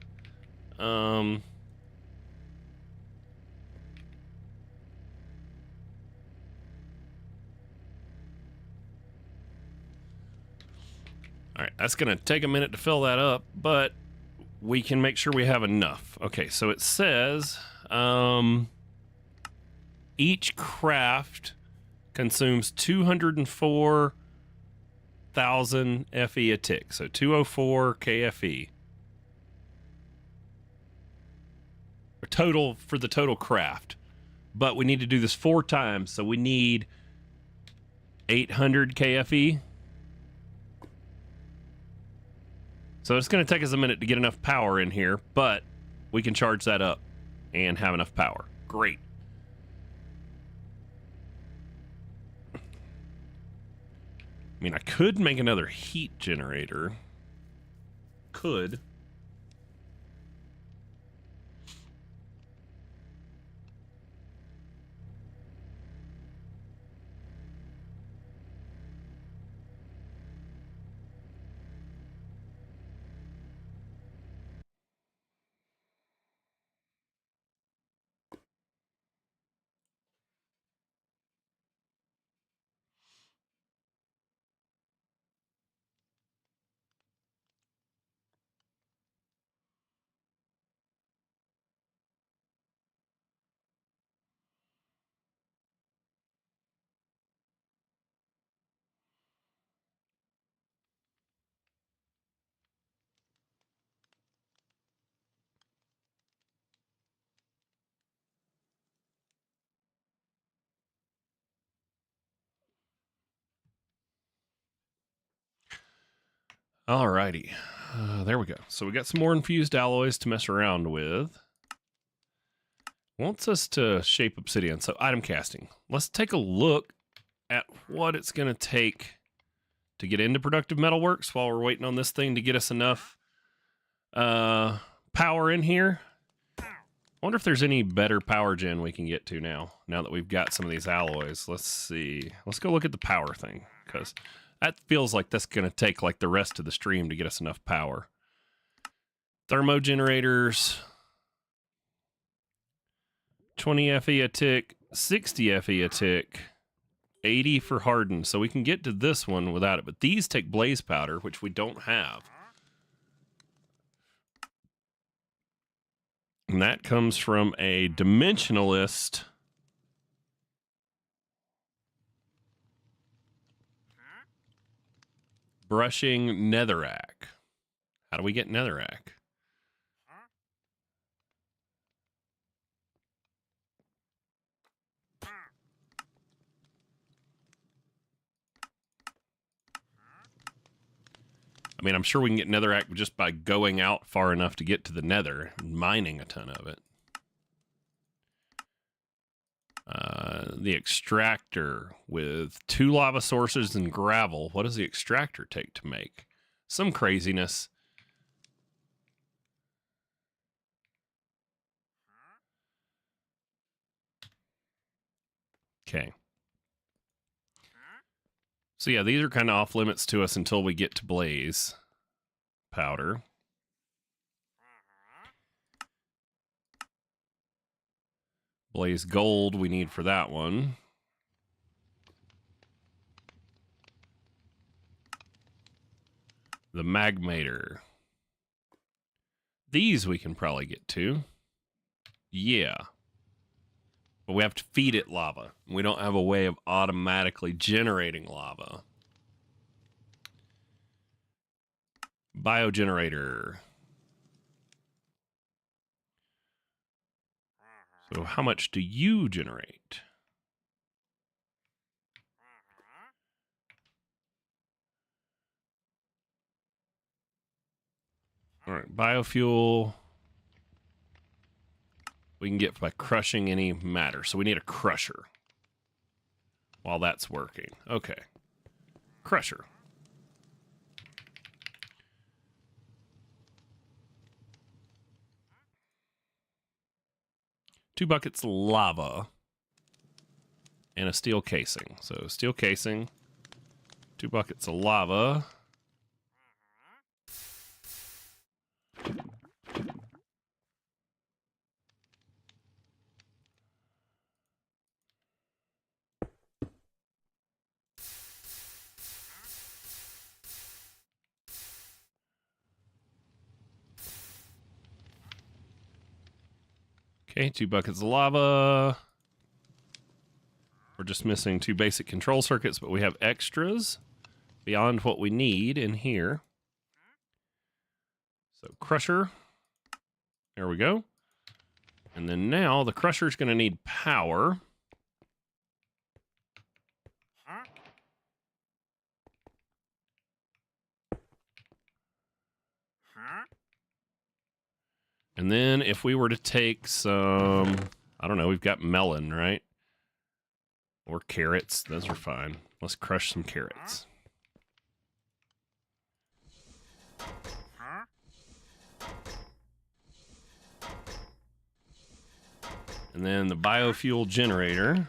All right, that's going to take a minute to fill that up, but we can make sure we have enough. Okay, so it says each craft consumes 204,000 FE a tick, so 204 KFE. Total for the total craft. But we need to do this 4 times, so we need 800 KFE. So it's going to take us a minute to get enough power in here, but we can charge that up and have enough power. Great. mean, I could make another heat generator. Could. Alrighty. There we go. So we got some more infused alloys to mess around with. Wants us to shape obsidian. So item casting. Let's take a look at what it's going to take to get into productive metalworks while we're waiting on this thing to get us enough power in here. I wonder if there's any better power gen we can get to now that we've got some of these alloys. Let's see. Let's go look at the power thing, because that feels like that's going to take like the rest of the stream to get us enough power. Thermo generators, 20 FE a tick, 60 FE a tick, 80 for hardened. So we can get to this one without it, but these take blaze powder, which we don't have. And that comes from a dimensionalist. Brushing netherrack. How do we get netherrack? I mean, I'm sure we can get netherrack just by going out far enough to get to the nether and mining a ton of it. The extractor with 2 lava sources and gravel. What does the extractor take to make? Some craziness. Okay. So yeah, these are kind of off limits to us until we get to blaze powder. Blaze gold we need for that one. The magmator. These we can probably get to. Yeah. But we have to feed it lava. We don't have a way of automatically generating lava. Biogenerator. So how much do you generate? All right, biofuel. We can get by crushing any matter. So we need a crusher while that's working. Okay. Crusher. Two buckets of lava and a steel casing. So steel casing, 2 buckets of lava. Okay, 2 buckets of lava. We're just missing 2 basic control circuits, but we have extras beyond what we need in here. So crusher. There we go. And then now the crusher's going to need power. And then if we were to take some, I don't know, we've got melon, right? Or carrots. Those are fine. Let's crush some carrots. And then the biofuel generator.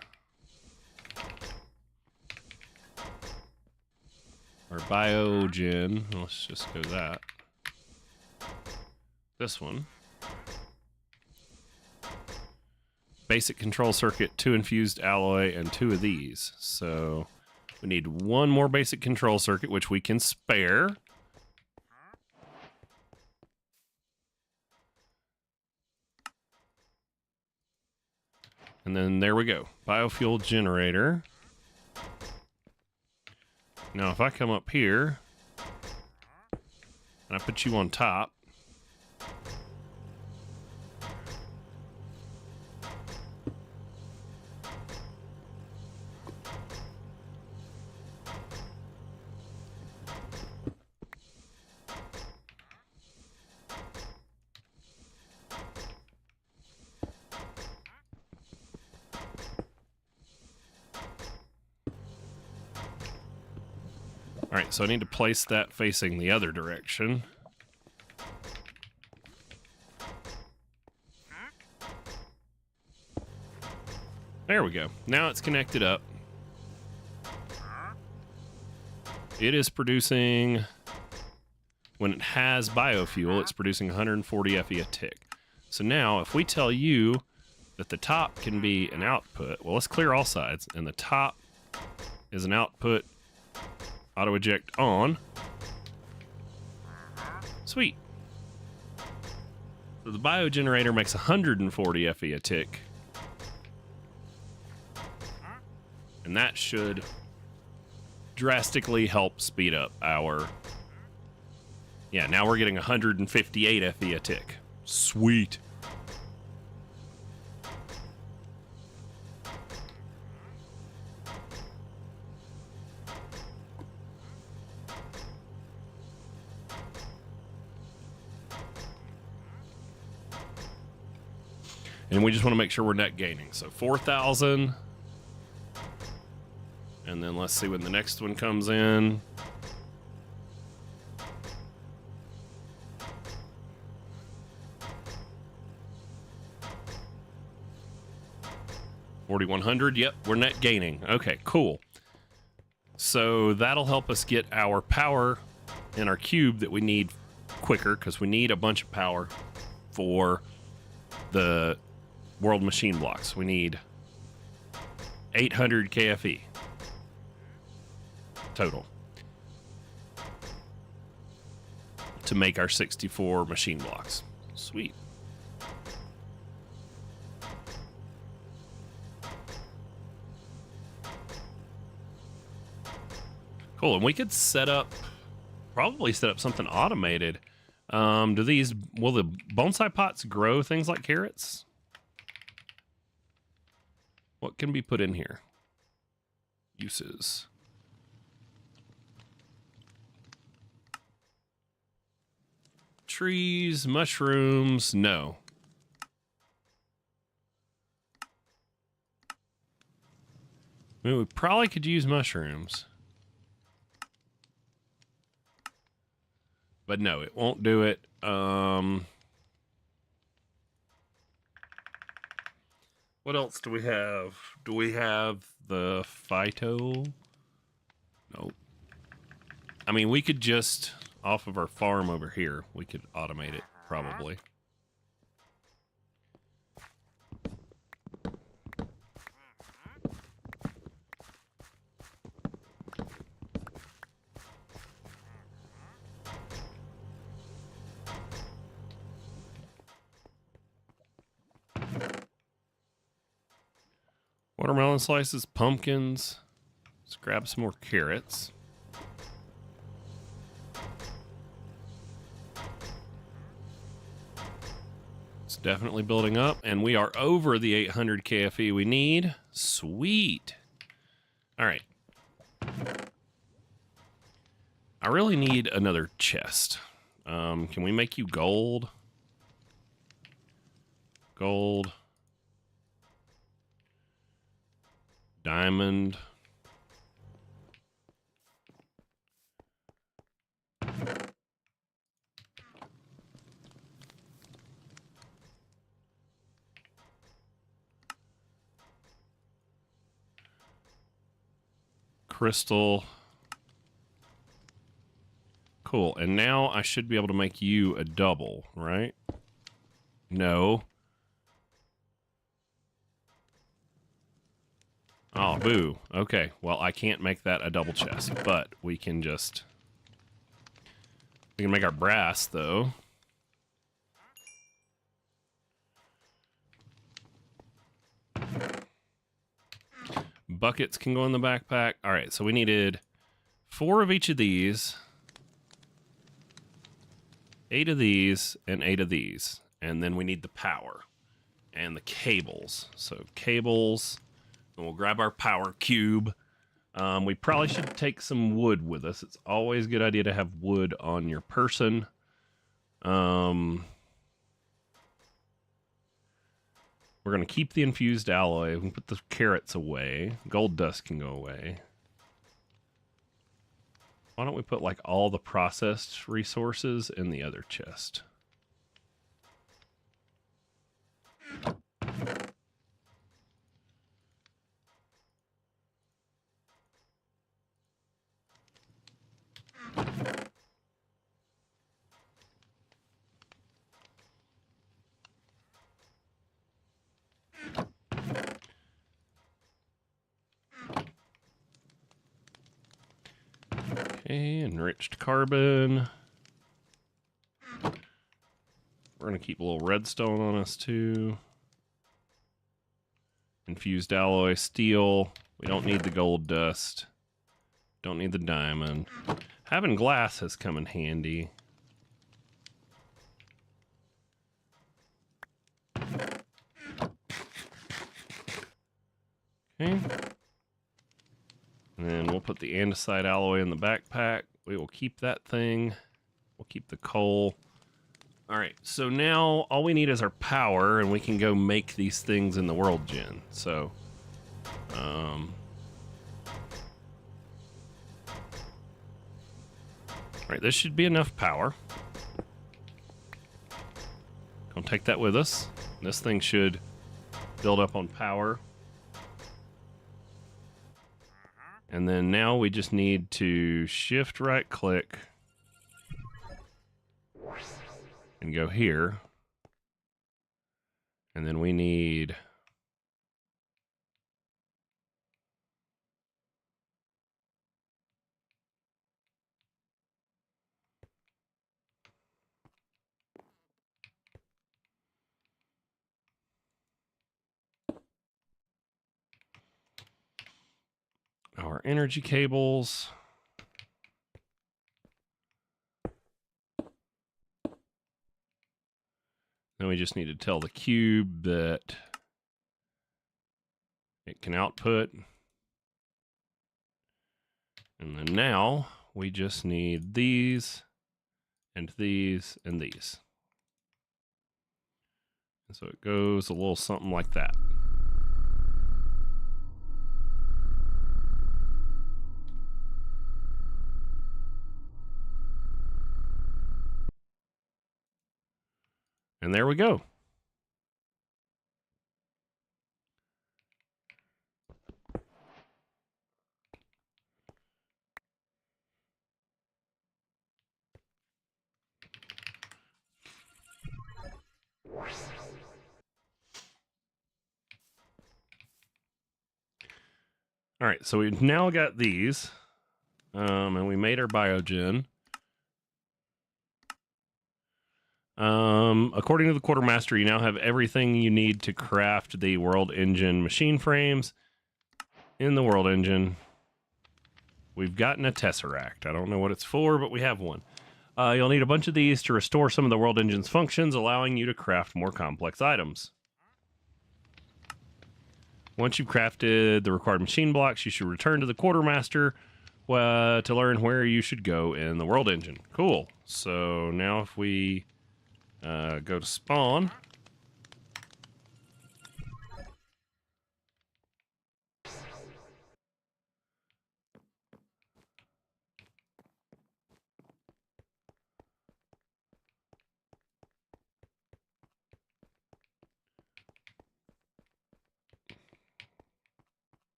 Or biogen. Let's just go that. This one. Basic control circuit, 2 infused alloy, and 2 of these. So we need 1 more basic control circuit, which we can spare. And then there we go. Biofuel generator. Now if I come up here and I put you on top, all right, so I need to place that facing the other direction. There we go. Now it's connected up. It is producing, when it has biofuel, it's producing 140 FE a tick. So now, if we tell you that the top can be an output, well, let's clear all sides, and the top is an output auto eject on. Sweet. So the biogenerator makes 140 FE a tick. And that should drastically help speed up our... Yeah, now we're getting 158 FE a tick. Sweet. And we just want to make sure we're net gaining. So 4,000. And then let's see when the next one comes in. $4,100. Yep, we're net gaining. Okay, cool. So that'll help us get our power in our cube that we need quicker, because we need a bunch of power for the world machine blocks. We need 800 KFE total to make our 64 machine blocks. Sweet. Cool, and we could probably set up something automated. Will the bonsai pots grow things like carrots? What can be put in here? Uses. Trees, mushrooms, no. I mean, we probably could use mushrooms. But no, it won't do it. What else do we have? Do we have the phyto? Nope. I mean, we could just, off of our farm over here, we could automate it, probably. Watermelon slices, pumpkins. Let's grab some more carrots. It's definitely building up, and we are over the 800 KFE we need. Sweet. All right. I really need another chest. Can we make you gold? Gold. Diamond. crystal. Cool. And now I should be able to make you a double, right? No. Oh, boo. Okay. Well, I can't make that a double chest, but we can just... We can make our brass, though. Buckets can go in the backpack. All right, so we needed 4 of each of these, 8 of these, and 8 of these. And then we need the power and the cables. So cables, and we'll grab our power cube. We probably should take some wood with us. It's always a good idea to have wood on your person. We're going to keep the infused alloy. We can put the carrots away. Gold dust can go away. Why don't we put like all the processed resources in the other chest? Okay, enriched carbon. We're going to keep a little redstone on us too. Infused alloy, steel. We don't need the gold dust. Don't need the diamond. Having glass has come in handy. Okay. And then we'll put the andesite alloy in the backpack. We will keep that thing. We'll keep the coal. All right, so now all we need is our power, and we can go make these things in the world gen. So, all right, this should be enough power. Gonna take that with us. This thing should build up on power. And then now we just need to shift right click and go here. And then we need our energy cables. Then we just need to tell the cube that it can output. And then now we just need these and these and these. And so it goes a little something like that. And there we go. All right, so we've now got these, and we made our biogen. According to the quartermaster, you now have everything you need to craft the world engine machine frames. In the world engine, we've gotten a tesseract. I don't know what it's for, but we have one. You'll need a bunch of these to restore some of the world engine's functions, allowing you to craft more complex items. Once you've crafted the required machine blocks, you should return to the quartermaster to learn where you should go in the world engine. Cool. So now if we go to spawn.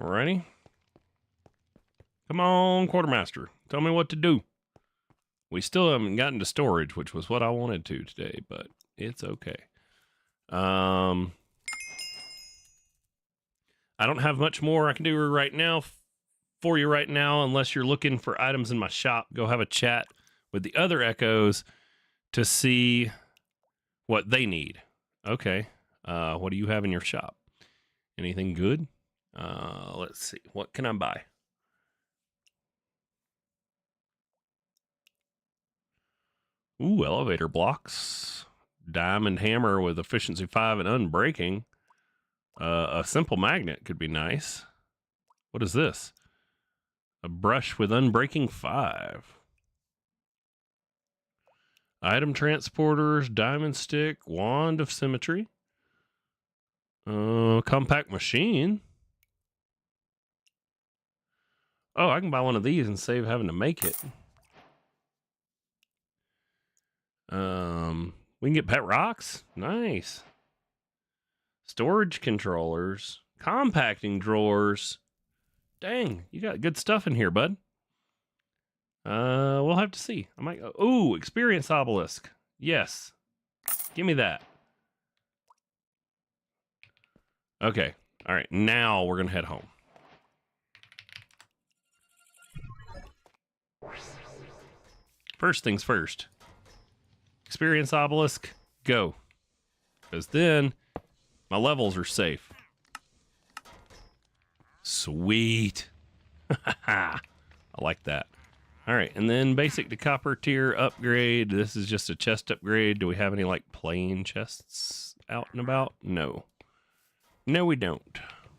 Alrighty. Come on, Quartermaster. Tell me what to do. We still haven't gotten to storage, which was what I wanted to today, but it's okay. I don't have much more I can do right now for you right now, unless you're looking for items in my shop. Go have a chat with the other Echoes to see what they need. Okay. What do you have in your shop? Anything good? Let's see. What can I buy? Ooh, elevator blocks. Diamond hammer with efficiency 5 and unbreaking. A simple magnet could be nice. What is this? A brush with unbreaking 5. Item transporters, diamond stick, wand of symmetry. Compact machine. Oh, I can buy one of these and save having to make it. We can get pet rocks. Nice. Storage controllers, compacting drawers. Dang, you got good stuff in here, bud. We'll have to see. I might go. Ooh, experience obelisk. Yes. Give me that. Okay. All right. Now we're going to head home. First things first. Experience obelisk, go. Because then my levels are safe. Sweet. I like that. All right, and then basic to copper tier upgrade. This is just a chest upgrade. Do we have any like plain chests out and about? No. No, we don't.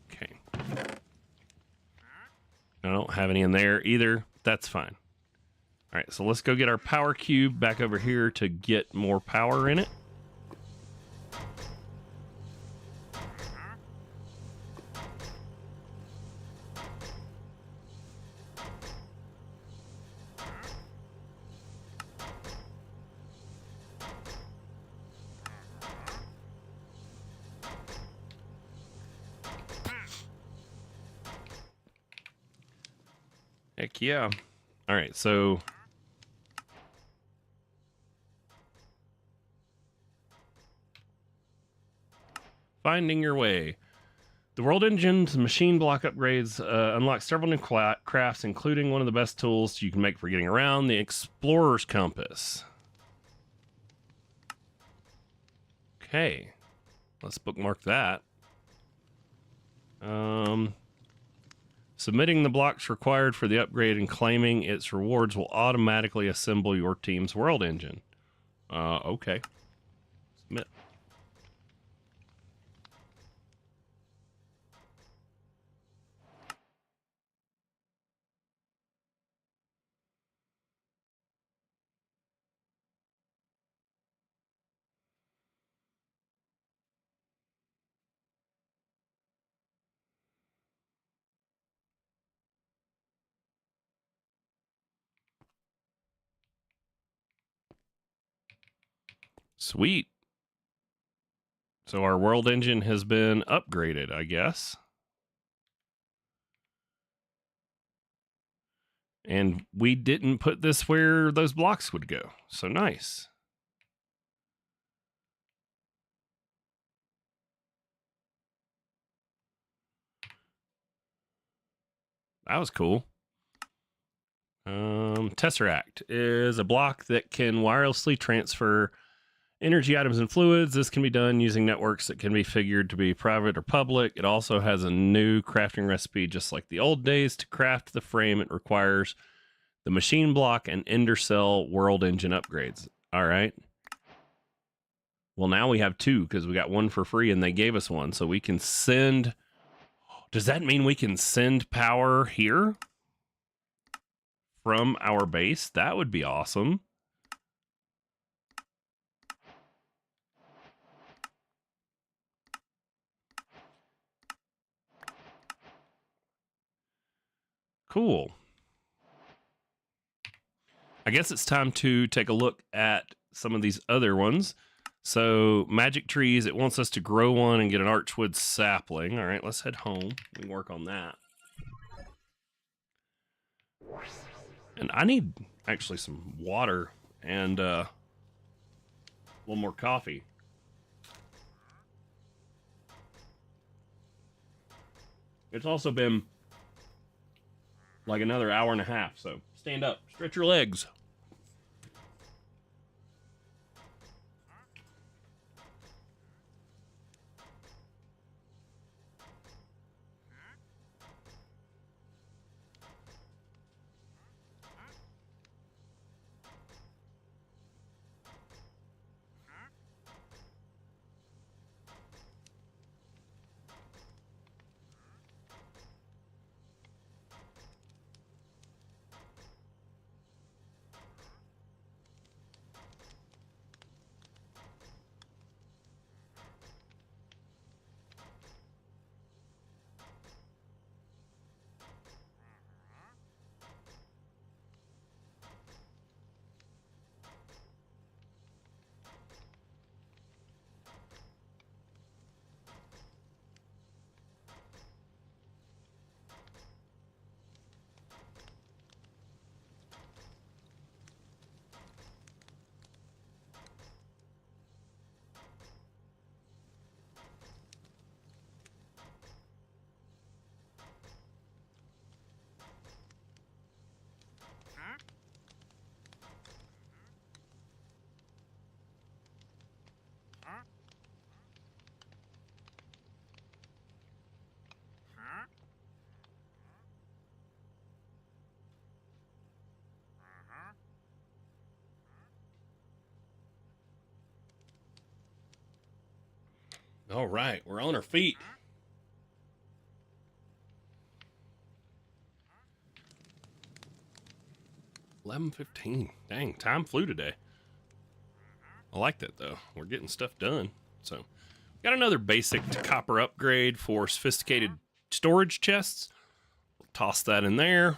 Okay. I don't have any in there either. That's fine. All right, so let's go get our power cube back over here to get more power in it. Heck yeah. All right, so finding your way. The World Engine's machine block upgrades unlock several new crafts, including one of the best tools you can make for getting around, the Explorer's Compass. Okay, let's bookmark that. Submitting the blocks required for the upgrade and claiming its rewards will automatically assemble your team's World Engine. Okay. Submit. Sweet. So our World Engine has been upgraded, I guess. And we didn't put this where those blocks would go. So nice. That was cool. Tesseract is a block that can wirelessly transfer energy items and fluids. This can be done using networks that can be figured to be private or public. It also has a new crafting recipe, just like the old days. To craft the frame, it requires the machine block and Ender Cell World Engine upgrades. All right. Well, now we have two because we got one for free and they gave us one. So we can send... Does that mean we can send power here from our base? That would be awesome. Cool. I guess it's time to take a look at some of these other ones. So magic trees, it wants us to grow one and get an archwood sapling. All right, let's head home. We can work on that. And I need actually some water and a little more coffee. It's also been like another hour and a half, so stand up, stretch your legs. All right, we're on our feet. $11:15. Dang, time flew today. I like that though. We're getting stuff done. So, got another basic copper upgrade for sophisticated storage chests. We'll toss that in there.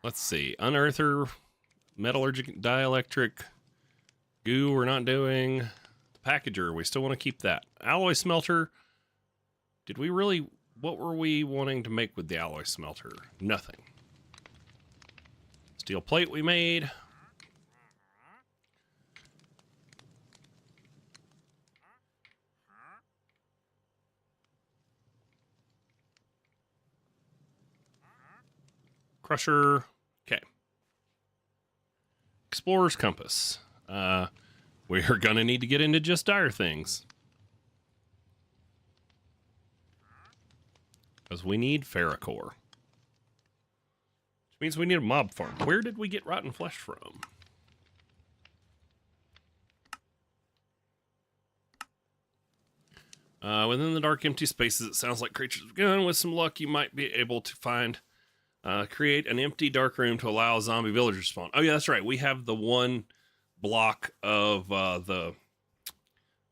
Let's see. Unearther, metallurgic, dielectric, goo. We're not doing. The packager. We still want to keep that. Alloy smelter. Did we really? What were we wanting to make with the alloy smelter? Nothing. Steel plate we made. Crusher. Okay. Explorer's compass. We are going to need to get into just dire things. Because we need ferrocore. Which means we need a mob farm. Where did we get rotten flesh from? Within the dark, empty spaces, it sounds like creatures have gone. With some luck, you might be able to find... create an empty dark room to allow a zombie villager to spawn. Oh yeah, that's right. We have the one block of the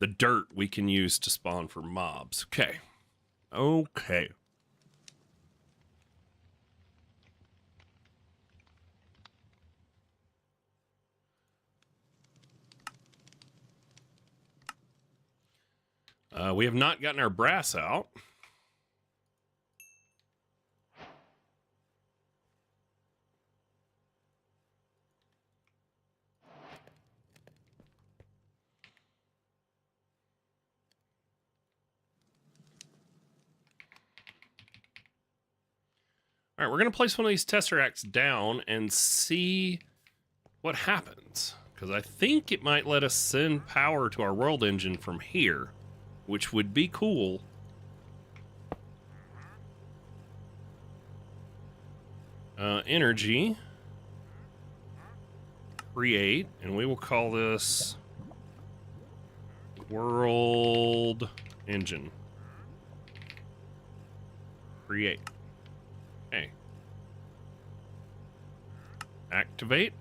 dirt we can use to spawn for mobs. Okay. Okay. We have not gotten our brass out. All right, we're going to place one of these tesseracts down and see what happens. Because I think it might let us send power to our world engine from here, which would be cool. Energy. Create, and we will call this world engine. Create. Okay. Activate.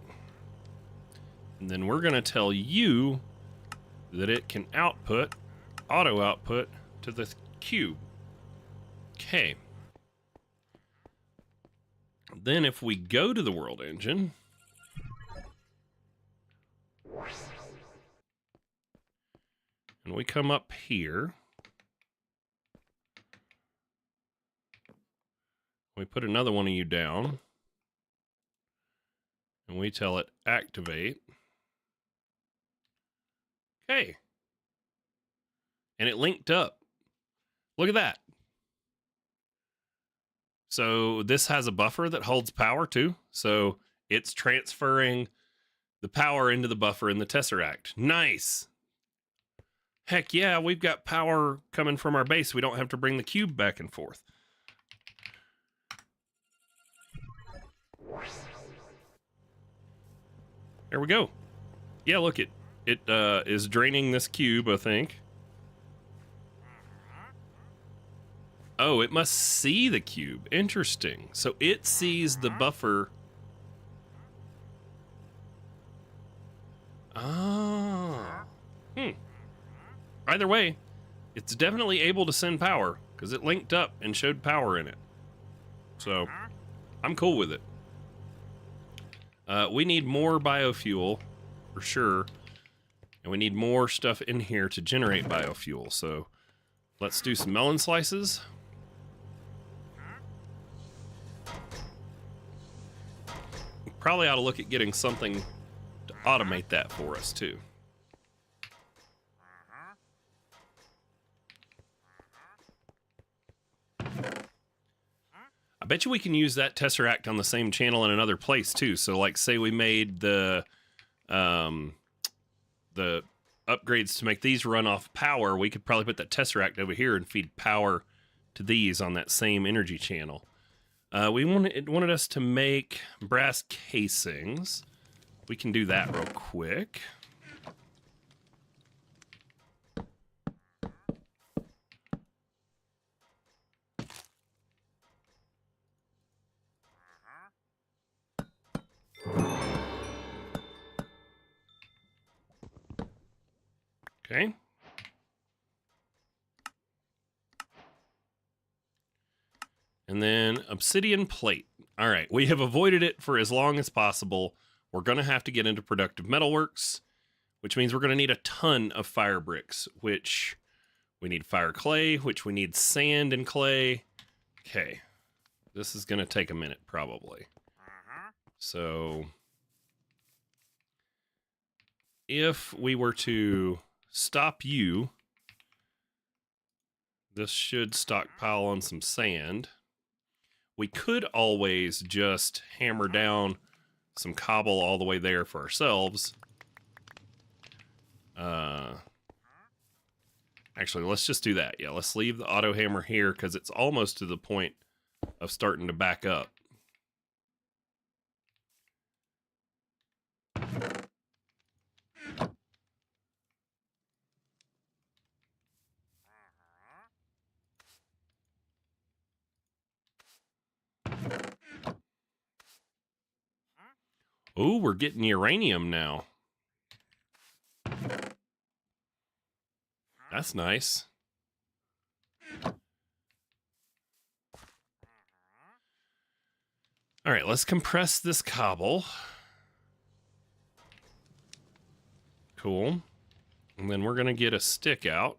And then we're going to tell you that it can output, auto output to the cube. Okay. Then if we go to the world engine, and we come up here, We put another one of you down. And we tell it activate. Okay. And it linked up. Look at that. So this has a buffer that holds power too. So it's transferring the power into the buffer in the Tesseract. Nice. Heck yeah, we've got power coming from our base. We don't have to bring the cube back and forth. There we go. Yeah, look, it is draining this cube, I think. Oh, it must see the cube. Interesting. So it sees the buffer. Oh. Either way, it's definitely able to send power because it linked up and showed power in it. So I'm cool with it. We need more biofuel for sure. And we need more stuff in here to generate biofuel. So let's do some melon slices. Probably ought to look at getting something to automate that for us too. I bet you we can use that Tesseract on the same channel in another place too. So like say we made the upgrades to make these run off power, we could probably put that Tesseract over here and feed power to these on that same energy channel. It wanted us to make brass casings. We can do that real quick. Okay. And then obsidian plate. All right, we have avoided it for as long as possible. We're going to have to get into productive metalworks, which means we're going to need a ton of fire bricks, which we need fire clay, which we need sand and clay. Okay, this is going to take a minute probably. So if we were to stop you, this should stockpile on some sand. We could always just hammer down some cobble all the way there for ourselves. Actually, let's just do that. Yeah, let's leave the auto hammer here because it's almost to the point of starting to back up. Oh, we're getting uranium now. That's nice. All right, let's compress this cobble. Cool. And then we're going to get a stick out.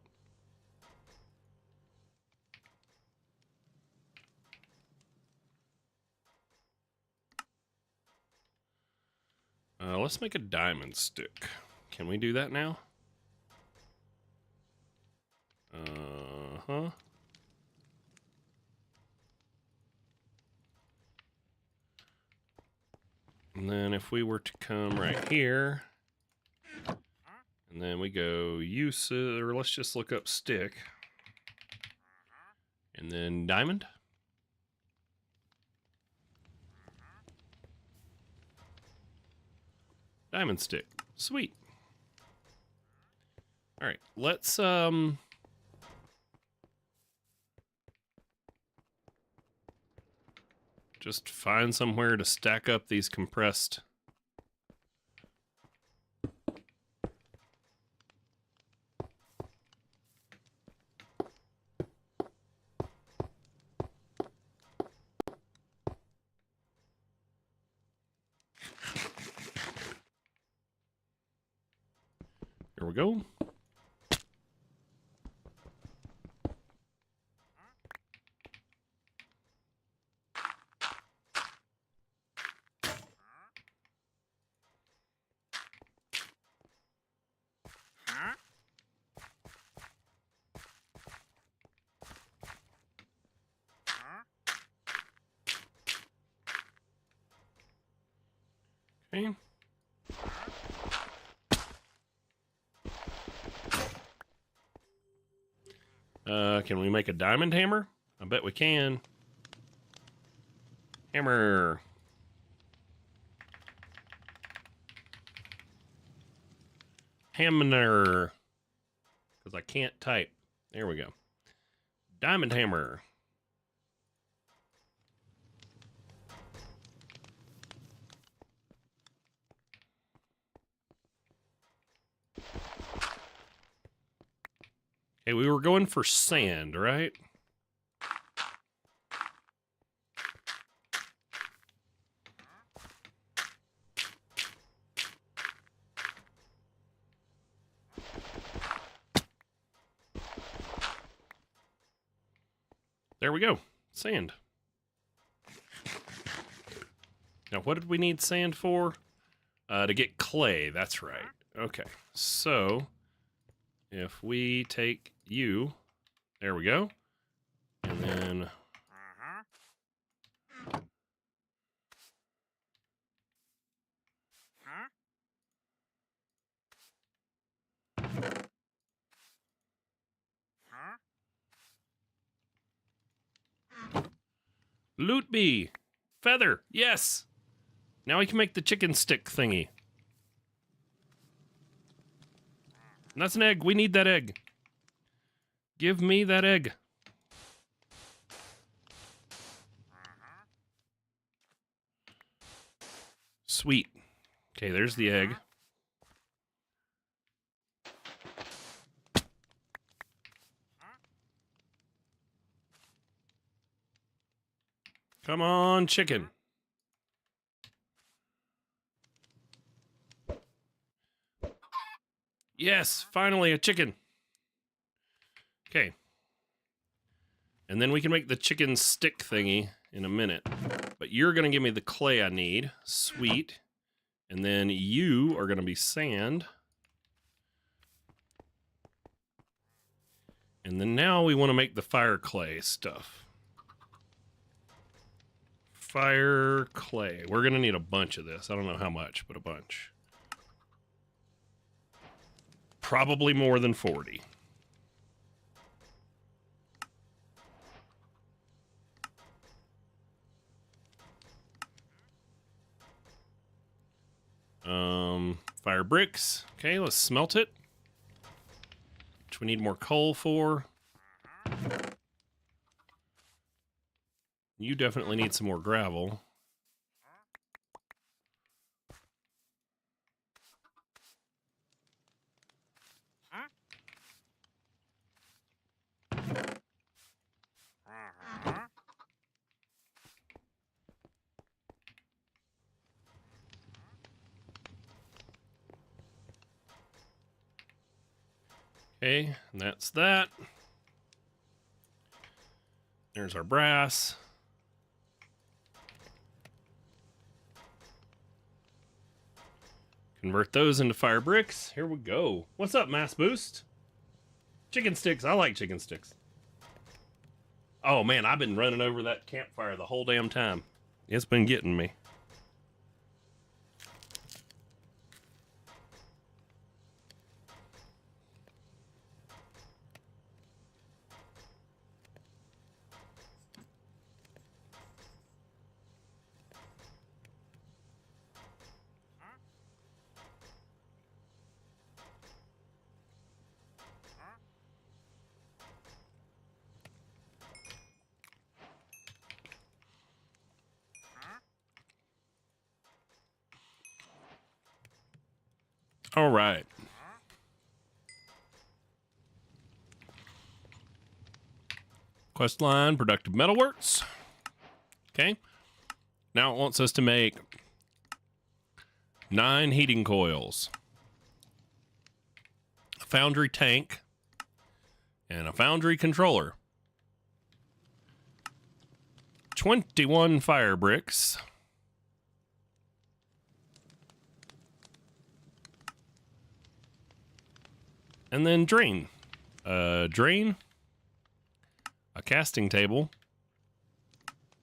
Let's make a diamond stick. Can we do that now? Uh-huh. And then if we were to come right here, and then we go use, or let's just look up stick. And then diamond. Diamond stick. Sweet. All right, let's just find somewhere to stack up these compressed. Here we go. Okay. Can we make a diamond hammer? I bet we can. Hammer. Hammer. Because I can't type. There we go. Diamond hammer. Hey, we were going for sand, right? There we go. Sand. Now, what did we need sand for? To get clay. That's right. Okay. So, if we take you, there we go. And then loot bee. Feather. Yes. Now we can make the chicken stick thingy. And that's an egg. We need that egg. Give me that egg. Sweet. Okay, there's the egg. Come on, chicken. Yes, finally a chicken. Okay. And then we can make the chicken stick thingy in a minute. But you're going to give me the clay I need. Sweet. And then you are going to be sand. And then now we want to make the fire clay stuff. Fire clay. We're going to need a bunch of this. I don't know how much, but a bunch. Probably more than 40. Fire bricks. Okay, let's smelt it. Which we need more coal for. You definitely need some more gravel. Okay, and that's that. There's our brass. Convert those into fire bricks. Here we go. What's up, Mass Boost? Chicken sticks. I like chicken sticks. Oh, man, I've been running over that campfire the whole damn time. It's been getting me. All right. Quest line, productive metalworks. Okay. Now it wants us to make 9 heating coils, a foundry tank, and a foundry controller. 21 fire bricks. And then drain. Drain. A casting table.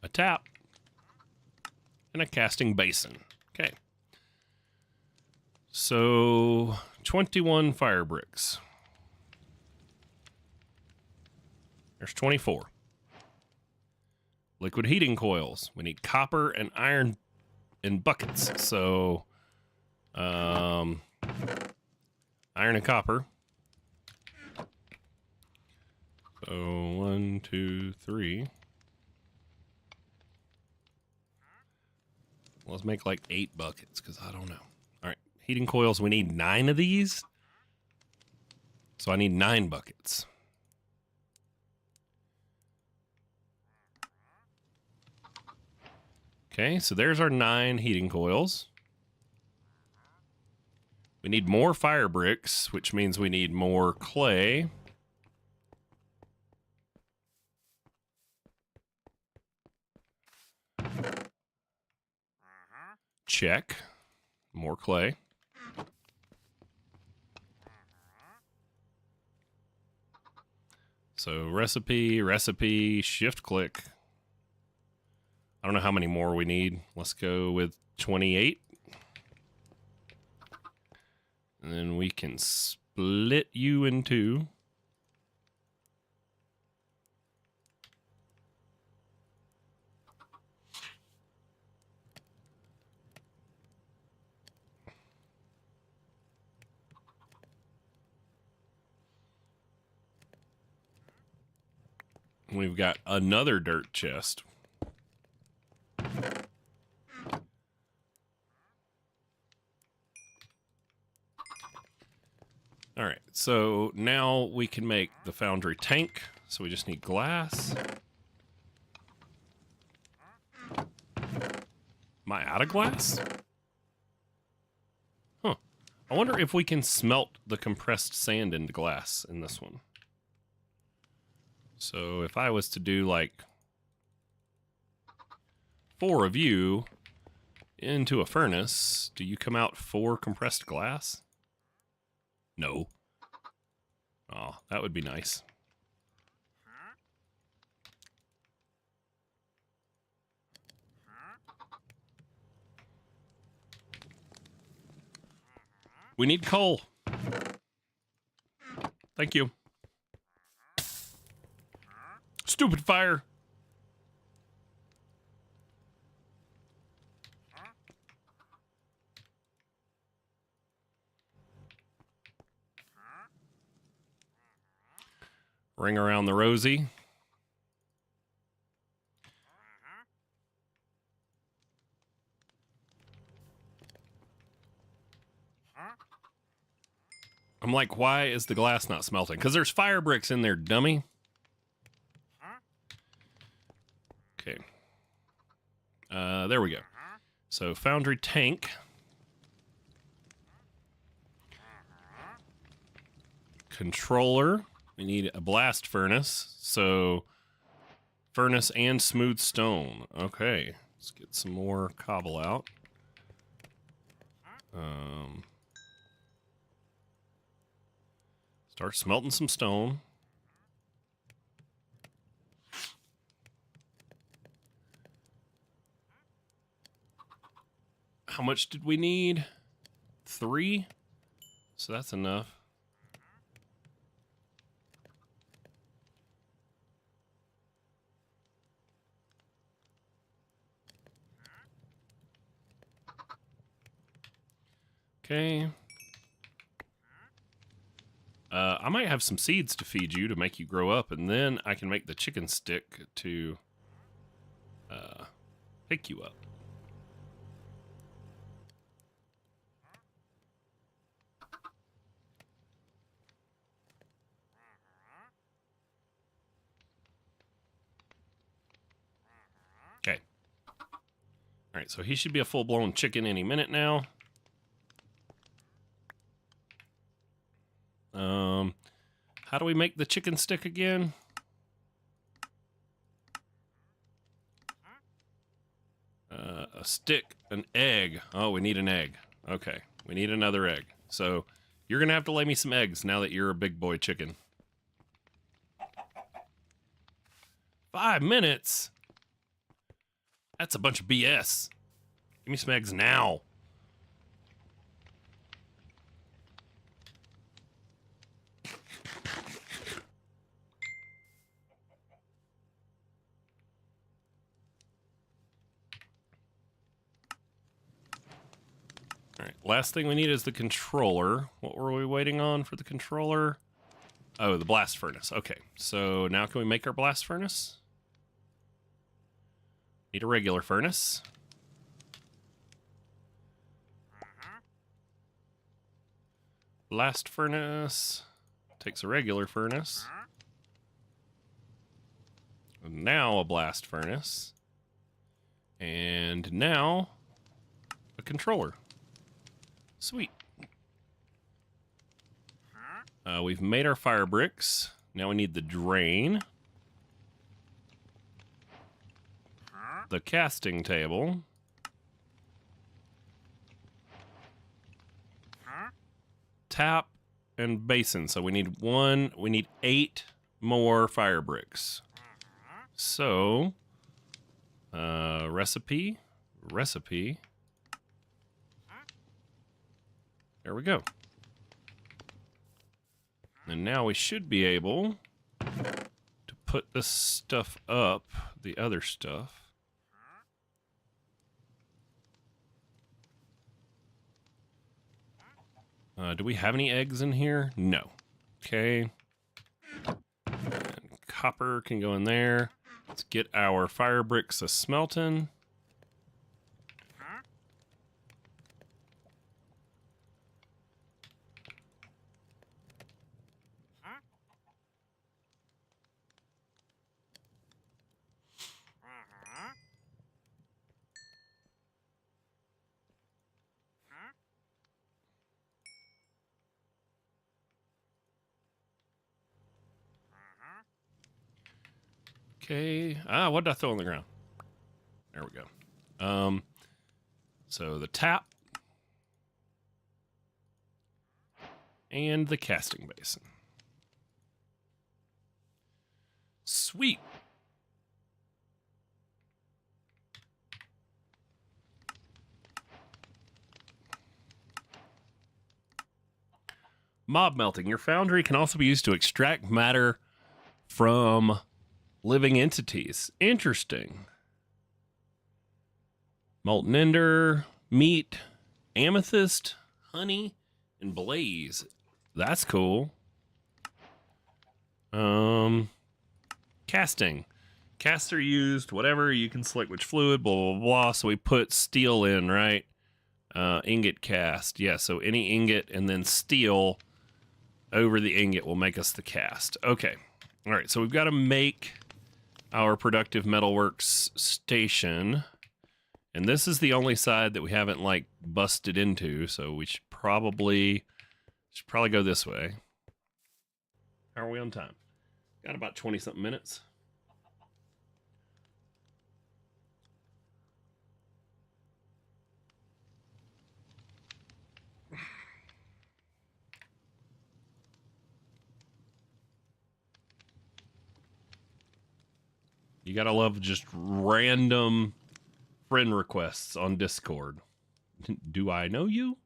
A tap. And a casting basin. Okay. So 21 fire bricks. There's 24. Liquid heating coils. We need copper and iron in buckets. So, iron and copper. So 1, 2, 3. Let's make like 8 buckets because I don't know. All right, heating coils. We need 9 of these. So I need 9 buckets. Okay, so there's our 9 heating coils. We need more fire bricks, which means we need more clay. Check. More clay. So recipe, shift click. I don't know how many more we need. Let's go with 28. And then we can split you in 2. We've got another dirt chest. All right, so now we can make the foundry tank. So we just need glass. Am I out of glass? Huh. I wonder if we can smelt the compressed sand into glass in this one. So if I was to do like 4 of you into a furnace, do you come out 4 compressed glass? No. Oh, that would be nice. We need coal. Thank you. Stupid fire. Ring around the rosy. I'm like, why is the glass not smelting? Because there's fire bricks in there, dummy. Okay. There we go. So foundry tank. Controller. We need a blast furnace. So furnace and smooth stone. Okay. Let's get some more cobble out. Start smelting some stone. How much did we need? 3? So that's enough. Okay. I might have some seeds to feed you to make you grow up, and then I can make the chicken stick to pick you up. Okay. All right, so he should be a full-blown chicken any minute now. How do we make the chicken stick again? A stick, an egg. Oh, we need an egg. Okay, we need another egg. So you're gonna have to lay me some eggs now that you're a big boy chicken. 5 minutes? That's a bunch of BS. Give me some eggs now. right, last thing we need is the controller. What were we waiting on for the controller? Oh, the blast furnace. Okay, so now can we make our blast furnace? Need a regular furnace. Blast furnace takes a regular furnace. And now a blast furnace. And now a controller. Sweet. We've made our fire bricks. Now we need the drain. The casting table. Tap and basin. So we need 8 more fire bricks. So, recipe. There we go. And now we should be able to put this stuff up, the other stuff. Do we have any eggs in here? No. Okay. And copper can go in there. Let's get our fire bricks a smelting. Okay. What did I throw on the ground? There we go. So the tap and the casting basin. Sweet. Mob melting. Your foundry can also be used to extract matter from living entities. Interesting. Molten ender, meat, amethyst, honey, and blaze. That's cool. Casting. Casts are used, whatever, you can select which fluid, blah, blah, blah. So we put steel in, right? Ingot cast. Yeah, so any ingot and then steel over the ingot will make us the cast. Okay. All right, so we've got to make our productive metalworks station. And this is the only side that we haven't, like, busted into, so we should probably go this way. How are we on time? Got about 20-something minutes. You gotta love just random friend requests on Discord. Do I know you?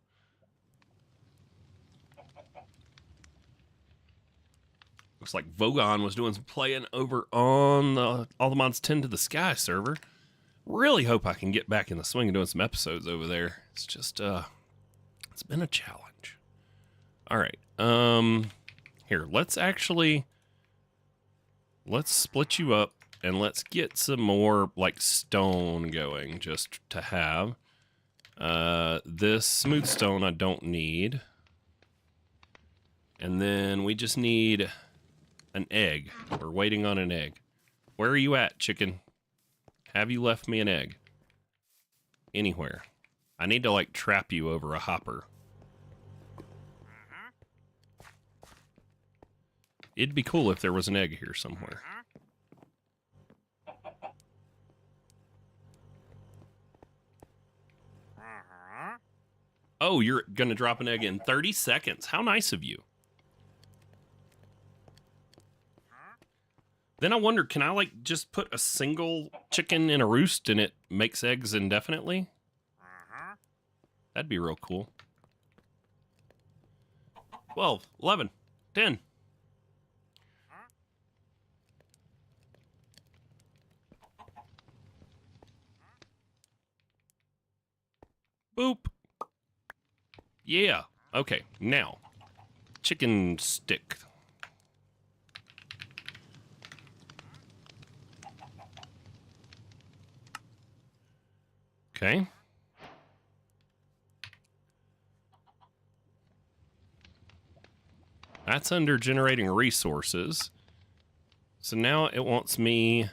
Looks like Vogon was doing some playing over on the All the Mods 10 to the Sky server. Really hope I can get back in the swing of doing some episodes over there. It's just, it's been a challenge. All right. Here, let's split you up and let's get some more, like, stone going just to have. This smooth stone I don't need. And then we just need an egg. We're waiting on an egg. Where are you at, chicken? Have you left me an egg? Anywhere. I need to, like, trap you over a hopper. It'd be cool if there was an egg here somewhere. Oh, you're gonna drop an egg in 30 seconds. How nice of you. Then I wonder, can I, like, just put a single chicken in a roost and it makes eggs indefinitely? That'd be real cool. 12, 11, 10. Boop. Yeah. Okay, now, chicken stick. Okay. That's under generating resources. So now it wants me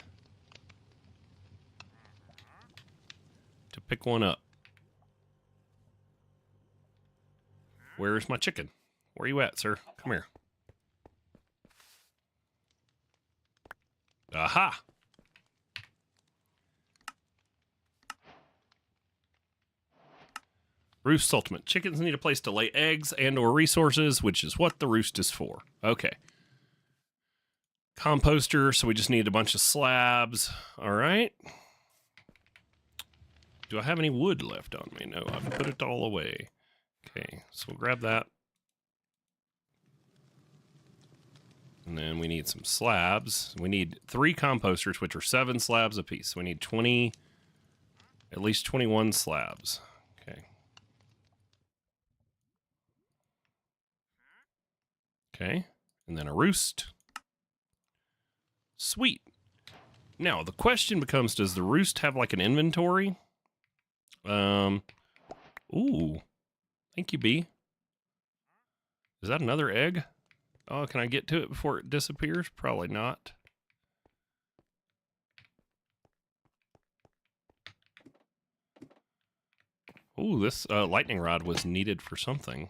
to pick one up. Where's my chicken? Where you at, sir? Come here. Aha! Roost's ultimate. Chickens need a place to lay eggs and or resources, which is what the roost is for. Okay. Composter, so we just need a bunch of slabs. All right. Do I have any wood left on me? No, I've put it all away. Okay, so we'll grab that. And then we need some slabs. We need 3 composters, which are 7 slabs apiece. So we need 20, at least 21 slabs. Okay. Okay, and then a roost. Sweet. Now, the question becomes, does the roost have like an inventory? Ooh. Thank you, bee. Is that another egg? Oh, can I get to it before it disappears? Probably not. Ooh, this lightning rod was needed for something.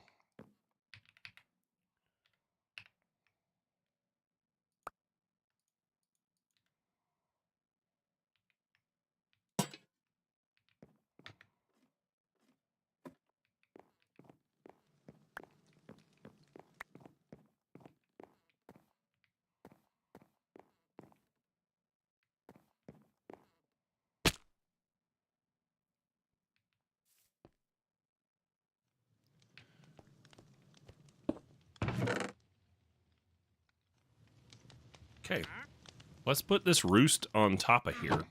Okay, let's put this roost on top of here.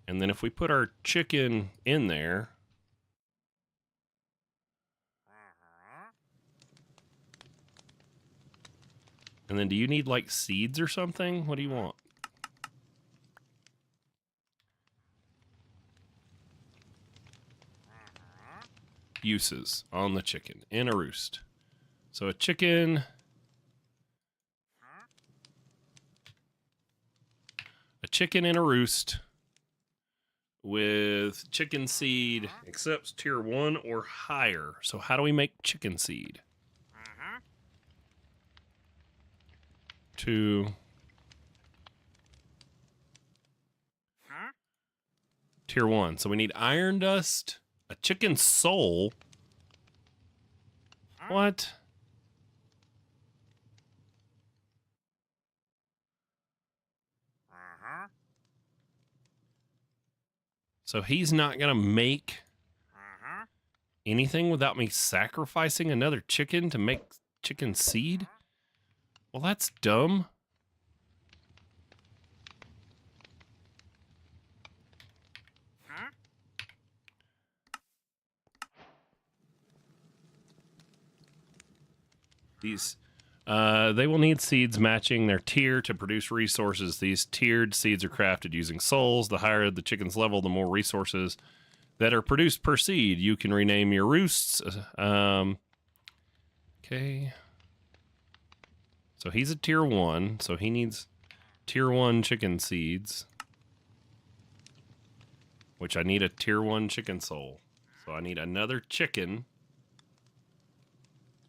And then if we put our chicken in there, and then do you need like seeds or something? What do you want? Uses on the chicken in a roost. So a chicken, in a roost with chicken seed accepts tier 1 or higher. So how do we make chicken seed? To tier 1. So we need iron dust, a chicken soul. What? So he's not going to make anything without me sacrificing another chicken to make chicken seed? Well, that's dumb. These, they will need seeds matching their tier to produce resources. These tiered seeds are crafted using souls. The higher the chicken's level, the more resources that are produced per seed. You can rename your roosts. Okay. So he's a tier 1, so he needs tier 1 chicken seeds. Which I need a tier 1 chicken soul. So I need another chicken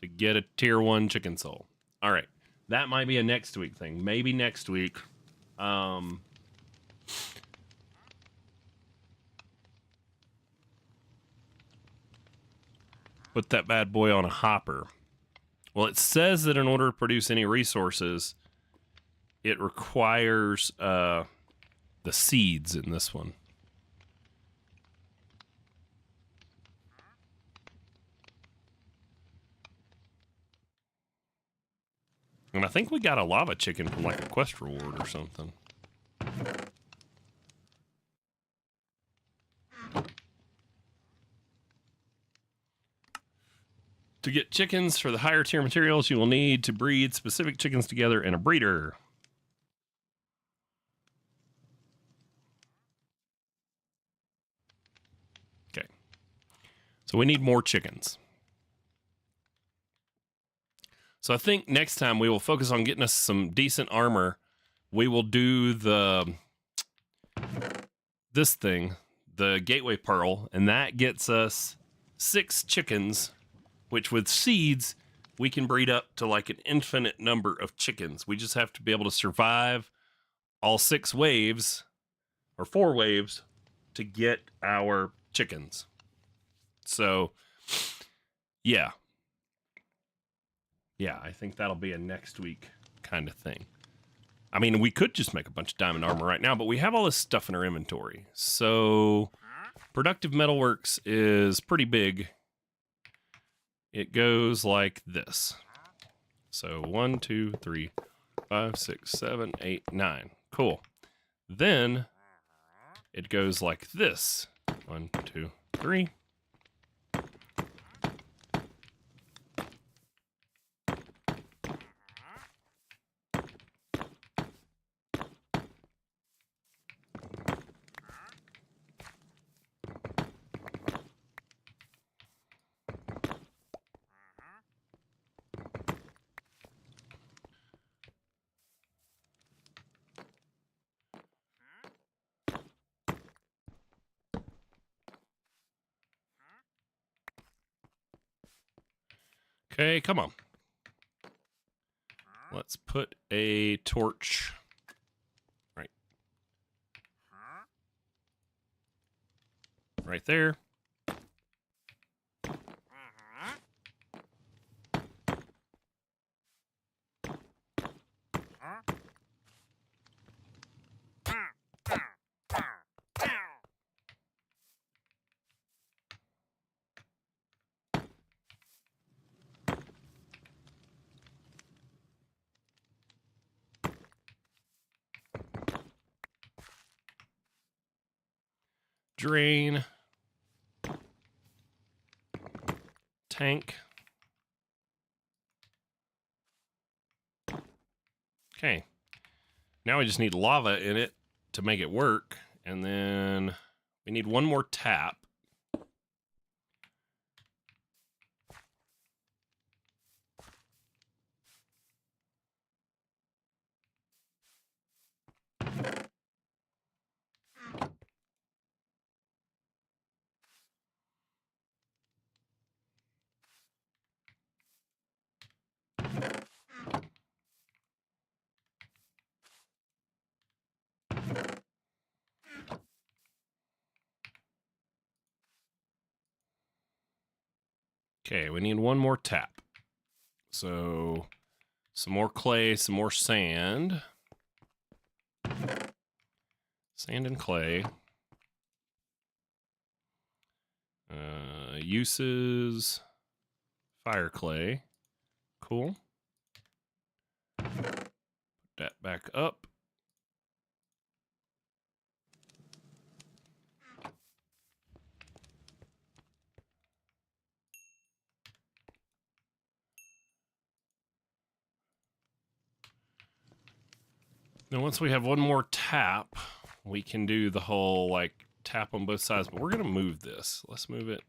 to get a tier 1 chicken soul. All right. That might be a next week thing. Maybe next week. Put that bad boy on a hopper. Well, it says that in order to produce any resources, it requires the seeds in this one. And I think we got a lava chicken from like a quest reward or something. To get chickens for the higher tier materials, you will need to breed specific chickens together in a breeder. Okay. So we need more chickens. So I think next time we will focus on getting us some decent armor. We will do this thing, the Gateway Pearl, and that gets us 6 chickens, which with seeds, we can breed up to like an infinite number of chickens. We just have to be able to survive all 6 waves, or 4 waves, to get our chickens. So, yeah. Yeah, I think that'll be a next week kind of thing. I mean, we could just make a bunch of diamond armor right now, but we have all this stuff in our inventory. So, productive metalworks is pretty big. It goes like this. So 1, 2, 3, 5, 6, 7, 8, 9. Cool. Then it goes like this. 1, 2, 3. Okay, come on. Let's put a torch right there. Drain. Tank. Okay. Now we just need lava in it to make it work. And then we need one more tap. Okay, we need one more tap. So, some more clay, some more sand. Sand and clay. Uses fire clay. Cool. Put that back up. Now, once we have one more tap, we can do the whole, like, tap on both sides. But we're going to move this. Let's move it.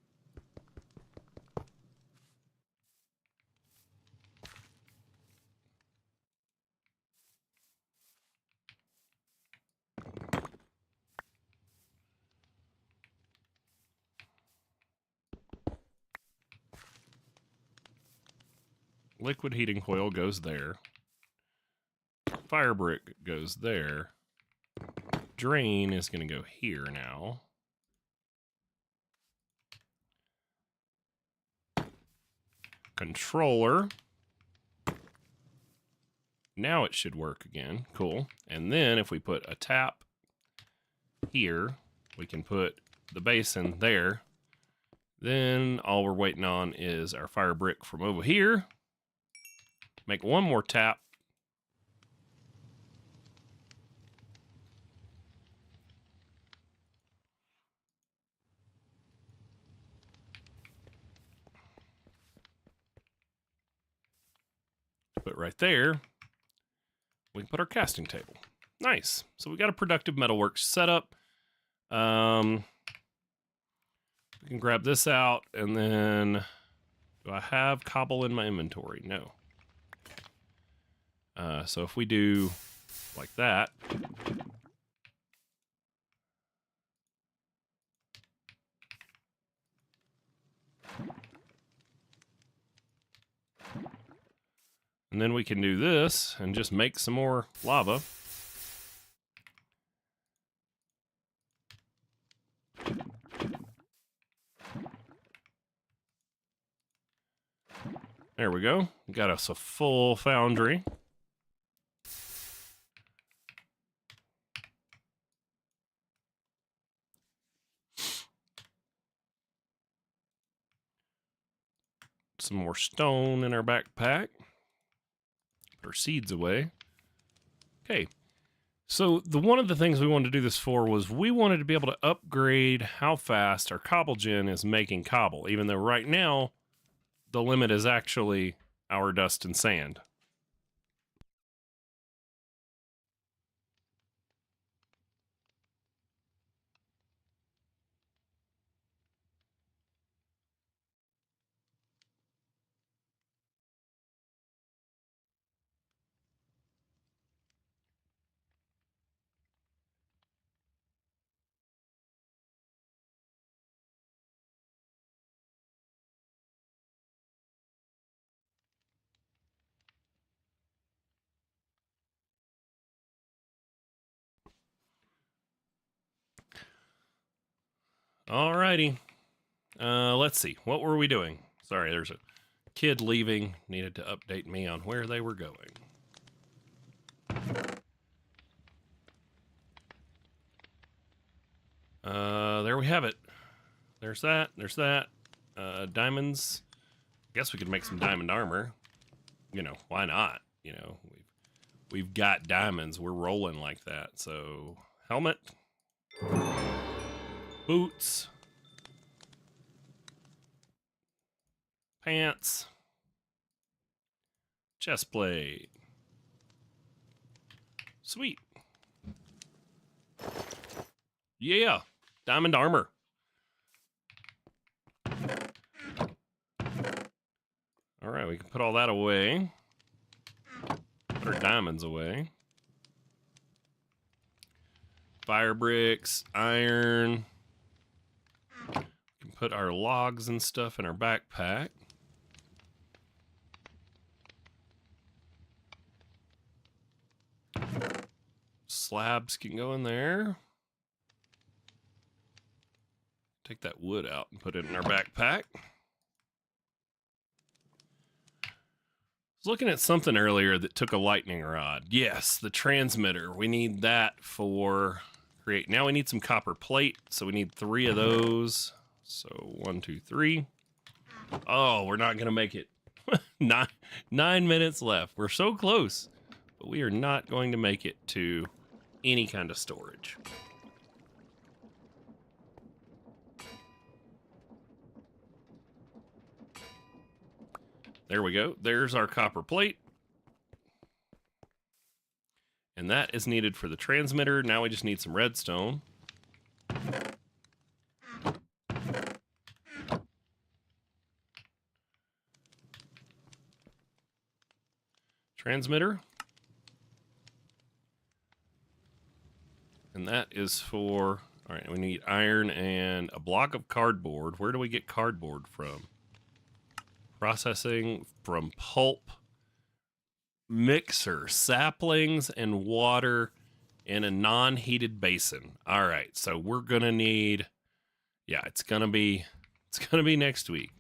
Liquid heating coil goes there. Fire brick goes there. Drain is going to go here now. Controller. Now it should work again. Cool. And then if we put a tap here, we can put the basin there. Then all we're waiting on is our fire brick from over here. Make one more tap. put right there, we can put our casting table. Nice. So we got a productive metalworks setup. We can grab this out, and then do I have cobble in my inventory? No. So if we do like that, and then we can do this and just make some more lava. There we go. Got us a full foundry. Some more stone in our backpack. Put our seeds away. Okay. So one of the things we wanted to do this for was we wanted to be able to upgrade how fast our cobble gen is making cobble, even though right now the limit is actually our dust and sand. Alrighty. Let's see. What were we doing? Sorry, there's a kid leaving. Needed to update me on where they were going. There we have it. There's that. There's that. Diamonds. Guess we could make some diamond armor. You know, why not? You know, we've got diamonds. We're rolling like that. So, helmet. Boots. Pants. Chest plate. Sweet. Yeah. Diamond armor. All right, we can put all that away. Put our diamonds away. Fire bricks, iron. We can put our logs and stuff in our backpack. Slabs can go in there. Take that wood out and put it in our backpack. I was looking at something earlier that took a lightning rod. Yes, the transmitter. We need that for create. Now we need some copper plate, so we need 3 of those. So 1, 2, 3. Oh, we're not gonna make it. 9 minutes left. We're so close, but we are not going to make it to any kind of storage. There we go. There's our copper plate. And that is needed for the transmitter. Now we just need some redstone. Transmitter. And that is for, all right, we need iron and a block of cardboard. Where do we get cardboard from? Processing from pulp, mixer, saplings, and water in a non-heated basin. All right, so we're gonna need, yeah, it's gonna be next week.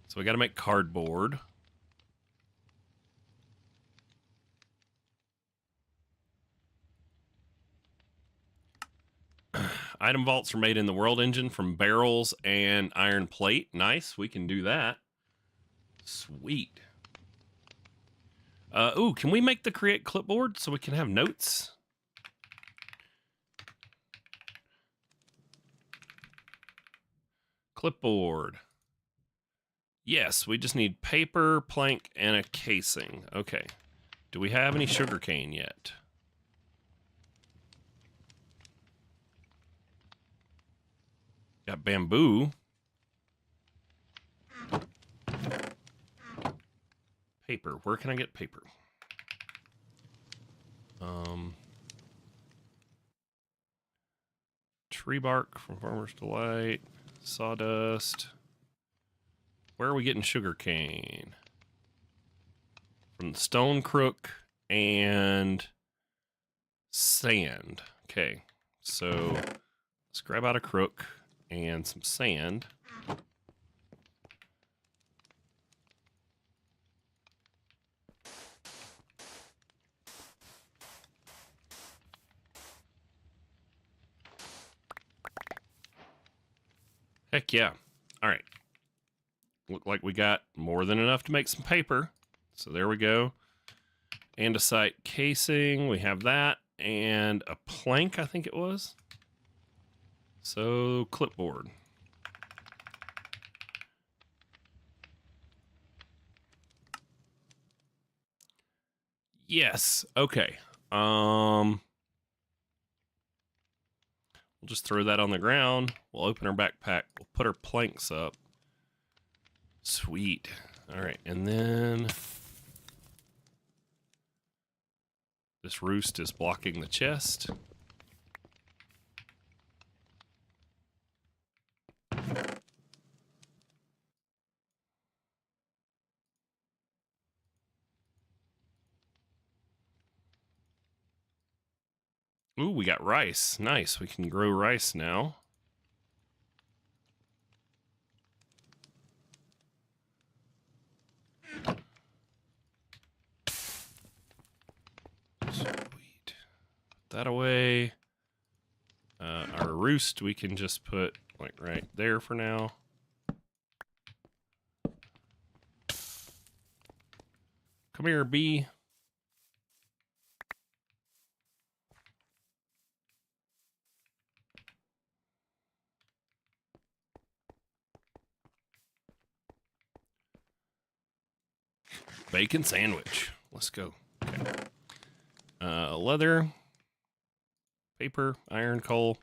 So we got to make cardboard. Item vaults are made in the world engine from barrels and iron plate. Nice, we can do that. Sweet. Ooh, can we make the create clipboard so we can have notes? Clipboard. Yes, we just need paper, plank, and a casing. Okay. Do we have any sugarcane yet? Got bamboo. Paper. Where can I get paper? Tree bark from Farmer's Delight. Sawdust. Where are we getting sugarcane? From the Stone Crook and sand. Okay, so let's grab out a crook and some sand. Heck yeah. All right. Look like we got more than enough to make some paper. So there we go. Andesite casing. We have that. And a plank, I think it was. So clipboard. Yes. Okay. We'll just throw that on the ground. We'll open our backpack. We'll put our planks up. Sweet. All right. And then this roost is blocking the chest. Ooh, we got rice. Nice. We can grow rice now. Sweet. Put that away. Our roost we can just put like right there for now. Come here, bee. Bacon sandwich. Let's go. Okay. Leather, paper, iron, coal.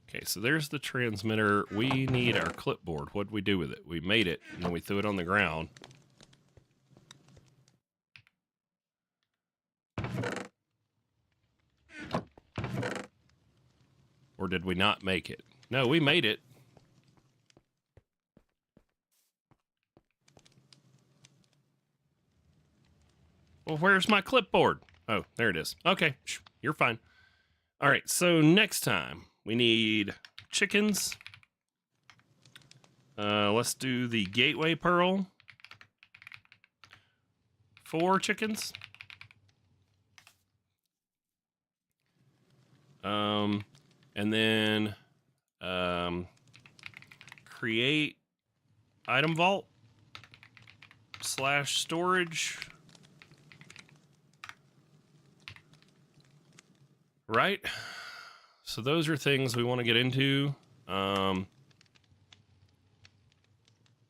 Okay, so there's the transmitter. We need our clipboard. What'd we do with it? We made it, and then we threw it on the ground. Or did we not make it? No, we made it. Well, where's my clipboard? Oh, there it is. Okay, you're fine. All right, so next time we need chickens. Let's do the gateway pearl. 4 chickens. And then create item vault / storage. Right? So those are things we want to get into. And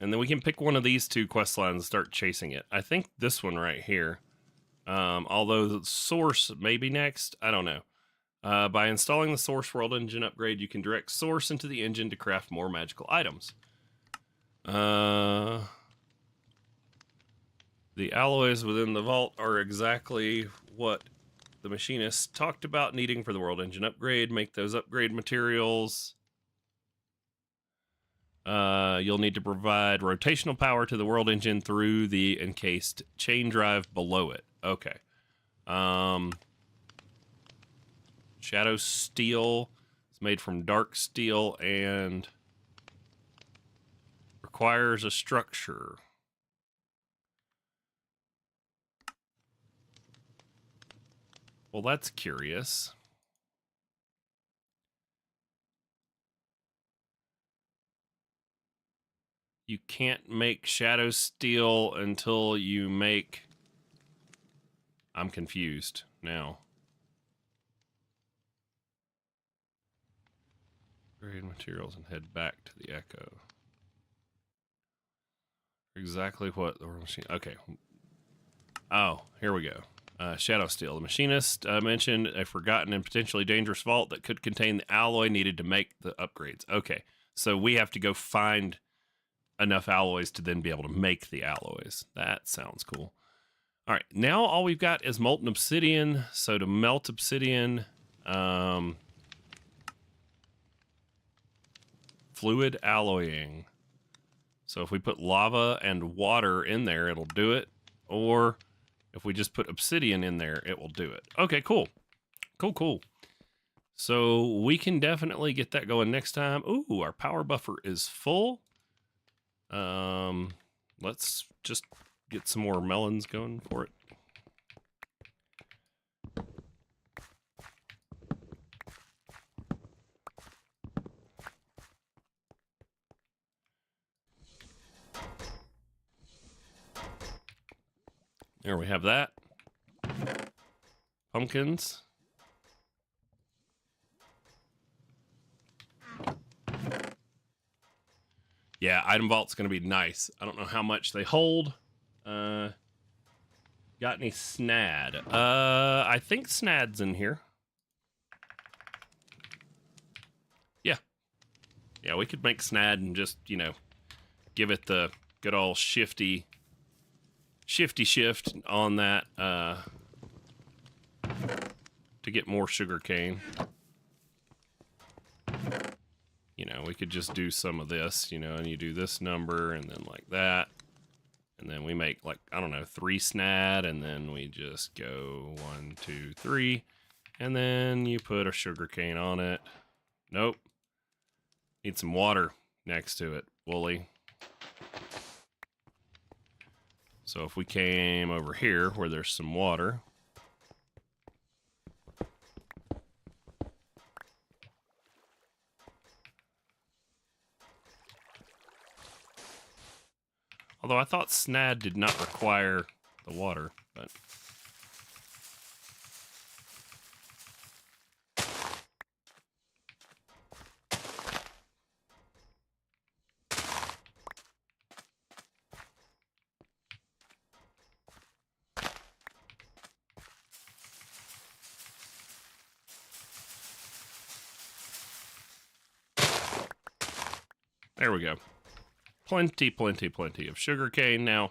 then we can pick one of these 2 quest lines and start chasing it. I think this one right here. Although the source may be next. I don't know. By installing the Source World Engine upgrade, you can direct Source into the engine to craft more magical items. The alloys within the vault are exactly what the machinist talked about needing for the World Engine upgrade. Make those upgrade materials. You'll need to provide rotational power to the World Engine through the encased chain drive below it. Okay. Shadow steel. It's made from dark steel and requires a structure. Well, that's curious. you can't make shadow steel until you make... I'm confused now. Trade materials and head back to the Echo. Exactly what the machine... Okay. Oh, here we go. Shadow steel. The machinist mentioned a forgotten and potentially dangerous vault that could contain the alloy needed to make the upgrades. Okay, so we have to go find enough alloys to then be able to make the alloys. That sounds cool. All right, now all we've got is molten obsidian. So to melt obsidian, fluid alloying. So if we put lava and water in there, it'll do it. Or if we just put obsidian in there, it will do it. Okay, cool. Cool. So we can definitely get that going next time. Ooh, our power buffer is full. Let's just get some more melons going for it. There we have that. Pumpkins. Yeah, item vault's gonna be nice. I don't know how much they hold. Got any snad? I think snad's in here. Yeah, we could make snad and just, you know, give it the good old shifty shift on that to get more sugar cane. You know, we could just do some of this, you know, and you do this number and then like that. And then we make like, I don't know, 3 snad, and then we just go 1, 2, 3. And then you put a sugar cane on it. Nope. Need some water next to it, Wooly. So if we came over here where there's some water. Although I thought snad did not require the water, but... There we go. Plenty of sugar cane now.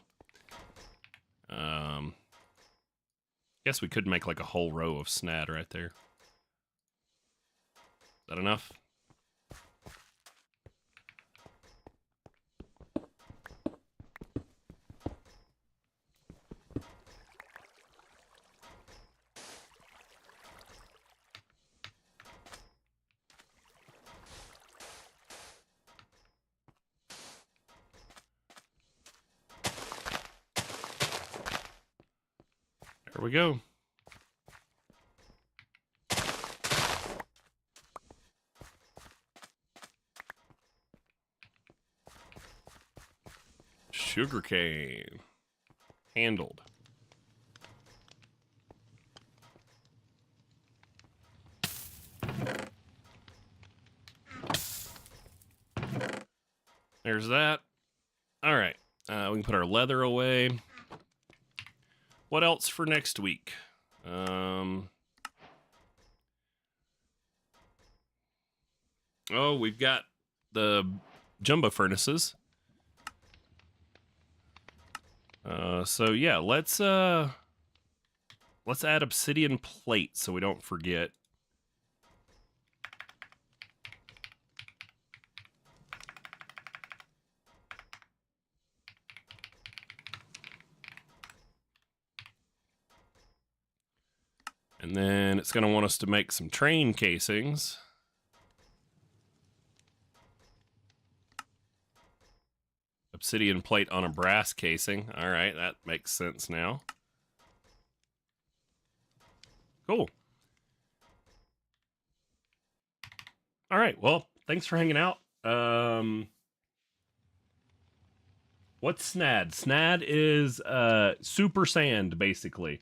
Guess we could make like a whole row of snad right there. Is that enough? There we go. Sugarcane. Handled. There's that. All right. We can put our leather away. What else for next week? Oh, we've got the jumbo furnaces. So yeah, let's add obsidian plate so we don't forget. And then it's going to want us to make some train casings. Obsidian plate on a brass casing. All right, that makes sense now. Cool. All right, well, thanks for hanging out. What's SNAD? SNAD is super sand, basically.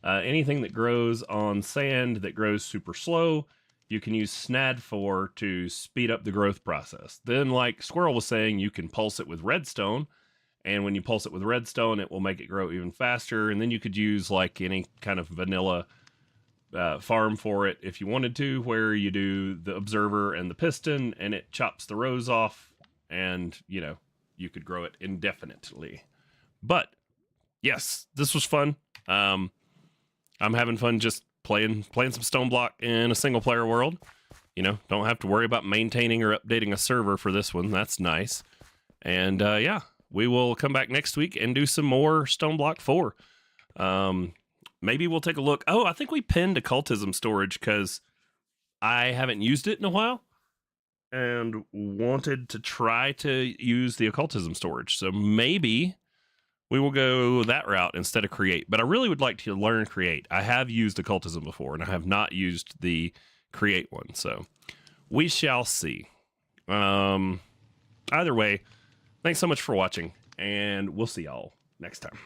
Anything that grows on sand that grows super slow, you can use SNAD for to speed up the growth process. Then, like Squirrel was saying, you can pulse it with redstone, and when you pulse it with redstone, it will make it grow even faster. And then you could use like any kind of vanilla farm for it if you wanted to, where you do the observer and the piston, and it chops the rows off, and you could grow it indefinitely. But yes, this was fun. I'm having fun just playing some Stoneblock in a single player world. Don't have to worry about maintaining or updating a server for this one. That's nice. And yeah, we will come back next week and do some more Stoneblock 4. Maybe we'll take a look. Oh, I think we pinned occultism storage because I haven't used it in a while and wanted to try to use the occultism storage. So maybe we will go that route instead of create. But I really would like to learn create. I have used occultism before, and I have not used the create one. So we shall see. Either way, thanks so much for watching, and we'll see y'all next time.